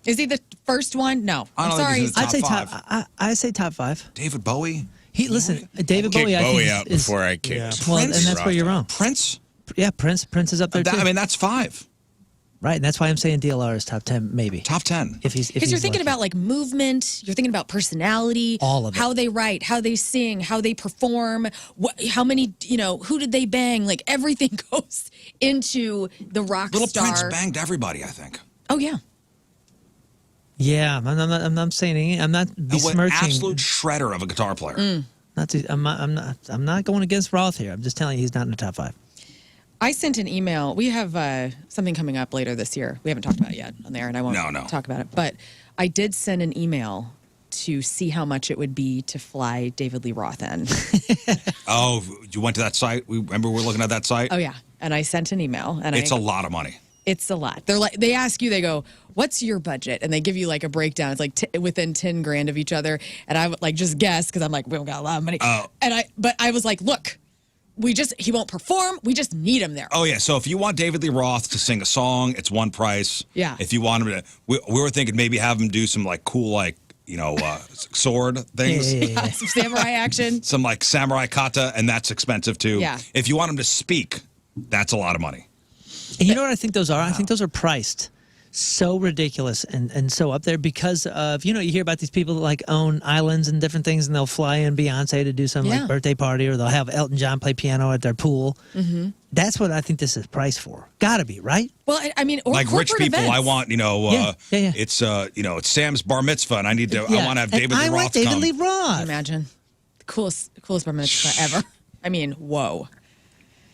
Is he the first one? No. I I'm don't think sorry. he's in the I'd say top top. I say top 5. David Bowie, Listen, David Kick Bowie. I think Bowie is- out is, before I kicked. Yeah. Well, Prince. and that's where you're wrong. Prince. Yeah, Prince is up there too. I mean, that's 5. Right, and that's why I'm saying DLR is top 10, maybe. Top 10. Because you're thinking about like movement, you're thinking about personality, All of it. how they write, how they sing, how they perform, how many, who did they bang? Like everything goes into the rock Little star. Prince banged everybody, I think. Oh yeah. Yeah, I'm not saying I'm not An besmirching. absolute shredder of a guitar player. I'm not going against Roth here. I'm just telling you he's not in the top 5. I sent an email. We have something coming up later this year. We haven't talked about it yet on there, and I won't talk about it. But I did send an email to see how much it would be to fly David Lee Roth in. Oh, you went to that site? Remember we were looking at that site? Oh yeah, and I sent an email, and It's a lot of money. It's a lot. They're like, they ask you, they go, "What's your budget?" And they give you like a breakdown. It's like within 10 grand of each other. And I would like just guess because I'm like, we don't got a lot of money. But I was like, look, he won't perform. We just need him there. Oh, yeah. So if you want David Lee Roth to sing a song, it's one price. Yeah. If you want him to, we were thinking maybe have him do some like cool, like, sword things. Yeah. Some samurai action. Some like samurai kata, and that's expensive too. Yeah. If you want him to speak, that's a lot of money. And you know what I think those are? I think those are priced so ridiculous and so up there because of, you hear about these people that like own islands and different things, and they'll fly in Beyonce to do some like birthday party, or they'll have Elton John play piano at their pool. Mm-hmm. That's what I think this is priced for. Gotta be, right? Well, I mean, or Like rich corporate people, events. I want, Yeah. it's it's Sam's bar mitzvah, and I want to have And David Lee I Roth want David come. Lee Can you Roth. imagine? The coolest bar mitzvah ever. I mean, whoa.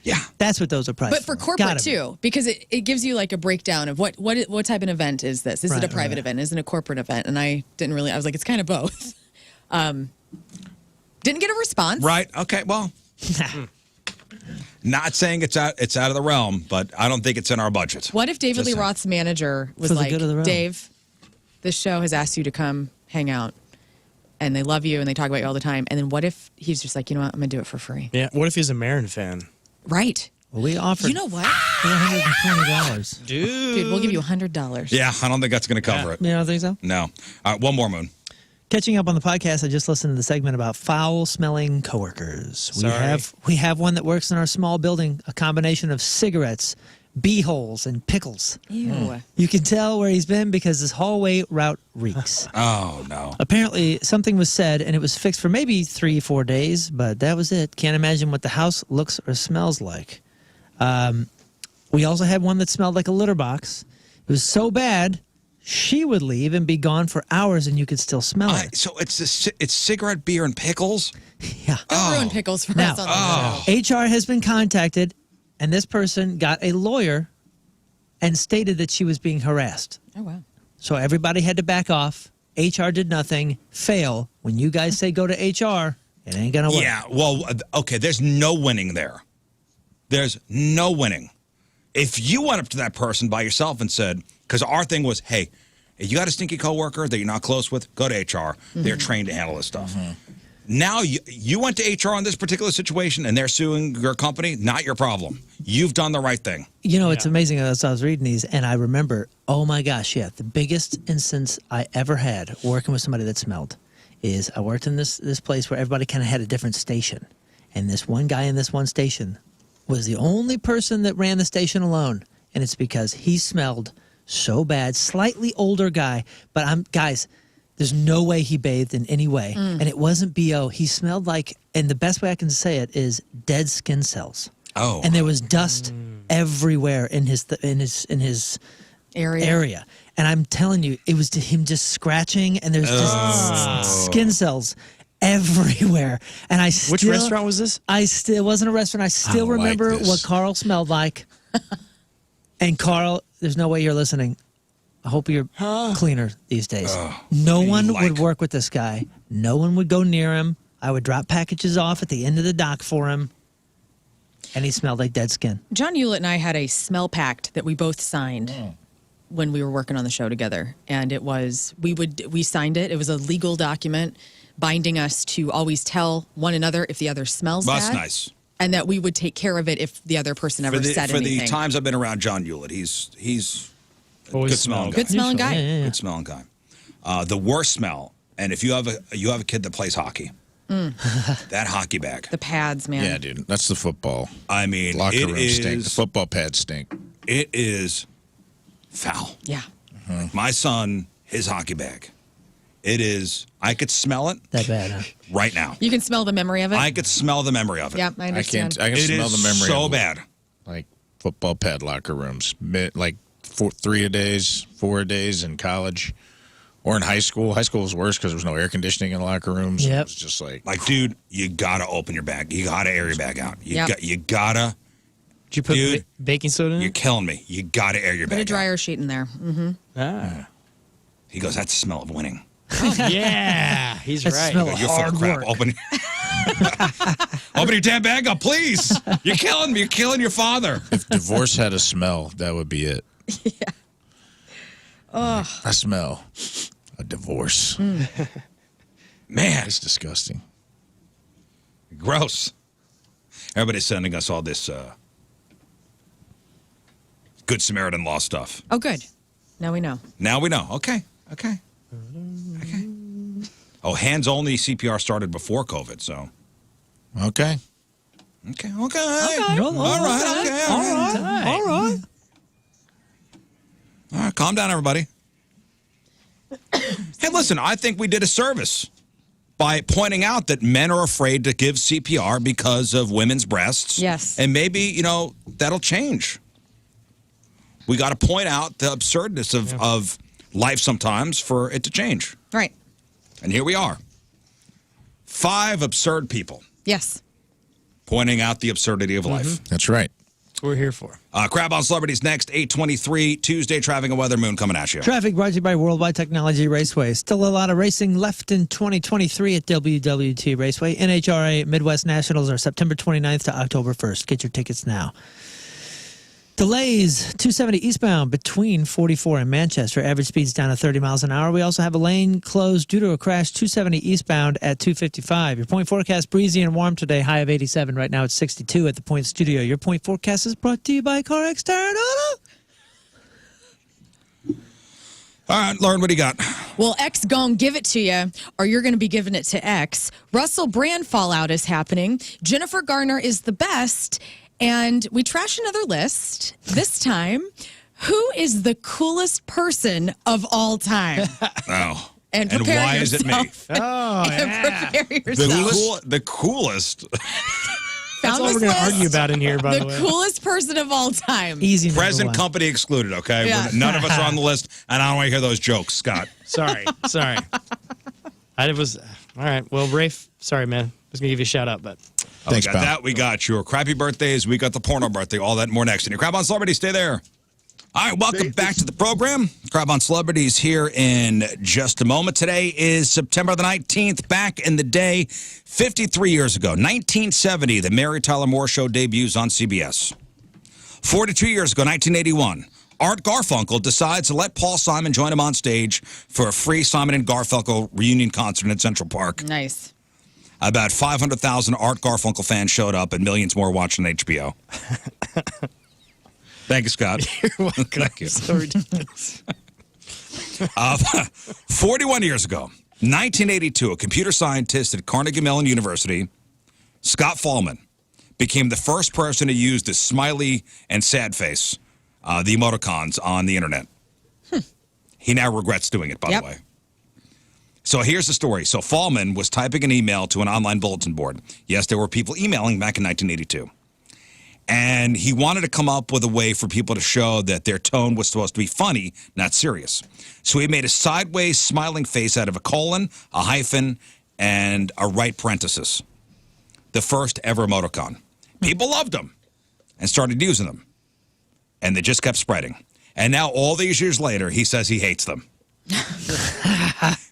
Yeah. That's what those are priced But for corporate too, because it gives you like a breakdown of what type of event is this? Is it a private event? Is it a corporate event? And I was like, it's kind of both. Didn't get a response. Right. Okay. Well, not saying it's out of the realm, but I don't think it's in our budget. What if David Just Lee saying. Roth's manager was For the like, good of the realm. Dave, this show has asked you to come hang out, and they love you and they talk about you all the time. And then what if he's just like, you know what, I'm gonna do it for free? Yeah. What if he's a Marin fan? Right. Well, we offered You know what, $420. dude? We'll give you $100. Yeah, I don't think that's going to cover it. You don't think so? No. All right, one more, Moon. Catching up on the podcast, I just listened to the segment about foul-smelling coworkers. Sorry. We have one that works in our small building, a combination of cigarettes, bee-holes, and pickles. Ew. You can tell where he's been because his hallway route reeks. Oh, no. Apparently, something was said, and it was fixed for maybe 3-4 days, but that was it. Can't imagine what the house looks or smells like. We also had one that smelled like a litter box. It was so bad, she would leave and be gone for hours, and you could still smell it. So it's cigarette, beer, and pickles? Yeah. Don't ruin pickles for Now, us on the show. HR has been contacted, and this person got a lawyer and stated that she was being harassed. Oh, wow. So everybody had to back off. HR did nothing. Fail. When you guys say go to HR, it ain't going to work. Yeah, well, okay, there's no winning there. There's no winning. If you went up to that person by yourself and said, because our thing was, hey, if you got a stinky coworker that you're not close with, go to HR. They're trained to handle this stuff. Now you went to HR on this particular situation, and they're suing your company. Not your problem. You've done the right thing. You know, it's amazing as I was reading these, and I remember, oh my gosh, yeah, the biggest instance I ever had working with somebody that smelled is I worked in this place where everybody kind of had a different station. And this one guy in this one station was the only person that ran the station alone. And it's because he smelled so bad, slightly older guy. But guys, there's no way he bathed in any way. And it wasn't BO. He smelled like, and the best way I can say it is dead skin cells. Oh. And there was dust everywhere in his area. And I'm telling you, it was to him just scratching, and there's just skin cells everywhere. And Which restaurant was this? It wasn't a restaurant. I still remember what Carl smelled like. And Carl, there's no way you're listening. I hope you're cleaner these days. No one would work with this guy. No one would go near him. I would drop packages off at the end of the dock for him. And he smelled like dead skin. John Hewlett and I had a smell pact that we both signed when we were working on the show together. And it was, we signed it. It was a legal document binding us to always tell one another if the other smells bad. That's nice. And that we would take care of it if the other person ever said anything. For the times I've been around John Hewlett, he's a Always good smelling guy. Good smelling guy. Yeah. Good smelling guy. The worst smell, and if you have a kid that plays hockey, that hockey bag. The pads, man. Yeah, dude. That's the football. I mean, Locker it room is, stink. The football pads stink. It is foul. Yeah. My son, his hockey bag. It is. I could smell it That bad, huh? right now. You can smell the memory of it? I could smell the memory of it. Yeah, I understand. I can It smell is the memory so of bad. like football pad locker rooms. Like 3 a days, 4 a days in college. Or in high school. High school was worse because there was no air conditioning in the locker rooms. Yep. It was just like Dude, you gotta open your bag. You gotta air your bag out. You gotta. Did you put Dude, baking soda in You're it? killing me. You gotta air your Put a bag out. dryer sheet in there. He goes, that's the smell of winning. Yeah, he's That's right. smell You're of full hard of crap. work. Open your damn bag up, please. You're killing me. You're killing your father. if divorce had a smell, that would be it. Yeah. I smell a divorce. Man, It's disgusting. gross. Everybody's sending us all this Good Samaritan law stuff. Oh, good. Now we know. Now we know. Okay. Oh, hands-only CPR started before COVID, so. Okay. Okay. All All right, calm down, everybody. Hey, listen, I think we did a service by pointing out that men are afraid to give CPR because of women's breasts. Yes. And maybe, that'll change. We got to point out the absurdness of life sometimes for it to change. Right. And here we are. 5 absurd people Yes. pointing out the absurdity of life. That's right. That's what we're here for. Crab on Celebrities next, 8:23, Tuesday, traffic and weather, Moon coming at you. Traffic brought to you by Worldwide Technology Raceway. Still a lot of racing left in 2023 at WWT Raceway. NHRA Midwest Nationals are September 29th to October 1st. Get your tickets now. Delays, 270 eastbound between 44 and Manchester. Average speeds down to 30 miles an hour. We also have a lane closed due to a crash, 270 eastbound at 255. Your point forecast, breezy and warm today, high of 87. Right now it's 62 at the Point Studio. Your point forecast is brought to you by CarX Tire Auto. All right, Lern, what do you got? Well, X gon' give it to you, or you're going to be giving it to X. Russell Brand fallout is happening. Jennifer Garner is the best. And we trash another list. This time, who is the coolest person of all time? Oh. And prepare why yourself. is it me? And prepare yourself. The coolest. That's all we're going to argue about in here, by the The way. coolest person of all time. Easy number Present one. company excluded, okay? Yeah. None of us are on the list, and I don't want to hear those jokes, Scott. Sorry. I was, all right. Well, Rafe, sorry, man. I was going to give you a shout out, but. Thanks, we got pal. that. We got your crappy birthdays. We got the porno birthday. All that and more next. And your Crab on Celebrity, stay there. All right, welcome back to the program. Crab on Celebrities here in just a moment. Today is September the 19th. Back in the day, 53 years ago, 1970, the Mary Tyler Moore Show debuts on CBS. 42 years ago, 1981, Art Garfunkel decides to let Paul Simon join him on stage for a free Simon and Garfunkel reunion concert in Central Park. Nice. About 500,000 Art Garfunkel fans showed up and millions more watching HBO. Thank you, Scott. You're welcome. Thank you. So ridiculous. 41 years ago, 1982, a computer scientist at Carnegie Mellon University, Scott Fahlman, became the first person to use the smiley and sad face, the emoticons, on the internet. He now regrets doing it, by the way. So here's the story. So Fahlman was typing an email to an online bulletin board. Yes, there were people emailing back in 1982. And he wanted to come up with a way for people to show that their tone was supposed to be funny, not serious. So he made a sideways smiling face out of a colon, a hyphen, and a right parenthesis. The first ever emoticon. People loved them and started using them. And they just kept spreading. And now, all these years later, he says he hates them.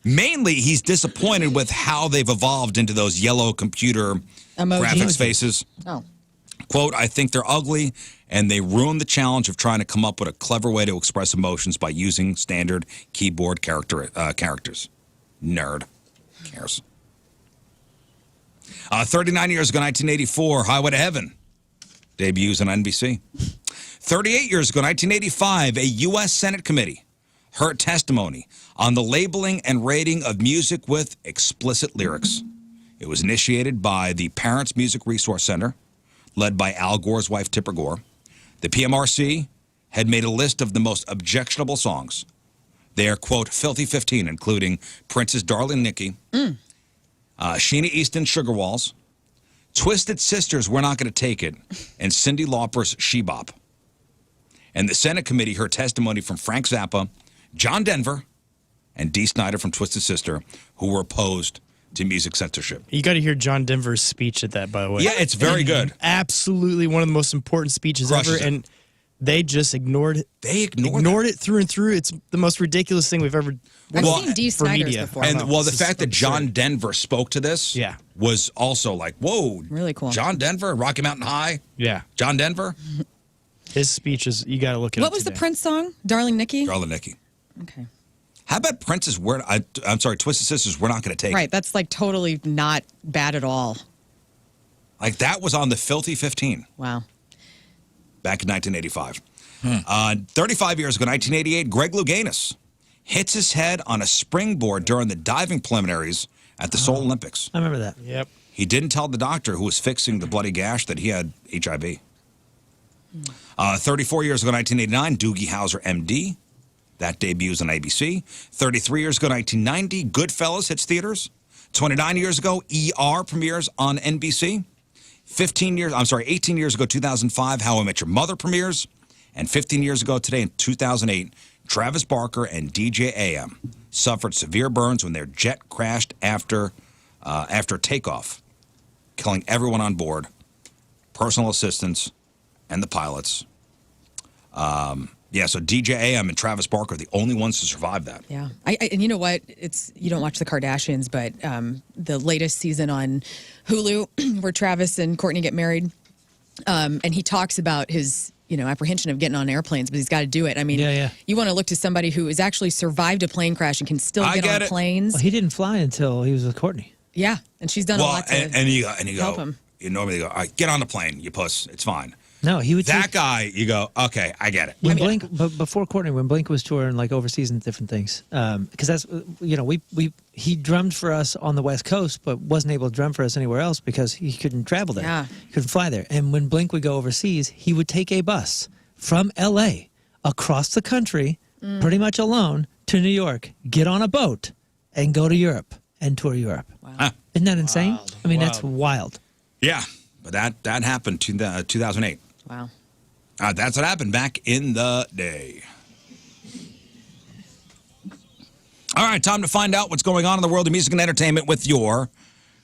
Mainly, he's disappointed with how they've evolved into those yellow computer graphics faces. Oh. Quote, I think they're ugly, and they ruin the challenge of trying to come up with a clever way to express emotions by using standard keyboard characters. Nerd. Who cares? 39 years ago, 1984, Highway to Heaven debuts on NBC. 38 years ago, 1985, a U.S. Senate committee heard testimony on the labeling and rating of music with explicit lyrics. It was initiated by the Parents Music Resource Center, led by Al Gore's wife, Tipper Gore. The PMRC had made a list of the most objectionable songs. They are, quote, filthy 15, including Prince's Darling Nikki, Sheena Easton's Sugar Walls, Twisted Sisters' We're Not Gonna Take It, and Cyndi Lauper's She Bop. And the Senate committee heard testimony from Frank Zappa, John Denver, and Dee Snider from Twisted Sister, who were opposed to music censorship. You got to hear John Denver's speech at that, by the way. Yeah, it's very good. Absolutely one of the most important speeches ever. And they just ignored it. They ignored it through and through. It's the most ridiculous thing we've ever I've seen Dee Snider's before. And the fact that John Denver spoke to this was also like, whoa. Really cool. John Denver, Rocky Mountain High. Yeah. John Denver. His speech is, you got to look at it. What was the Prince song? Darling Nikki? Darling Nikki. Okay. How about Prince's Twisted Sisters, We're Not Gonna Take It? Right, that's like totally not bad at all. Like that was on the Filthy 15. Wow. Back in 1985. 35 years ago, 1988, Greg Louganis hits his head on a springboard during the diving preliminaries at the Seoul Olympics. I remember that. Yep. He didn't tell the doctor who was fixing the bloody gash that he had HIV. 34 years ago, 1989, Doogie Howser, MD. That debuts on ABC. 33 years ago, 1990, Goodfellas hits theaters. 29 years ago, ER premieres on NBC. 18 years ago, 2005, How I Met Your Mother premieres. And 15 years ago today, in 2008, Travis Barker and DJ AM suffered severe burns when their jet crashed after takeoff, killing everyone on board, personal assistants, and the pilots. So DJ AM and Travis Barker are the only ones to survive that. Yeah. And you know what? You don't watch the Kardashians, but the latest season on Hulu where Travis and Kourtney get married, and he talks about his, apprehension of getting on airplanes, but he's got to do it. I mean, you want to look to somebody who has actually survived a plane crash and can still get on planes. Well, he didn't fly until he was with Kourtney. Yeah, and she's done a lot to help him. You normally go, all right, get on the plane, you puss, it's fine. No, he would. That guy, you go, okay, I get it. When Blink, but before Kourtney, when Blink was touring like overseas and different things, because that's he drummed for us on the West Coast, but wasn't able to drum for us anywhere else because he couldn't travel there. Yeah. He couldn't fly there. And when Blink would go overseas, he would take a bus from L.A. across the country, pretty much alone, to New York, get on a boat, and go to Europe and tour Europe. Wow. Isn't that insane? I mean, that's wild. Yeah, but that happened 2008. Wow. That's what happened back in the day. All right, time to find out what's going on in the world of music and entertainment with your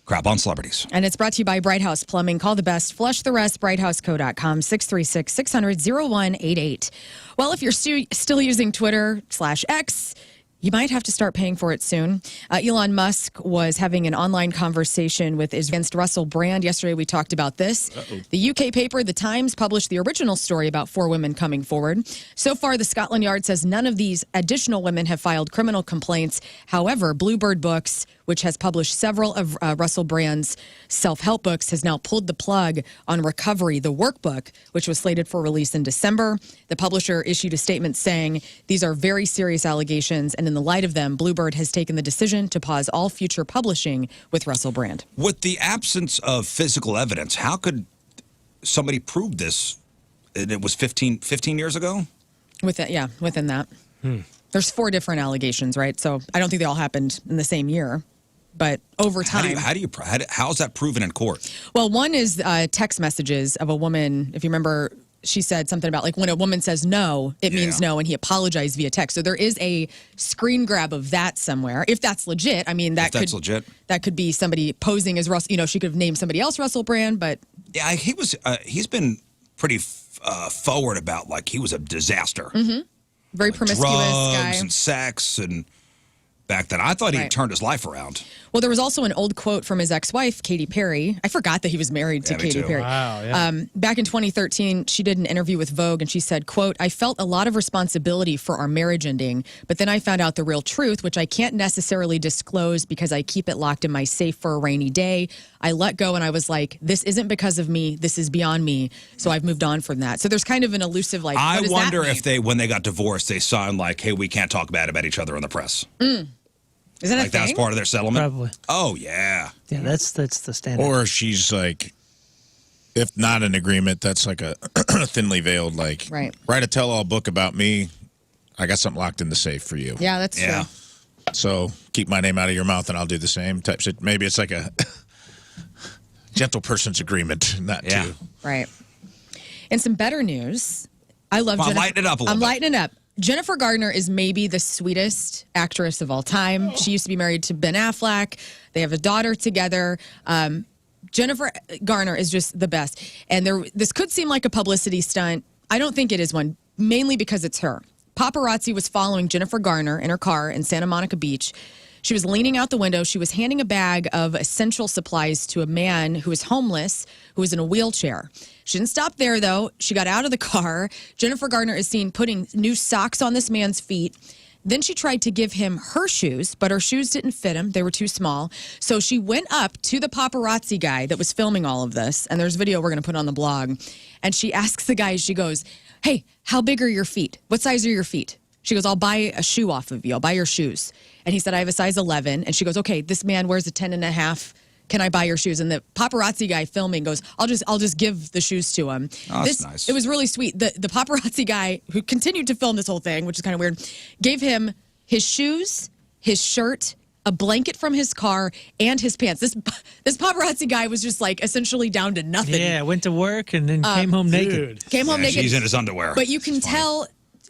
Crap on Celebrities. And it's brought to you by Bright House Plumbing. Call the best, flush the rest, brighthouseco.com, 636-600-0188. Well, if you're still using Twitter/X, you might have to start paying for it soon. Elon Musk was having an online conversation with against Russell Brand. Yesterday, we talked about this. The UK paper, The Times, published the original story about 4 women coming forward. So far, the Scotland Yard says none of these additional women have filed criminal complaints. However, Bluebird Books which has published several of Russell Brand's self-help books, has now pulled the plug on Recovery, the workbook, which was slated for release in December. The publisher issued a statement saying, these are very serious allegations, and in the light of them, Bluebird has taken the decision to pause all future publishing with Russell Brand. With the absence of physical evidence, how could somebody prove this? And it was 15 years ago? Within that. There's 4 different allegations, right? So I don't think they all happened in the same year, but over time. How is that proven in court? Well, one is text messages of a woman. If you remember, she said something about like when a woman says no, it means no, and he apologized via text. So there is a screen grab of that somewhere. If that's legit, I mean that could be somebody posing as Russell. You know, she could have named somebody else Russell Brand, but yeah, he's been pretty forward about like he was a disaster. Very promiscuous drugs guy. And sex and back then. I thought he turned his life around. Well, there was also an old quote from his ex-wife, Katy Perry. I forgot that he was married to Katy Perry. Wow, yeah. Back in 2013, she did an interview with Vogue, and she said, quote, I felt a lot of responsibility for our marriage ending, but then I found out the real truth, which I can't necessarily disclose because I keep it locked in my safe for a rainy day. I let go, and I was like, this isn't because of me. This is beyond me. So I've moved on from that. So there's kind of an elusive, like, I what does wonder that mean? if when they got divorced, they signed like, hey, we can't talk bad about each other in the press. Is that like a thing? that's part of their settlement? Probably. Oh, yeah. Yeah, that's the standard. Or she's like, if not an agreement, that's like a thinly veiled, like, write a tell-all book about me. I got something locked in the safe for you. Yeah, that's true. So keep my name out of your mouth and I'll do the same type shit. Maybe it's like a gentle person's agreement, not too. Right. And some better news. I love Jennifer. Lighten it up a little I'm bit. lightening it up. Jennifer Gardner is maybe the sweetest actress of all time. She used to be married to Ben Affleck. They have a daughter together. Jennifer Garner is just the best. And this could seem like a publicity stunt. I don't think it is one, mainly because it's her. Paparazzi was following Jennifer Garner in her car in Santa Monica Beach. She was leaning out the window. She was handing a bag of essential supplies to a man who was homeless, who was in a wheelchair. She didn't stop there, though. She got out of the car. Jennifer Garner is seen putting new socks on this man's feet. Then she tried to give him her shoes, but her shoes didn't fit him. They were too small. So she went up to the paparazzi guy that was filming all of this, and there's video we're going to put on the blog, and she asks the guy, she goes, hey, how big are your feet? What size are your feet? She goes, I'll buy a shoe off of you. I'll buy your shoes. And he said, I have a size 11. And she goes, okay, this man wears a 10 and a half. Can I buy your shoes? And the paparazzi guy filming goes, I'll just give the shoes to him. Oh, that's nice. It was really sweet. The paparazzi guy who continued to film this whole thing, which is kind of weird, gave him his shoes, his shirt, a blanket from his car, and his pants. This paparazzi guy was just like essentially down to nothing. Yeah, went to work and then came home naked. Came home naked. She's in his underwear. But you can tell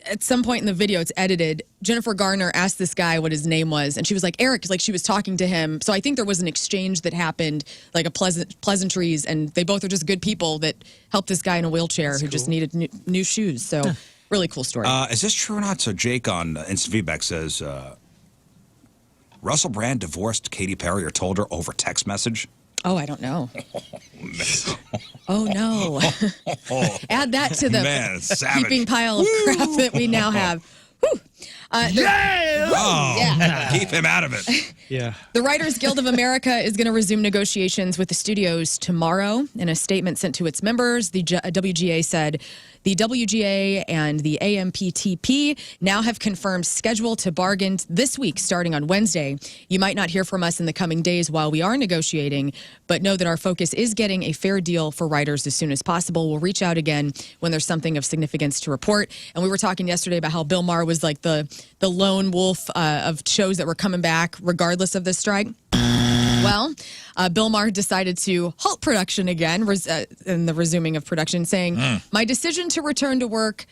at some point in the video, it's edited, Jennifer Garner asked this guy what his name was, and she was like, Eric, like she was talking to him. So I think there was an exchange that happened, like a pleasantries, and they both are just good people that helped this guy in a wheelchair who just needed new shoes. So really cool story. Is this true or not? So Jake on Instant Feedback says, Russell Brand divorced Katy Perry or told her over text message? Oh, I don't know. Oh, no. Add that to the heaping pile of crap that we now have. Whew. Keep him out of it. Yeah. The Writers Guild of America is going to resume negotiations with the studios tomorrow. In a statement sent to its members, the WGA said the WGA and the AMPTP now have confirmed schedule to bargain this week starting on Wednesday. You might not hear from us in the coming days while we are negotiating, but know that our focus is getting a fair deal for writers as soon as possible. We'll reach out again when there's something of significance to report. And we were talking yesterday about how Bill Maher was like the lone wolf of shows that were coming back regardless of this strike. Well, Bill Maher decided to halt production again in the resuming of production, saying, my decision to return to work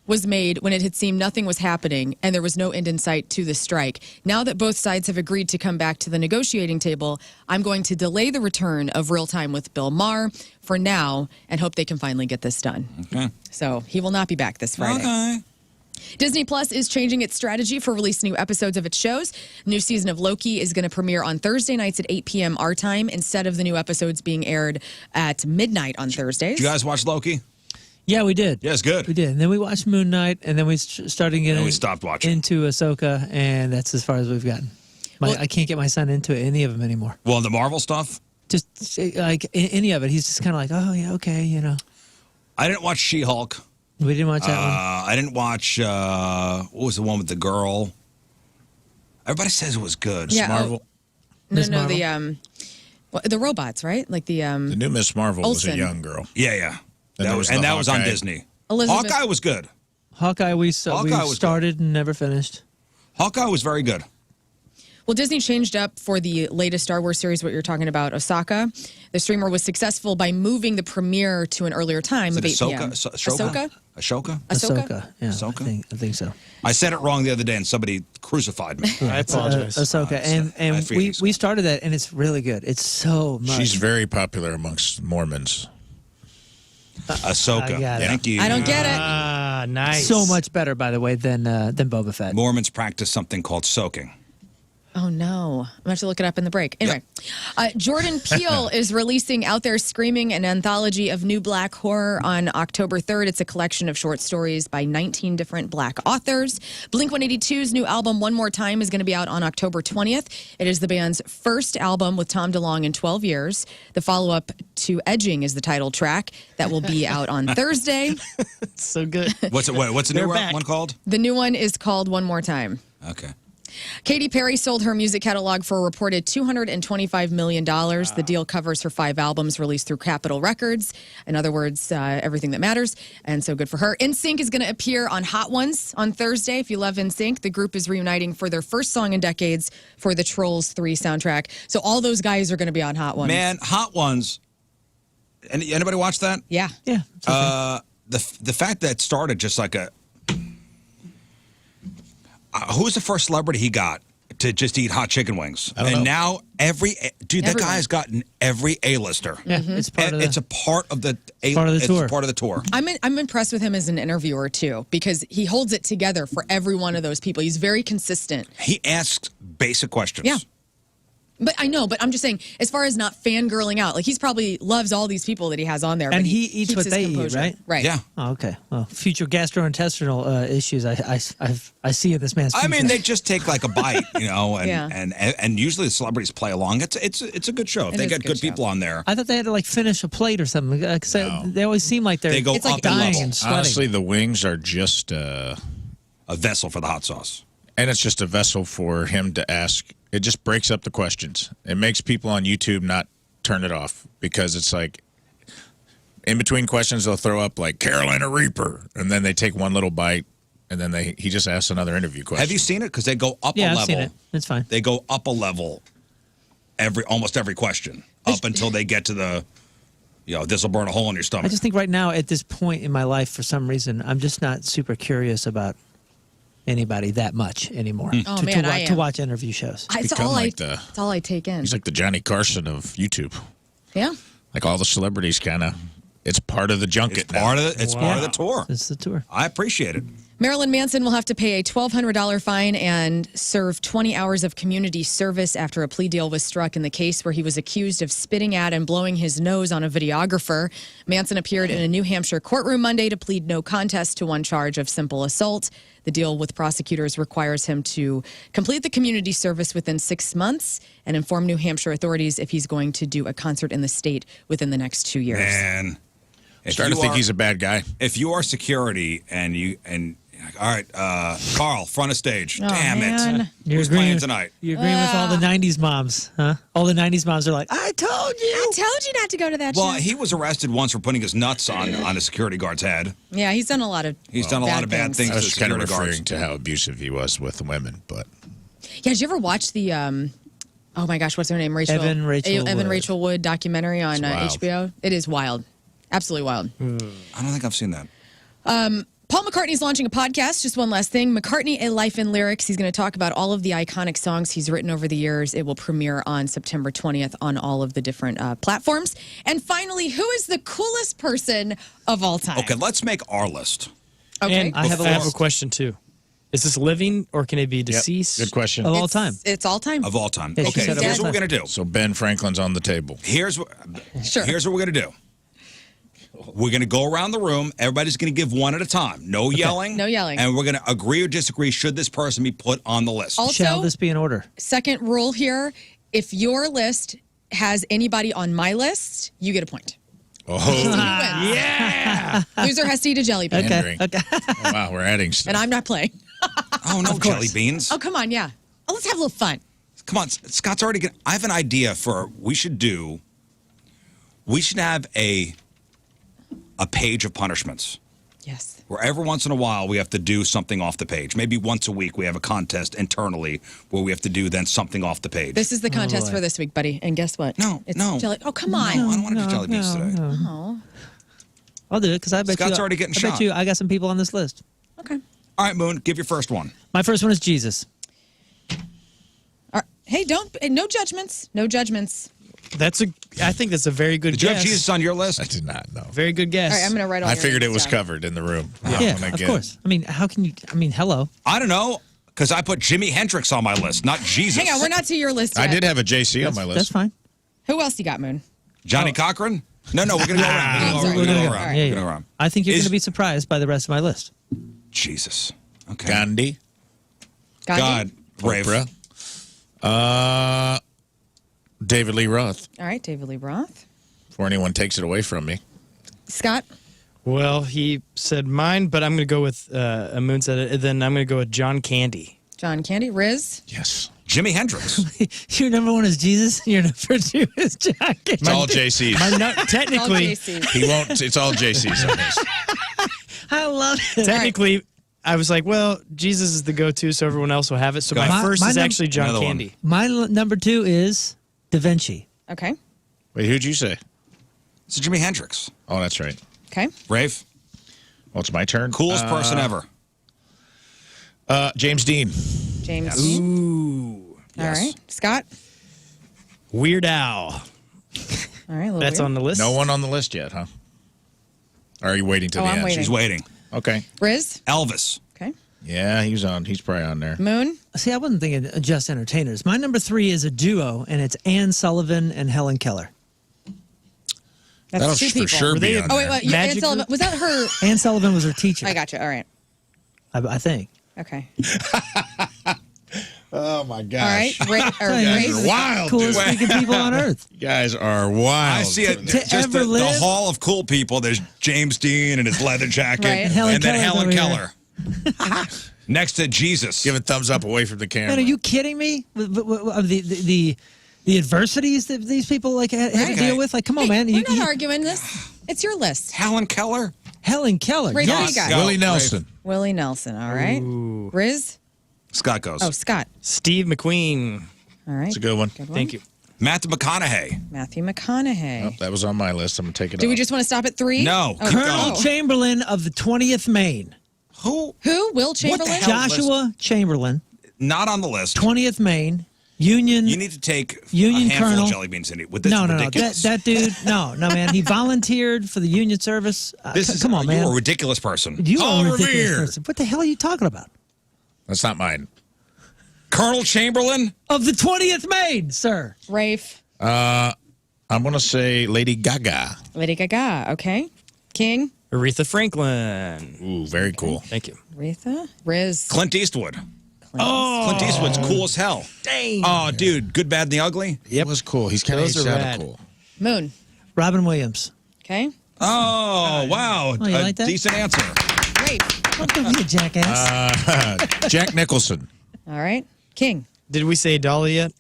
was made when it had seemed nothing was happening and there was no end in sight to the strike. Now that both sides have agreed to come back to the negotiating table, I'm going to delay the return of Real Time with Bill Maher for now and hope they can finally get this done. Okay. So he will not be back this Friday. Okay. Disney Plus is changing its strategy for releasing new episodes of its shows. New season of Loki is going to premiere on Thursday nights at 8 p.m. our time instead of the new episodes being aired at midnight on Thursdays. Did you guys watch Loki? Yeah, we did. Yeah, it's good. We did. And then we watched Moon Knight, and then we started getting we stopped watching. into Ahsoka, and that's as far as we've gotten. I can't get my son into any of them anymore. Well, the Marvel stuff. Just like any of it, he's just kind of like, oh yeah, okay, you know. I didn't watch She-Hulk. We didn't watch that one. I didn't watch. What was the one with the girl? Everybody says it was good. Yeah, Marvel. Miss No, Marvel? the robots, right? Like the The new Miss Marvel was a Olsen. young girl. Yeah. Then there was the that was on Hawkeye. Disney. Elizabeth- Hawkeye was good. Hawkeye, we Hawkeye was started and never finished. Hawkeye was very good. Well, Disney changed up for the latest Star Wars series, what you're talking about, Ahsoka. The streamer was successful by moving the premiere to an earlier time of 8 p.m. Ahsoka? Ahsoka? Ahsoka. Yeah, Ahsoka? I think so. I said it wrong the other day and somebody crucified me. I apologize. Ahsoka, I and feel we you, we started that, and it's really good. It's so much. She's very popular amongst Mormons. Ahsoka. I got it. Thank you. I don't get it. Ah, nice. so much better, by the way, than Boba Fett. Mormons practice something called soaking. Oh, no. I'm going to have to look it up in the break. Anyway, Jordan Peele is releasing Out There Screaming, an anthology of new black horror on October 3rd. It's a collection of short stories by 19 different black authors. Blink-182's new album, One More Time, is going to be out on October 20th. It is the band's first album with Tom DeLonge in 12 years. The follow-up to Edging is the title track. That will be out on Thursday. So good. What's the new They're back. one called? The new one is called One More Time. Okay. Katy Perry sold her music catalog for a reported $225 million. The deal covers her 5 albums released through Capitol Records. In other words, everything that matters. And so good for her. NSYNC is going to appear on Hot Ones on Thursday. If you love NSYNC, the group is reuniting for their first song in decades for the Trolls 3 soundtrack. So all those guys are going to be on Hot Ones. Man, Hot Ones. Anybody watch that? Yeah. Yeah. it's okay. The fact that it started just like a. Who was the first celebrity he got to just eat hot chicken wings? I don't know. Now that Everyone. guy's gotten every A-lister. Yeah, it's part of the. It's a part of the tour. It's part of the tour. I'm impressed with him as an interviewer, too, because he holds it together for every one of those people. He's very consistent. He asks basic questions. Yeah. But I know, but I'm just saying, as far as not fangirling out, like he's probably loves all these people that he has on there. And but he eats keeps what his they eat, composure. right? Right. Yeah. Oh, okay. Well, future gastrointestinal issues I see in this man's future. I mean, they just take like a bite, and Yeah. and usually the celebrities play along. It's a good show. If It they is a get good good show. people on there. I thought they had to like finish a plate or something. 'Cause they always seem like They go it's up like in dying level. and sweating. Honestly, the wings are just, A vessel for the hot sauce. and it's just a vessel for him to ask. It just breaks up the questions. It makes people on YouTube not turn it off because it's like, in between questions, they'll throw up like Carolina Reaper, and then they take one little bite, and then he just asks another interview question. Have you seen it? Because they go up a yeah, level. I've seen it. It's fine. They go up a level almost every question up until they get to the, this will burn a hole in your stomach. I just think right now at this point in my life, for some reason, I'm just not super curious about anybody that much anymore. Oh, to, man, to, I watch, to am. watch interview shows. It's become all, like it's all I take in. He's like the Johnny Carson of YouTube. Yeah. Like all the celebrities kind of, it's part of the junket. It's part of the tour. It's the tour. I appreciate it. Marilyn Manson will have to pay a $1,200 fine and serve 20 hours of community service after a plea deal was struck in the case where he was accused of spitting at and blowing his nose on a videographer. Manson appeared in a New Hampshire courtroom Monday to plead no contest to one charge of simple assault. The deal with prosecutors requires him to complete the community service within 6 months and inform New Hampshire authorities if he's going to do a concert in the state within the next 2 years. Man. Starting to think he's a bad guy. If you are security and all right, Carl, front of stage. Oh, Damn man. it. Who's playing tonight? You're agreeing with all the 90s moms, huh? All the 90s moms are like, I told you. I told you not to go to that Well, show. he was arrested once for putting his nuts on a security guard's head. Yeah, he's done a lot of He's done a lot of bad things I to was kind of security referring guards. to how abusive he was with the women, but Yeah, did you ever watch the oh my gosh, what's her name? Evan Rachel Wood documentary on wild. HBO? It is wild. Absolutely wild. I don't think I've seen that. Paul McCartney's launching a podcast. Just one last thing. McCartney, A Life in Lyrics. He's going to talk about all of the iconic songs he's written over the years. It will premiere on September 20th on all of the different platforms. And finally, who is the coolest person of all time? Okay, let's make our list. Okay. And I have a question, too. Is this living or can it be deceased? good question. Of all time. It's all time. Of all time. Yeah, she Okay, said here's of all what we're going to do. So Ben Franklin's on the table. Here's what we're going to do. We're going to go around the room. Everybody's going to give one at a time. No yelling. No yelling. And we're going to agree or disagree should this person be put on the list. Also, Shall this be in order? Second rule here, if your list has anybody on my list, you get a point. Oh, Yeah. Loser has to eat a jelly bean. pandering. Okay. Oh, wow, we're adding stuff. And I'm not playing. Oh, no jelly beans. Oh, come on, yeah. Oh, let's have a little fun. Come on. Scott's already I have an idea for we should have a page of punishments. Yes. Where every once in a while we have to do something off the page. Maybe once a week we have a contest internally where we have to do then something off the page. This is the contest for this week, buddy. And guess what? No. Jelly. Oh, come on. No, I don't want to do jelly beans today. Oh, I'll do it because I bet Scott's you. already getting I shot. bet you I got some people on this list. okay. All right, Moon, give your first one. My first one is Jesus. All right. Hey, no judgments. No judgments. I think that's a very good Did you guess. have Jesus on your list? I did not know. Very good guess. All right, I'm going to write all I your figured it names was down. covered in the room. Yeah, When I of get course. I mean, how can you? I mean, hello. I don't know, because I put Jimi Hendrix on my list, not Jesus. Hang on, we're not to your list I yet. did have a JC on my list. That's fine. Who else you got, Moon? Johnny Cochran? No, we're going to go around. sorry. We're going to go All around. right. Yeah, We're yeah. gonna go around. I think you're Is- going to be surprised by the rest of my list. Jesus. Okay. Gandhi. God. Brave. Oprah. David Lee Roth. All right, David Lee Roth. Before anyone takes it away from me. Scott? Well, he said mine, but I'm going to go with Moon said it. Then I'm going to go with John Candy. John Candy. Rizz? Yes. Jimi Hendrix. Your number one is Jesus. Your number two is John. It's all JC's. Technically, JC. He won't. It's all JC's on this. I love it. technically, I was like, well, Jesus is the go-to, so everyone else will have it. So Go my ahead. first My is num- actually John Another one. Candy. My number two is Da Vinci. Okay. Wait, who'd you say? It's Jimi Hendrix. Oh, that's right. Okay. Rafe, Well, it's my turn. coolest person ever. James Dean. James. Ooh. All right. Scott? Weird Al. All right. A little That's weird. on the list. No one on the list yet, huh? Or are you waiting till Oh, the I'm end? waiting. She's waiting. Okay. Rizz? Elvis. Okay. Yeah, he's on. He's probably on there. Moon? See, I wasn't thinking just entertainers. My number three is a duo, and it's Ann Sullivan and Helen Keller. That's That'll two for people. sure Were be they- on Oh, wait, there. wait. Ann Magic Sullivan. group? Was that her? Ann Sullivan was her teacher. I got you. All right. I think. Okay. Oh my All gosh. right. Rafe? You're wild, Coolest dude. freaking people on earth. You guys are wild. I see it. To Just ever the live? hall of cool people. There's James Dean and his leather jacket. Right. And, Helen then Keller's Helen over here. Keller. Next to Jesus. Give a thumbs up away from the camera. Man, are you kidding me? The adversities that these people like had to Okay. deal with. Like, come on, Hey, man. we're not arguing this. It's your list. Helen Keller. Helen Keller. Rafe, yes. what do you got? Go. Willie Nelson. Willie Nelson. All right. Rizz? Scott goes. Oh, Scott. Steve McQueen. All right. It's a good one. Good one. Thank you. Matthew McConaughey. Matthew McConaughey. Oh, that was on my list. I'm going to take it Do off. we just want to stop at 3? No. Oh, Colonel oh. Chamberlain of the 20th Maine. Who? Who? Will Chamberlain? hell? Joshua Chamberlain, Not on the list. 20th Maine, Union. You need to take Union a handful Colonel. of jelly beans in it. With this no, ridiculous. that dude. No, man. He volunteered for the Union service. Come on, man. You're a ridiculous person. You Paul are a ridiculous Revere. person. What the hell are you talking about? That's not mine. Colonel Chamberlain. Of the 20th Maine, sir. Rafe. I'm going to say Lady Gaga. Lady Gaga. Okay. King. Aretha Franklin. Ooh, very cool. Thank you. Aretha. Rizz. Clint Eastwood. Oh, Clint Eastwood's cool as hell. Dang. Oh, dude. Good, bad, and the ugly. It was cool. He's kind of Those are sounded rad. cool. Moon. Robin Williams. Okay. Oh, wow. Oh, you like that? Decent answer. Rafe. Don't be a jackass. Jack Nicholson. All right. King. Did we say Dolly yet?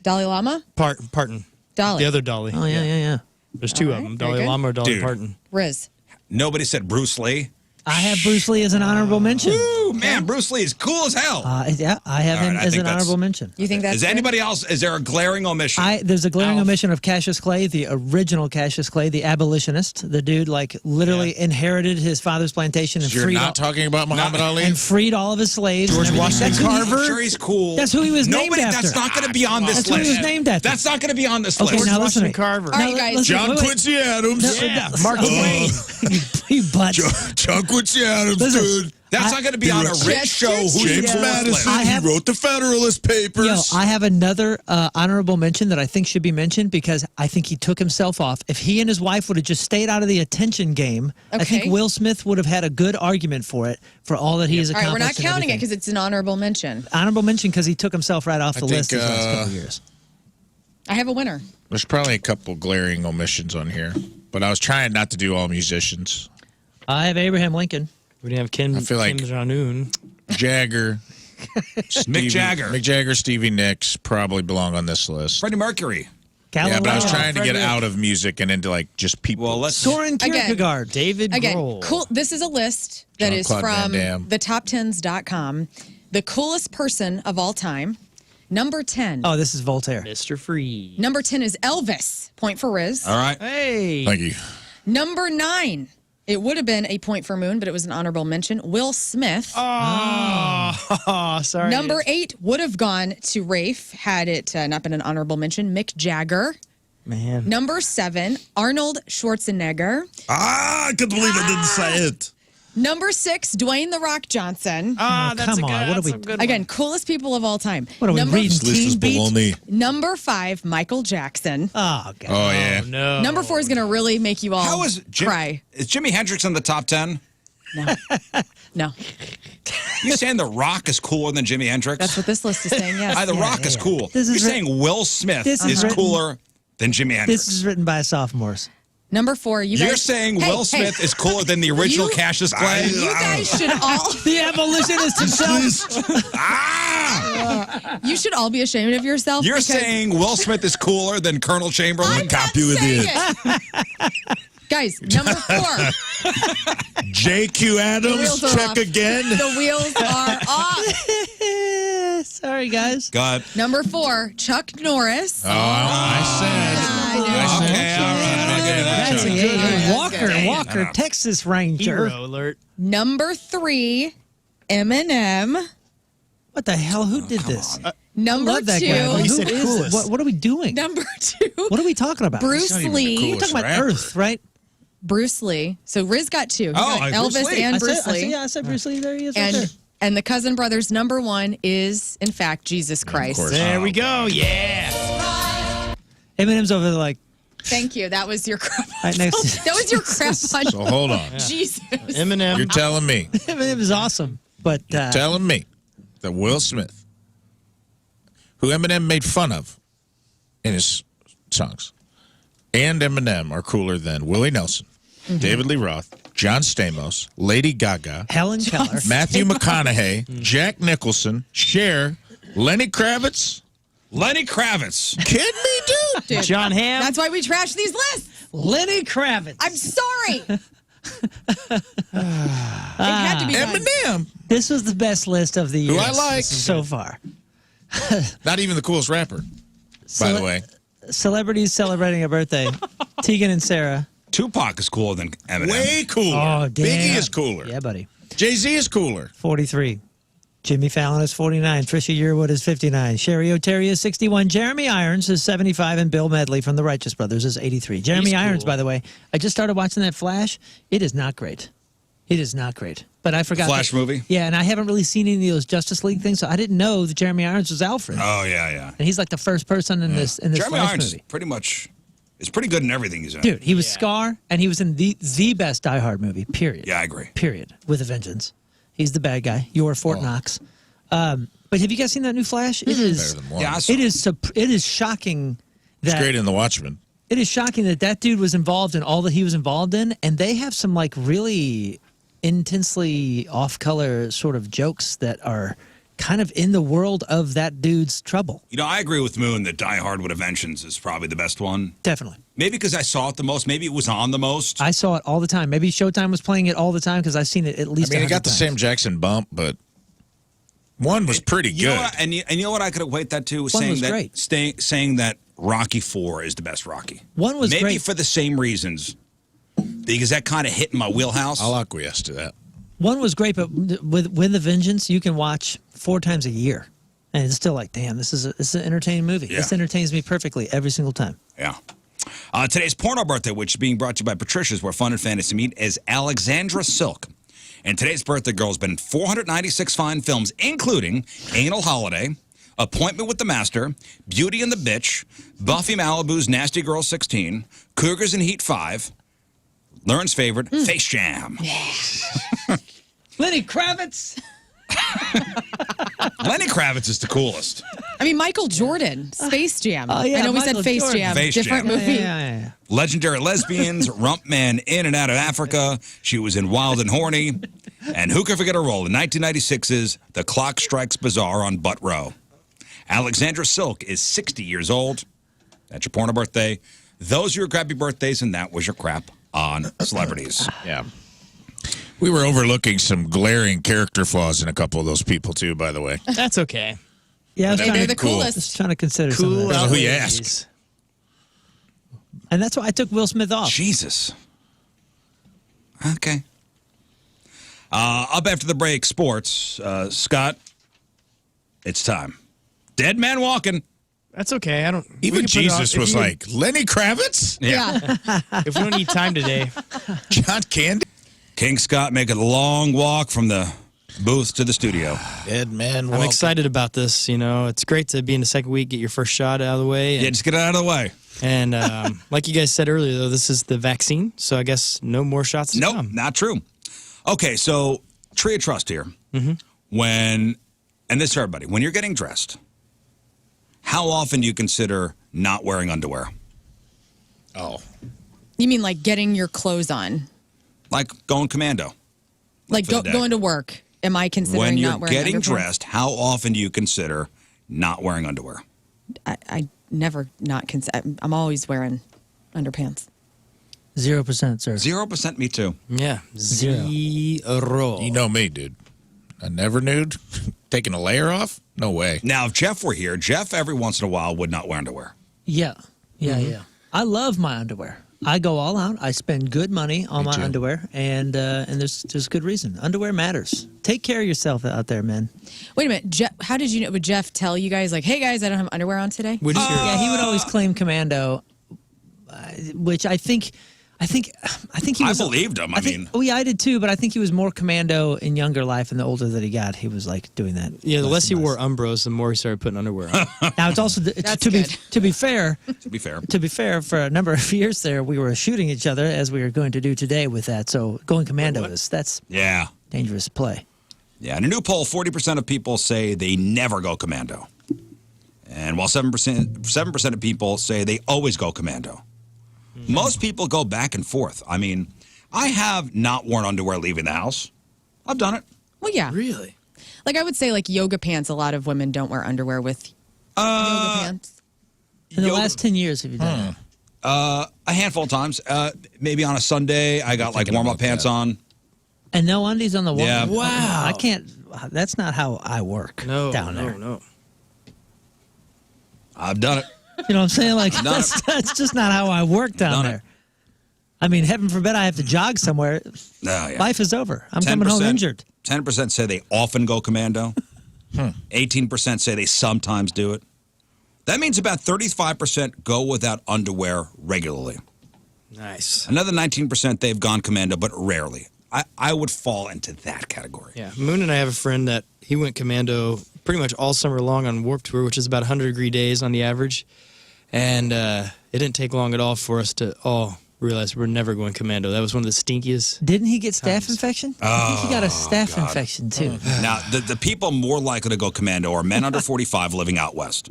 Dalai Lama. Parton. Dolly. The other Dolly. Oh, yeah. There's two All of right, them. very Dolly good. Lama or Dolly Dude. Parton. Rizz. Nobody said Bruce Lee. I have Bruce Lee as an honorable mention. Ooh, man, Bruce Lee is cool as hell. Yeah, I have All him right, I as think an that's- honorable mention. You think that's is good? anybody else? Is there a glaring omission? There's a glaring Alf. omission of Cassius Clay, the original Cassius Clay, the abolitionist. The dude, like, literally inherited his father's plantation and You're freed not talking about Muhammad Ali? and freed all of his slaves. George and everything. Washington That's who he- I'm sure he's cool. That's who he was named Nobody. after. That's not going to be on this That's who list. he was named after. That's not going to be on this Okay, list. now listen to Washington me. Carver. All right, Now, guys. listen, John wait, wait. Quincy Adams. Yeah. No, Mark okay. Twain. you butts. John Quincy Adams, Listen, dude. That's not going to be on a rich show. Who's James the Madison, he wrote the Federalist Papers. Yo, I have another honorable mention that I think should be mentioned because I think he took himself off. If he and his wife would have just stayed out of the attention game, I think Will Smith would have had a good argument for it, for all that he has accomplished. All right, we're not counting it because it's an honorable mention. Honorable mention because he took himself right off the list these last couple of years. I have a winner. There's probably a couple glaring omissions on here, but I was trying not to do all musicians. I have Abraham Lincoln. We didn't have Kim Jong-un. Jagger. Mick Jagger. Mick Jagger, Stevie Nicks probably belong on this list. Freddie Mercury. Galileo. Yeah, but I was trying to get out of music and into like just people. Well, let's Soren Kierkegaard. David Grohl. Cool. This is a list that is Jean-Claude Van from Damme. thetop10s.com. The coolest person of all time. Number 10. Oh, this is Voltaire. Mr. Free. Number 10 is Elvis. Point for Rizz. All right. Hey. Thank you. Number 9. It would have been a point for Moon, but it was an honorable mention. Will Smith. Oh, sorry. Number 8 would have gone to Rafe had it not been an honorable mention. Mick Jagger. Man. Number 7, Arnold Schwarzenegger. I couldn't believe I didn't say it. Number 6, Dwayne "The Rock" Johnson. That's come on, good, what are that's we- a good Again, one. coolest people of all time. What are we reading? This list is Teen Beat? baloney. Number 5, Michael Jackson. Oh, God. Oh, yeah. Oh, no. Number 4 is going to really make you all How is cry. Is Jimi Hendrix in the top 10? No. You saying The Rock is cooler than Jimi Hendrix? That's what this list is saying, yes. The Rock is cool. This You're is saying Will Smith this is is written- cooler than Jimi Hendrix. This is written by sophomores. Number 4, you You're guys. saying Hey, Will Smith is cooler than the original You- Cassius Clay? You guys should all. The abolitionist himself. You should all be ashamed of yourself. You're because saying Will Smith is cooler than Colonel Chamberlain? I'm not saying it. Guys, number 4. J.Q. Adams, wheels are check off. again. The wheels are off. Sorry, guys. God. Number 4, Chuck Norris. Oh, I said. Okay, all right. I'll give you that. That's Chuck. a That's Walker, good. Texas Ranger. Hero alert. Number 3, Eminem. What the hell? Who did this? Number Love that 2, guy. Who said is coolest. it? What are we doing? Number 2, What are we talking about? Bruce not even the Lee. We're coolest talking about rapper. Earth, right? Bruce Lee. So Rizz got 2. He got Bruce Elvis Lee. and I Bruce said, Lee. I said Bruce Lee. There he is right there. And the Cousin Brothers number 1 is, in fact, Jesus Christ. course. There we go. Yeah. Eminem's over there like, Thank you. That was your crap. right next to That was your crap on So hold on. Jesus. Eminem. You're telling me, Eminem is awesome. But telling me that Will Smith, who Eminem made fun of in his songs, and Eminem are cooler than Willie Nelson, David Lee Roth, John Stamos, Lady Gaga, Helen Keller. Matthew McConaughey, Jack Nicholson, Cher, Lenny Kravitz. Lenny Kravitz. Kidding me, dude? Dude, John Hamm. That's why we trash these lists. Lenny Kravitz. I'm sorry. It had to be done. Eminem. This was the best list of the year. Who I like. so far. Not even the coolest rapper, by the way. Celebrities celebrating a birthday. Tegan and Sarah. Tupac is cooler than Eminem. Way cooler. Oh, damn. Biggie is cooler. Yeah, buddy. Jay-Z is cooler. 43. Jimmy Fallon is 49. Trisha Yearwood is 59. Sherry O'Terry is 61. Jeremy Irons is 75. And Bill Medley from the Righteous Brothers is 83. Jeremy He's Irons, cool. by the way, I just started watching that Flash. It is not great. It is not great. But I forgot. Flash movie? Yeah, and I haven't really seen any of those Justice League things, so I didn't know that Jeremy Irons was Alfred. Oh, yeah. And he's like the first person in this Jeremy Flash Irons movie. is pretty good in everything he's in. Dude, he was Yeah. Scar, and he was in the best Die Hard movie, period. Yeah, I agree. Period. With a vengeance. He's the bad guy. You're Fort Knox. But have you guys seen that new Flash? It is. Better than one. Yeah, I saw It is shocking It's that great in The Watchmen. it is shocking that dude was involved in all that he was involved in, and they have some like really intensely off-color sort of jokes that are kind of in the world of that dude's trouble. You know, I agree with Moon that Die Hard with a Vengeance is probably the best one. Definitely. Maybe because I saw it the most. Maybe it was on the most. I saw it all the time. Maybe Showtime was playing it all the time because I've seen it at I least. mean, it 100 got the times. Sam Jackson bump, but one was pretty You know good. what, and you know what I could equate that to? One saying was that great. saying that Rocky IV is the best Rocky. One was Maybe great. for the same reasons. Because that kind of hit in my wheelhouse. I'll acquiesce to that. One was great, but with the Vengeance, you can watch 4 times a year, and it's still like, damn, this is an entertaining movie. Yeah. This entertains me perfectly every single time. Yeah. Today's porno birthday, which is being brought to you by Patricia's, where fun and fantasy meet, is Alexandra Silk. And today's birthday girl has been in 496 fine films, including Anal Holiday, Appointment with the Master, Beauty and the Bitch, Buffy Malibu's Nasty Girl 16, Cougars in Heat 5, Lern's favorite, Face Jam. Lenny Kravitz. Lenny Kravitz is the coolest. I mean, Michael Jordan, Space Jam. Oh, yeah, I know we Michael said Face Jordan. Jam, Face different Jam. movie. Yeah. Legendary Lesbians, Rump Man in and out of Africa. She was in Wild and Horny. And who can forget her role in 1996's The Clock Strikes Bazaar on Butt Row. Alexandra Silk is 60 years old. That's your porno birthday. Those are your crappy birthdays, and that was your crap on celebrities. Yeah. We were overlooking some glaring character flaws in a couple of those people, too, by the way. That's okay. Yeah, I was Hey, trying they're to, the cool. just coolest. trying to consider some of Cool. that. Depends on who you ladies. ask. And that's why I took Will Smith off. Jesus. Okay. Up after the break, sports. Scott, it's time. Dead man walking. That's okay. I don't. we Even can put it on- Jesus if was you- like, Lenny Kravitz? Yeah. if we don't need time today, John Candy? King Scott making a long walk from the booth to the studio. Dead man I'm walking. excited about this. You know, it's great to be in the second week, get your first shot out of the way. Yeah, And, just get it out of the way. and like you guys said earlier, though, this is the vaccine. So I guess no more shots to Nope, come. not true. Okay, so tree of trust here. When, and this for everybody, when you're getting dressed, how often do you consider not wearing underwear? Oh. You mean like getting your clothes on? Like going commando. Like For the day. going to work? Am I considering When you're not wearing getting underpants? dressed, how often do you consider not wearing underwear? I never not consider. I'm always wearing underpants. 0%, sir. 0%, me too. Yeah, Zero. zero. You know me, dude. I never nude. Taking a layer off? No way. Now, if Jeff were here, Jeff every once in a while would not wear underwear. Yeah. Yeah. I love my underwear. I go all out. I spend good money on Me my too. underwear, and there's good reason. Underwear matters. Take care of yourself out there, man. Wait a minute, Jeff. How did you know? Would Jeff tell you guys like, "Hey guys, I don't have underwear on today"? What is your? Yeah, he would always claim commando, which I think he I was. believed him. I think, mean, oh yeah, I did too. But I think he was more commando in younger life, and the older that he got, he was like doing that. Yeah, the less he and wore Umbros, the more he started putting underwear on. Now it's also That's to be good. to be fair. to be fair. To be fair, for a number of years there, we were shooting each other as we are going to do today with that. So going commando that's Yeah. dangerous play. Yeah. In a new poll, 40% of people say they never go commando. And while 7% of people say they always go commando. Most people go back and forth. I mean, I have not worn underwear leaving the house. I've done it. Well, yeah. Really? Like I would say, like yoga pants. A lot of women don't wear underwear with yoga pants. In the Yoga- last 10 years, have you done that? A handful of times. Maybe on a Sunday, I got like thinking warm-up about pants that. on. And no undies on the wall? Yeah. Wow. I can't. That's not how I work No, down there. no. I've done it. You know what I'm saying? Like, Done that's just not how I work down Done it. there. I mean, heaven forbid I have to jog somewhere. No, yeah. Life is over. I'm coming home injured. 10% say they often go commando. 18% say they sometimes do it. That means about 35% go without underwear regularly. Nice. Another 19% they've gone commando, but rarely. I would fall into that category. Yeah, Moon and I have a friend that he went commando pretty much all summer long on Warped Tour, which is about 100-degree days on the average. And it didn't take long at all for us to all realize we're never going commando. That was one of the stinkiest. Didn't he get staph Times. infection? I think he got a staph infection, too. Now, the people more likely to go commando are men under 45 living out west.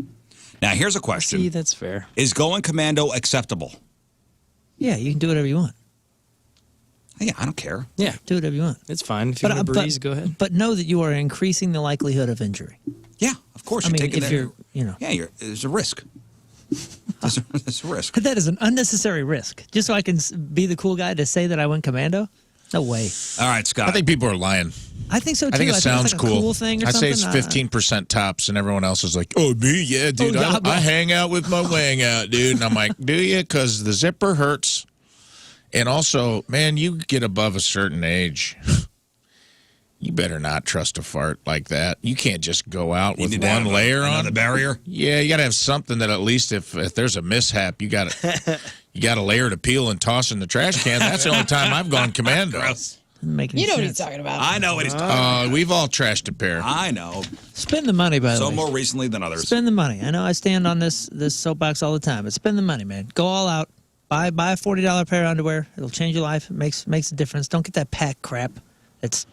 Now, here's a question. See, that's fair. Is going commando acceptable? Yeah, you can do whatever you want. Yeah, I don't care. Yeah, Do whatever you want. it's fine. If you want to breeze, go ahead. But know that you are increasing the likelihood of injury. Yeah, of course. I You're mean, taking if the- you're, you know. Yeah, there's a risk. There's a risk. That is an unnecessary risk. Just so I can be the cool guy to say that I went commando? No way. All right, Scott. I think people are lying. I think so, too. I think it sounds it's like cool. a cool thing or I say something. it's 15% tops, and everyone else is like, "Oh, me, yeah, dude. Oh, yeah, I hang out with my wang out, dude." And I'm like, "Do you?" Because the zipper hurts, and also, man, you get above a certain age, you better not trust a fart like that. You can't just go out with need to one have layer another on. barrier. Yeah, you got to have something that at least if there's a mishap, you got a layer to peel and toss in the trash can. That's the only time I've gone commando. make any You know what sense. he's talking about. I know what he's talking about. We've all trashed a pair. I know. Spend the money, by the way. So more recently than others. Spend the money. I know I stand on this soapbox all the time, but spend the money, man. Go all out. Buy a $40 pair of underwear. It'll change your life. It makes a difference. Don't get that pack crap that's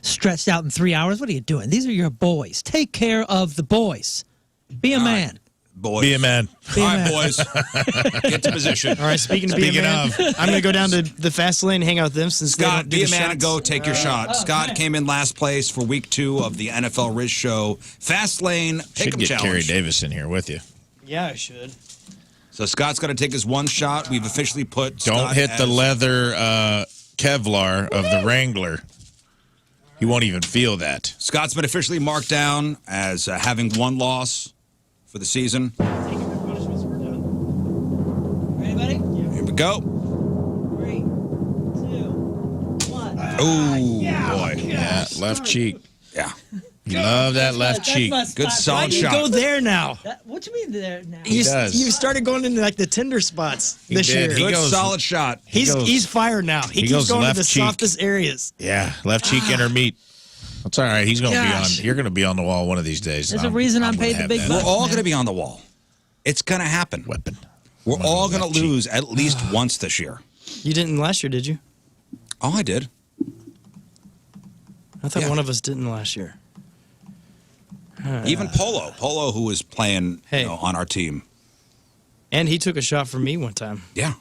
stretched out in 3 hours. What are you doing? These are your boys. Take care of the boys. Be a man. Boys. Be a man. Be a All right, man. boys. Get to position. All right, speaking of, I'm going to go down to the fast lane and hang out with them since they Scott, don't do be a the man shots. and go take your shot. Scott came in last place for week 2 of the NFL Rizz Show Fast Lane Should Pick'em get Kerry Challenge. Davis in here with you. Yeah, I should. So Scott's going to take his one shot. We've officially put Don't Scott hit the as- leather Kevlar of the Wrangler. He won't even feel that. Scott's been officially marked down as having one loss for the season. Ready, buddy? Here we go. 3, 2, 1. Oh, boy. Yeah, left cheek. Yeah. You love that left cheek. Good solid Why'd you shot. go there now? What do you mean there now? He does. You started going into like the tender spots this did. year. He Good goes- solid shot. He's fired now. He keeps goes going to left the cheek. softest areas. Yeah, left cheek inner meat. That's all right. He's going to be on. Gosh. You're going to be on the wall one of these days. There's a reason I'm paid gonna the big have bucks. that We're all going to be on the wall. It's going to happen. weapon. We're One all with going left to cheek. lose at least once this year. You didn't last year, did you? Oh, I did. I thought Yeah. one of us didn't last year. Even Polo, who was playing Hey. on our team. And he took a shot from me one time. Yeah.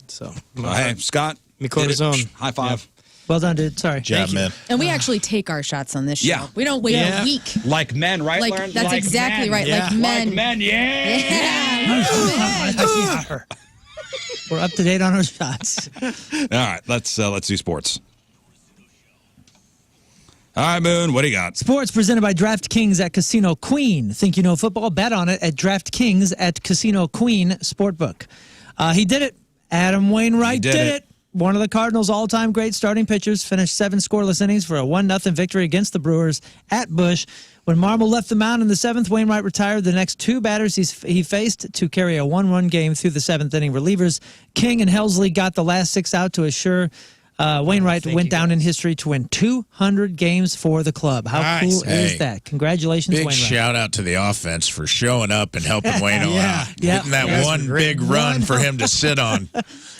So, Hey, Scott. Mi corazón. did it. High five. Well done, dude. Sorry. Job, man. And we actually take our shots on this show. Yeah. We don't wait Yeah. a week. Like men, right, Like, Lern? that's exactly right. Yeah. Like men. Like men, yeah. Yeah. We're up to date on our shots. All right, let's do sports. All right, Moon, what do you got? Sports presented by DraftKings at Casino Queen. Think you know football? Bet on it at DraftKings at Casino Queen Sportbook. He did it. Adam Wainwright He did did it. it. One of the Cardinals' all-time great starting pitchers finished 7 scoreless innings for a 1-0 victory against the Brewers at Busch. When Marmol left the mound in the 7th, Wainwright retired the next 2 batters he faced to carry a 1-run game through the 7th inning. Relievers King and Helsley got the last 6 out to assure Wainwright Thank went you, down in guys. history to win 200 games for the club. How Nice. cool is Hey. that? Congratulations, Big Wainwright. shout out to the offense for showing up and helping Wayno Yeah. out. Yeah. Getting that That's one great. big run for him to sit on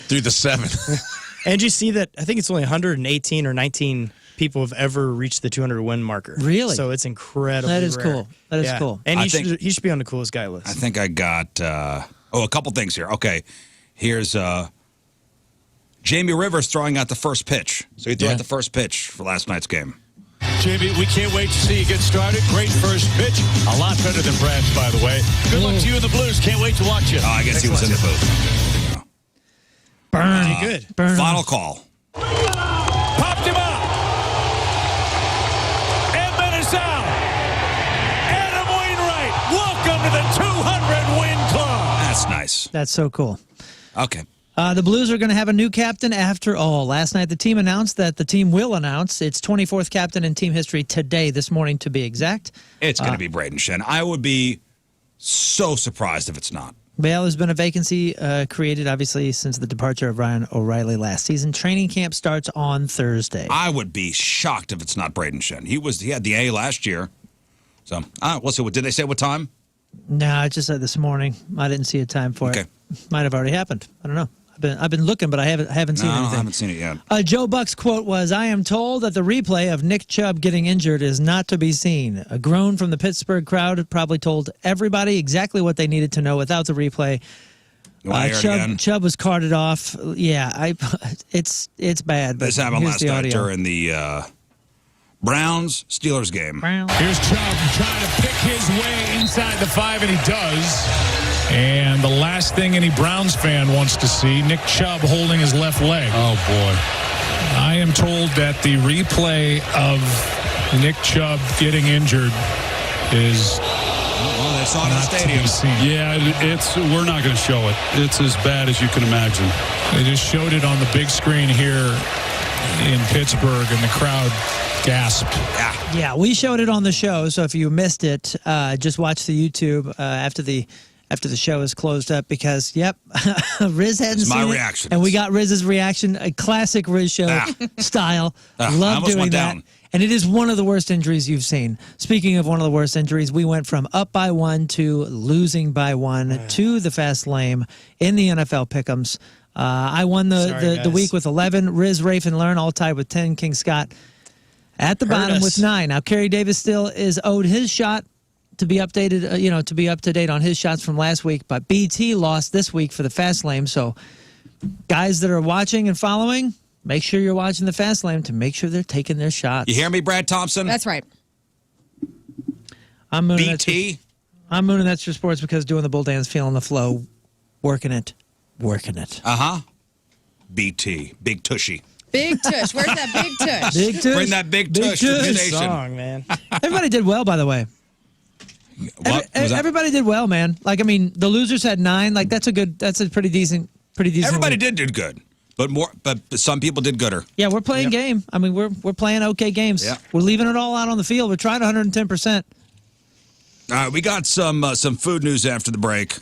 through the 7th. And you see that I think it's only 118 or 19 people have ever reached the 200 win marker. Really? So it's incredible. That is cool. That is cool. And I he think- should be on the coolest guy list. I think I got a couple things here. Okay, here's Jamie Rivers throwing out the first pitch. So he threw Yeah. out the first pitch for last night's game. Jamie, we can't wait to see you get started. Great first pitch. A lot better than Brad's, by the way. Good luck to you in the Blues. Can't wait to watch you. Oh, I guess he was in the booth. Burn. good. Burn. Final call. Popped him up. And then it's out. Adam Wainwright, welcome to the 200-win club. That's nice. That's so cool. Okay. The Blues are going to have a new captain after all. Last night, the team announced that the team will announce its 24th captain in team history today, this morning to be exact. It's going to be Braden Shen. I would be so surprised if it's not. Well, there's been a vacancy created, obviously, since the departure of Ryan O'Reilly last season. Training camp starts on Thursday. I would be shocked if it's not Braden Shen. He had the A last year. So, we'll see. What did they say? What time? No, I just said this morning. I didn't see a time for Okay. it. Might have already happened. I don't know. I've been looking, but I haven't seen No, I anything. haven't seen it yet. Joe Buck's quote was, "I am told that the replay of Nick Chubb getting injured is not to be seen." A groan from the Pittsburgh crowd probably told everybody exactly what they needed to know without the replay. You want to hear it again? Chubb was carted off. Yeah, it's bad. But This happened here's last the night audio. during the Browns-Steelers game. Here's Chubb trying to pick his way inside the 5, and he does. And the last thing any Browns fan wants to see, Nick Chubb holding his left leg. Oh, boy. I am told that the replay of Nick Chubb getting injured is Well, they saw it in the not to stadium. be seen. Yeah, we're not going to show it. It's as bad as you can imagine. They just showed it on the big screen here in Pittsburgh, and the crowd gasped. Yeah, we showed it on the show, so if you missed it, just watch the YouTube after the after the show is closed up because, yep, Rizz hadn't It's my seen reaction. it. And we got Rizz's reaction, a classic Rizz show style. I Love almost doing went that. down. And it is one of the worst injuries you've seen. Speaking of one of the worst injuries, we went from up by 1 to losing by 1 to the fast lane in the NFL Pick'ems. I won Sorry, the guys. week with 11. Riz, Rafe, and Lern all tied with 10. King Scott at the Hurt bottom us. with 9. Now, Kerry Davis still is owed his shot to be updated, to be up to date on his shots from last week. But BT lost this week for the fast lane. So, guys that are watching and following, make sure you're watching the fast lane to make sure they're taking their shots. You hear me, Brad Thompson? That's right. I'm mooning BT. I'm mooning that's your sports because doing the bull dance, feeling the flow, working it. BT. Big Tushy. Big tush. Where's that big tush? Big tush. Bring that big tush to the Good nation. song, man. Everybody did well, by the way. What was that? Everybody did well, man. Like, I mean, the losers had 9. Like, that's a pretty decent. Everybody week. did do good, but some people did gooder. Yeah, we're playing game. I mean, we're playing okay games. Yeah. We're leaving it all out on the field. We're trying 110%. All right, we got some food news after the break.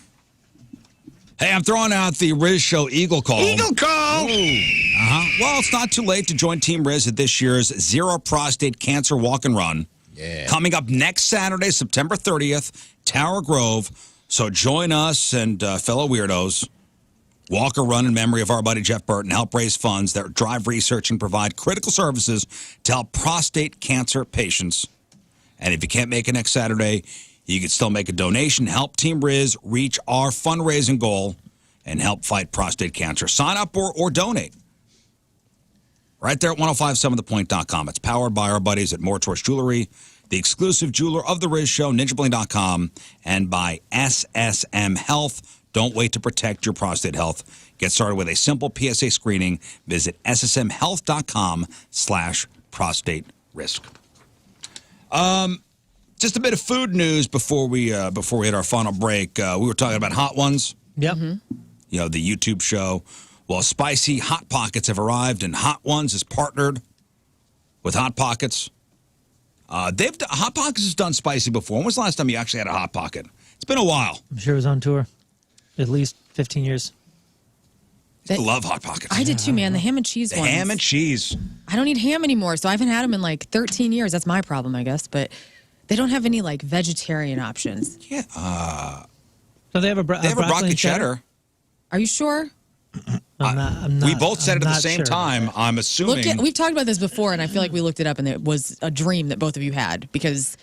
Hey, I'm throwing out the Rizz Show Eagle Call. Eagle call. Well, it's not too late to join Team Rizz at this year's Zero Prostate Cancer Walk and Run. Yeah. Coming up next Saturday, September 30th, Tower Grove. So join us and fellow weirdos. Walk or run in memory of our buddy Jeff Burton. Help raise funds that drive research and provide critical services to help prostate cancer patients. And if you can't make it next Saturday, you can still make a donation. Help Team Rizz reach our fundraising goal and help fight prostate cancer. Sign up or donate. Right there at 1057thepoint.com. It's powered by our buddies at More Choice Jewelry, the exclusive jeweler of the Rizz Show, ninjabling.com, and by SSM Health. Don't wait to protect your prostate health. Get started with a simple PSA screening. Visit ssmhealth.com/prostate risk. Just a bit of food news before we hit our final break. We were talking about Hot Ones. Yep. You know, the YouTube show. Well, spicy Hot Pockets have arrived, and Hot Ones is partnered with Hot Pockets. Hot Pockets has done spicy before. When was the last time you actually had a Hot Pocket? It's been a while. I'm sure it was on tour. At least 15 years. I love Hot Pockets. I did too, man. The ham and cheese The ones. ham and cheese. I don't eat ham anymore, so I haven't had them in like 13 years. That's my problem, I guess. But they don't have any like vegetarian options. Yeah. So they have a They have a broccoli cheddar. Are you sure? I'm not, We both said I'm it at the not same sure. time. I'm assuming. We've talked about this before, and I feel like we looked it up, and it was a dream that both of you had because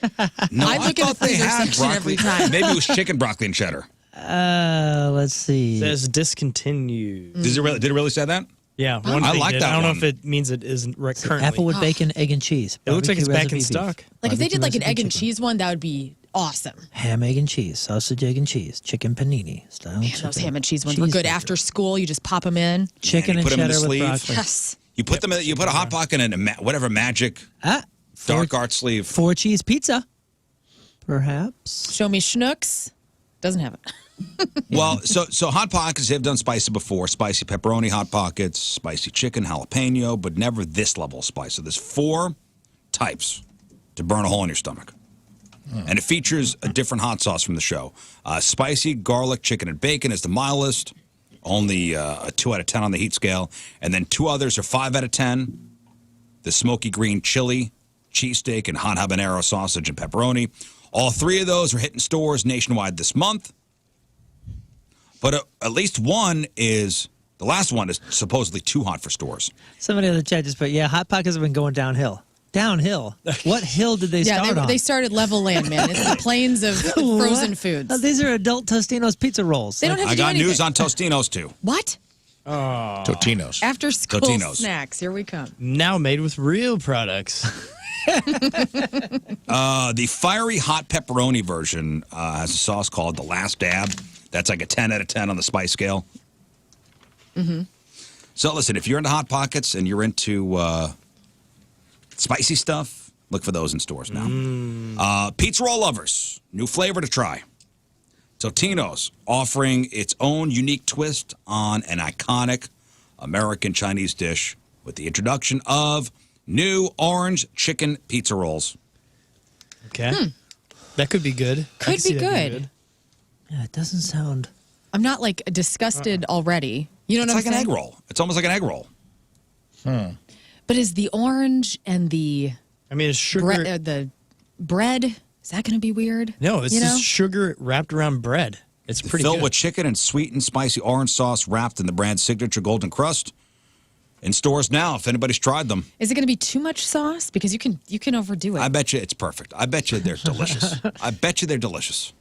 No, I look in the thought they freezer had section every time. Maybe it was chicken broccoli and cheddar. Let's see. It says discontinued. Did it really say that? Yeah, one I thing like did. that I don't know one. if it means it isn't currently. Applewood bacon, egg, and cheese. It looks like it's Barbecue back in recipe beef. stock. Like if they did Barbecue like an recipe egg and chicken. cheese one, that would be awesome. Ham, egg, and cheese. Sausage, egg, and cheese. Chicken panini. Style Man, chicken. those ham and cheese ones were good Cheeseburger. after school. You just pop them in. Chicken you and put 'em in the cheddar with sleeve. broccoli. Yes. You put them. You put a Hot Pocket in whatever magic dark art sleeve. 4 cheese pizza. Perhaps. Show me schnooks. Doesn't have it. Well, so Hot Pockets have done spicy before. Spicy pepperoni Hot Pockets, spicy chicken, jalapeno, but never this level of spice. So there's 4 types to burn a hole in your stomach. And it features a different hot sauce from the show. Spicy garlic chicken and bacon is the mildest, only a 2 out of 10 on the heat scale. And then 2 others are 5 out of 10. The smoky green chili, cheesesteak, and hot habanero sausage and pepperoni. All 3 of those are hitting stores nationwide this month. But at least one is, the last one is supposedly too hot for stores. Somebody in the chat just put, yeah, Hot Pockets have been going downhill. Downhill? What hill did they start on? They started level land, man. It's the plains of frozen What? foods. Oh, these are adult Tostinos pizza rolls. They don't have to I do got anything. news on Tostinos, too. What? Totinos. After school Totinos. snacks. Here we come. Now made with real products. The fiery hot pepperoni version has a sauce called the Last Dab. That's like a 10 out of 10 on the spice scale. Mm-hmm. So listen, if you're into Hot Pockets and you're into spicy stuff, look for those in stores now. Pizza roll lovers, new flavor to try. Totino's offering its own unique twist on an iconic American Chinese dish with the introduction of new orange chicken pizza rolls. Okay. That could be good. I Could can see be that being good. Yeah, it doesn't sound. I'm not like disgusted already. You know It's what like I'm an saying? egg roll. It's almost like an egg roll. But is the orange and the I mean, it's sugar. the bread, is that going to be weird? No, it's You know? just sugar wrapped around bread. It's pretty Filled good. with chicken and sweet and spicy orange sauce wrapped in the brand's signature golden crust. In stores now, if anybody's tried them. Is it going to be too much sauce? Because you can overdo it. I bet you it's perfect. I bet you they're delicious. I bet you they're delicious.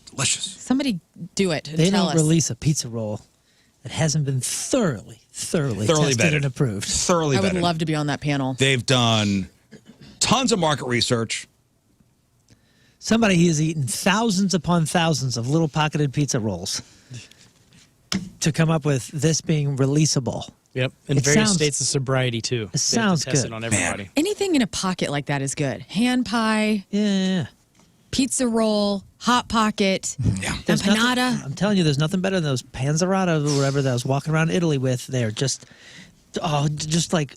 Delicious. Somebody do it. And They tell don't us. release a pizza roll that hasn't been thoroughly tested vetted. and approved. Thoroughly I would vetted. love to be on that panel. They've done tons of market research. Somebody has eaten thousands upon thousands of little pocketed pizza rolls to come up with this being releasable. Yep. In It various sounds- states of sobriety, too. It They have to sounds test good. it on everybody. Anything in a pocket like that is good. Hand pie, Yeah. pizza roll, hot pocket, Yeah. empanada. I'm telling you, there's nothing better than those panzerata or whatever that I was walking around Italy with. They're just like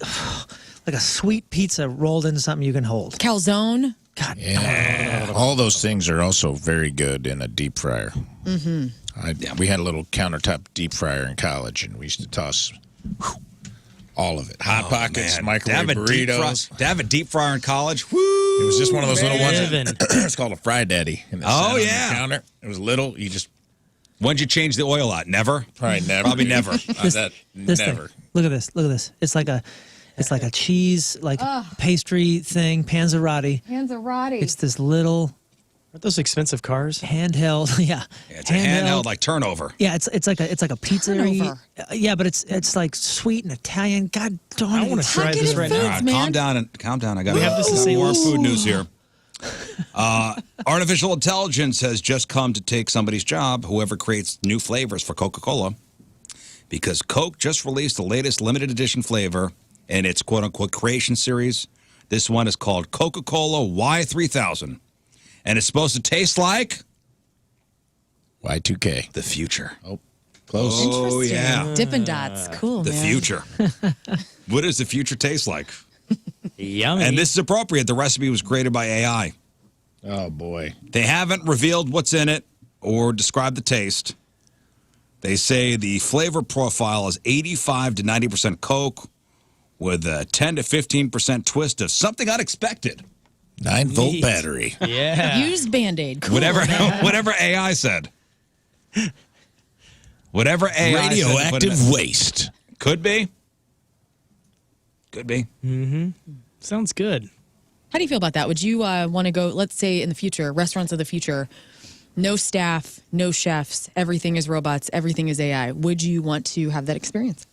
a sweet pizza rolled into something you can hold. Calzone. God, Yeah. All those things are also very good in a deep fryer. Mm-hmm. We had a little countertop deep fryer in college, and we used to toss all of it. Hot pockets, Man, microwave burritos. To have a deep fryer in college, woo! It was just one of those little ones. Heaven. It's called a Fry Daddy. And it sat on the yeah. counter. It was little. You just When'd you change the oil out? Never? probably never. Probably never. That this never. thing. Look at this. Look at this. It's like a cheese pastry thing, panzerotti. Panzerotti. It's this little Aren't those expensive cars? handheld. Yeah. Yeah, it's a handheld like turnover. Yeah, it's like a pizza. Turnover. Yeah, but it's like sweet and Italian. God darn I it! want to try Pocketed this right foods, now. All right, man. calm down. I got We have this in St. more Louis. food news here. Artificial intelligence has just come to take somebody's job, whoever creates new flavors for Coca-Cola, because Coke just released the latest limited edition flavor in its quote-unquote creation series. This one is called Coca-Cola Y3000, and it's supposed to taste like Y2K. the future. Oh, close. Oh, Interesting. yeah. Dippin' Dots. Cool, The man. future. What does the future taste like? Yummy. And this is appropriate. The recipe was created by AI. Oh, boy. They haven't revealed what's in it or described the taste. They say the flavor profile is 85 to 90% Coke with a 10 to 15% twist of something unexpected. 9-volt Neat. battery. yeah. Used Band-Aid. Cool. Whatever AI said. Whatever AI said to put in Radioactive it. waste. Could be. Could be. Sounds good. How do you feel about that? Would you want to go, let's say in the future, restaurants of the future, no staff, no chefs, everything is robots, everything is AI. Would you want to have that experience?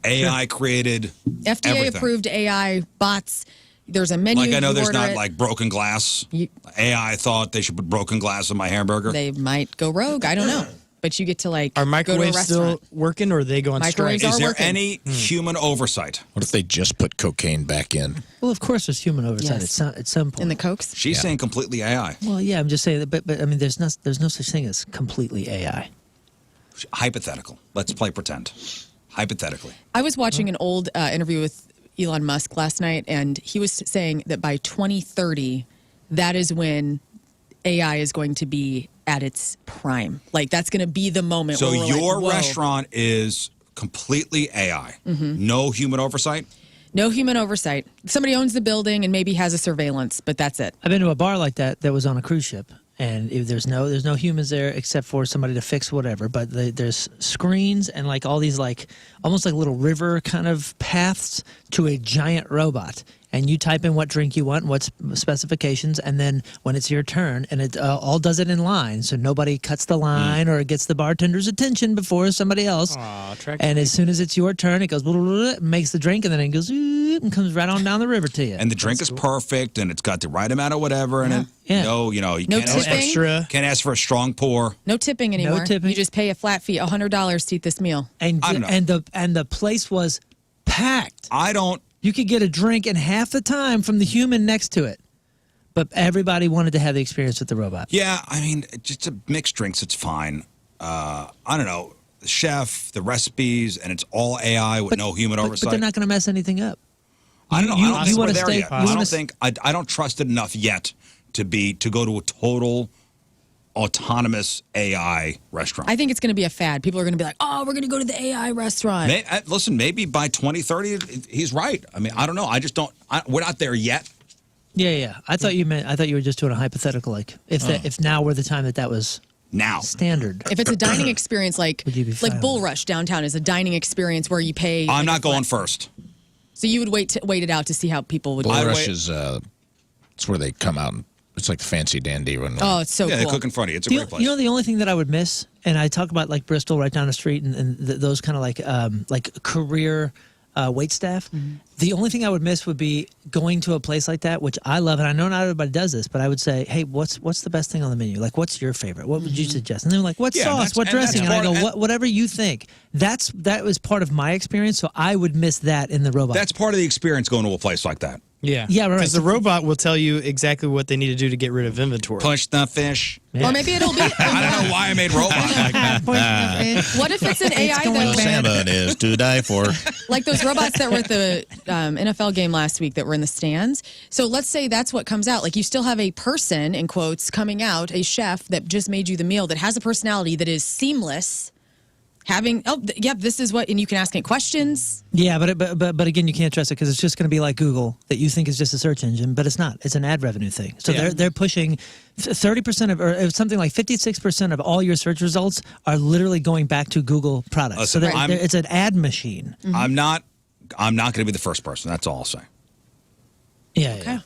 AI created FDA everything. approved AI bots. There's a menu. Like I know you there's order not it. like broken glass. You- AI thought they should put broken glass in my hamburger. They might go rogue. I don't know. But you get to like Are go to a microwaves still restaurant. working or are they going Microwaves straight? Is are there working. any human oversight? What if they just put cocaine back in? Well, of course, there's human oversight Yes. at some point. in the Cokes. She's saying completely AI. Well, yeah, I'm just saying that, but I mean, there's no such thing as completely AI. Hypothetical. Let's play pretend. Hypothetically. I was watching an old interview with Elon Musk last night, and he was saying that by 2030, that is when AI is going to be at its prime. Like that's going to be the moment. So where we're your like, whoa. restaurant is completely AI. No human oversight? No human oversight. Somebody owns the building and maybe has a surveillance, but that's it. I've been to a bar like that was on a cruise ship, and there's no humans there except for somebody to fix whatever. But there's screens and like all these like almost like little river kind of paths to a giant robot. And you type in what drink you want, what specifications, and then when it's your turn, and it all does it in line, so nobody cuts the line or gets the bartender's attention before somebody else. Aw, track And as soon as it's your turn, it goes blah, blah, blah, blah, makes the drink, and then it goes and comes right on down the river to you. And the drink is perfect and it's got the right amount of whatever in it. Yeah. No, you No can't ask, tipping. Extra. can't ask for a strong pour. No tipping anymore. tipping. You just pay a flat fee, $100 to eat this meal. and I don't know. and the place was packed. I don't You could get a drink in half the time from the human next to it. But everybody wanted to have the experience with the robot. Yeah, I mean, just a mixed drinks, it's fine. I don't know. The chef, the recipes, and it's all AI with no human oversight. But they're not going to mess anything up. I don't know. you- I don't you think we're wanna there stay- yet. you I wanna don't s- think I don't trust it enough yet to go to a total autonomous AI restaurant. I think it's going to be a fad. People are going to be like, oh, we're going to go to the AI restaurant. Listen, maybe by 2030, he's right. I mean, I don't know. I just don't. We're not there yet. Yeah. I thought you were just doing a hypothetical, like if now were the time that was now standard. If it's a dining experience like Bull Rush downtown is a dining experience where you pay. I'm not going first. So you would wait it out to see how people would. Bull Rush is it's where they come out and it's like the fancy dandy one. Oh, it's so cool. Yeah, they cook in front of you. It's a great place. You know, the only thing that I would miss, and I talk about like Bristol right down the street and those kind of like career wait staff. Mm-hmm. The only thing I would miss would be going to a place like that, which I love, and I know not everybody does this, but I would say, hey, what's the best thing on the menu? Like, what's your favorite? What would you suggest? And they're like, what sauce? What dressing? And I go, whatever you think. That was part of my experience, so I would miss that in the robot. That's part of the experience going to a place like that. Yeah. Yeah, right. Because the robot will tell you exactly what they need to do to get rid of inventory. Push the fish. Or maybe it'll be. I don't know why I made robot like that. What if it's an AI though? Salmon is to die for. Like those robots that were at the NFL game last week that were in the stands. So let's say that's what comes out. Like you still have a person, in quotes, coming out, a chef that just made you the meal that has a personality that is seamless. This is what, and you can ask it questions. Yeah, but again, you can't trust it because it's just going to be like Google that you think is just a search engine, but it's not. It's an ad revenue thing. So they're pushing 30% of, or something like 56% of all your search results are literally going back to Google products. Listen, so it's an ad machine. Mm-hmm. I'm not going to be the first person. That's all I'll say. Yeah. Okay.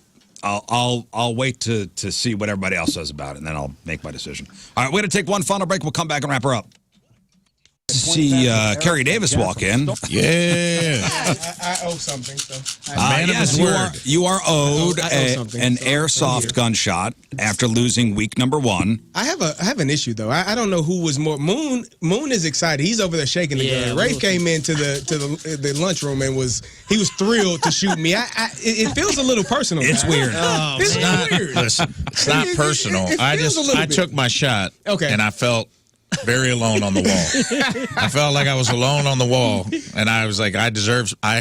I'll wait to see what everybody else says about it, and then I'll make my decision. All right, we're going to take one final break. We'll come back and wrap her up. See Carrie Davis walk in. Yeah. I owe something. So yes, you are owed an airsoft gunshot after losing week number 1. I have an issue though. I don't know who was more. Moon is excited. He's over there shaking the gun. Rafe came into the lunchroom and was thrilled to shoot me. It feels a little personal. It's weird. It's weird. Listen, it's not personal. I took my shot. Okay. And I felt very alone on the wall. I felt like I was alone on the wall, and I was like, I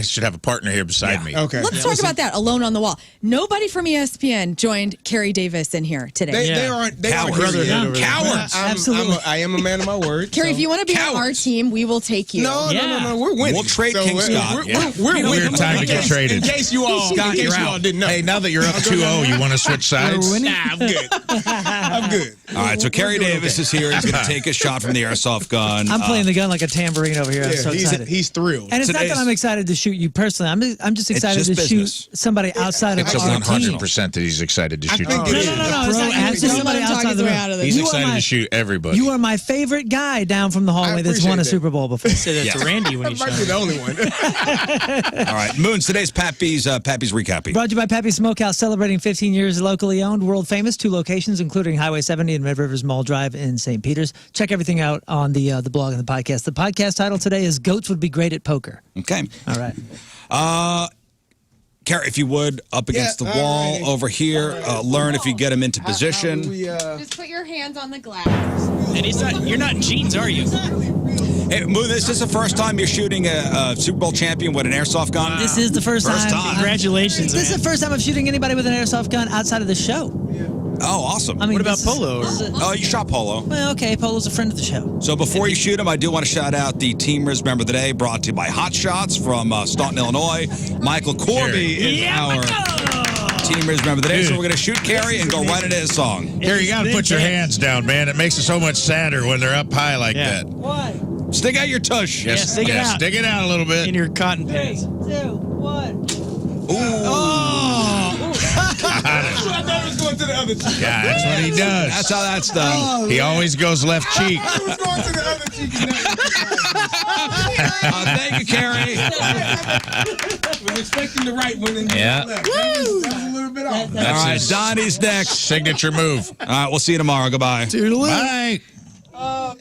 should have a partner here beside me. Okay. Let's talk about that. Alone on the wall. Nobody from ESPN joined Carrie Davis in here today. They aren't cowards. Absolutely. I am a man of my word. Carrie, so. if you want to be on our team, we will take you. No, we're winning. We'll trade King Scott. We're winning. Weird time to get traded. In case you all didn't know. Hey, now that you're up 2-0, you want to switch sides? Nah, I'm good. I'm good. All right, so Carrie Davis is here. He's going to take a shot from the airsoft gun. I'm playing the gun like a tambourine over here. I'm so excited. He's thrilled. And it's not that I'm excited to shoot you personally. I'm just excited to shoot somebody outside of It's our team. 100% that he's excited to shoot you. think it is. No. It's not Don't somebody let him talk outside his the way room. out of this. He's You are excited my- to shoot everybody. You are my favorite guy down from the hallway that's won a appreciate Super Bowl before. Say that Yes. to Randy when I he's might be the only one. All right, Moons, today's Pappy's recapping. Brought to you by Pappy Smokehouse, celebrating 15 years locally owned, world famous, 2 locations, including Highway 70 and Red Rivers Mall Drive in St. Peters. Check everything out on the blog and the podcast. The podcast title today is "Goats Would Be Great at Poker." Okay. All right. Carrie, if you would, up against the wall right. over here. Learn if you get him into position. Just put your hands on the glass. And you're not in jeans, are you? Hey, Moon, this is the first time you're shooting a Super Bowl champion with an airsoft gun? This is the first time. Congratulations, This is the first time I'm shooting anybody with an airsoft gun outside of the show. Oh, awesome. I mean, What about this is- Polo? this is- Oh, you shot Polo. Well, okay, Polo's a friend of the show. So before you shoot him, I do want to shout out the Team Rizz member of the day, brought to you by Hot Shots from Staunton, Illinois. Michael Corby is our Team Rizz member of the day. So we're going to shoot Carrie and go right into his song. Gary, you got to put your hands down, man. It makes it so much sadder when they're up high like that. What? Stick out your tush. Yes, stick it out. Stick it out a little bit. In your cotton pants. 2, 1. I thought it was going to the other cheek. Yeah, that's what he does. That's how that's done. He always goes left cheek. I thought it was going to the other cheek. Thank you, Carrie. I was expecting the right one. And Yeah. left. That was a little bit off. All right, his Donnie's next. signature move. All right, we'll see you tomorrow. Goodbye. Bye.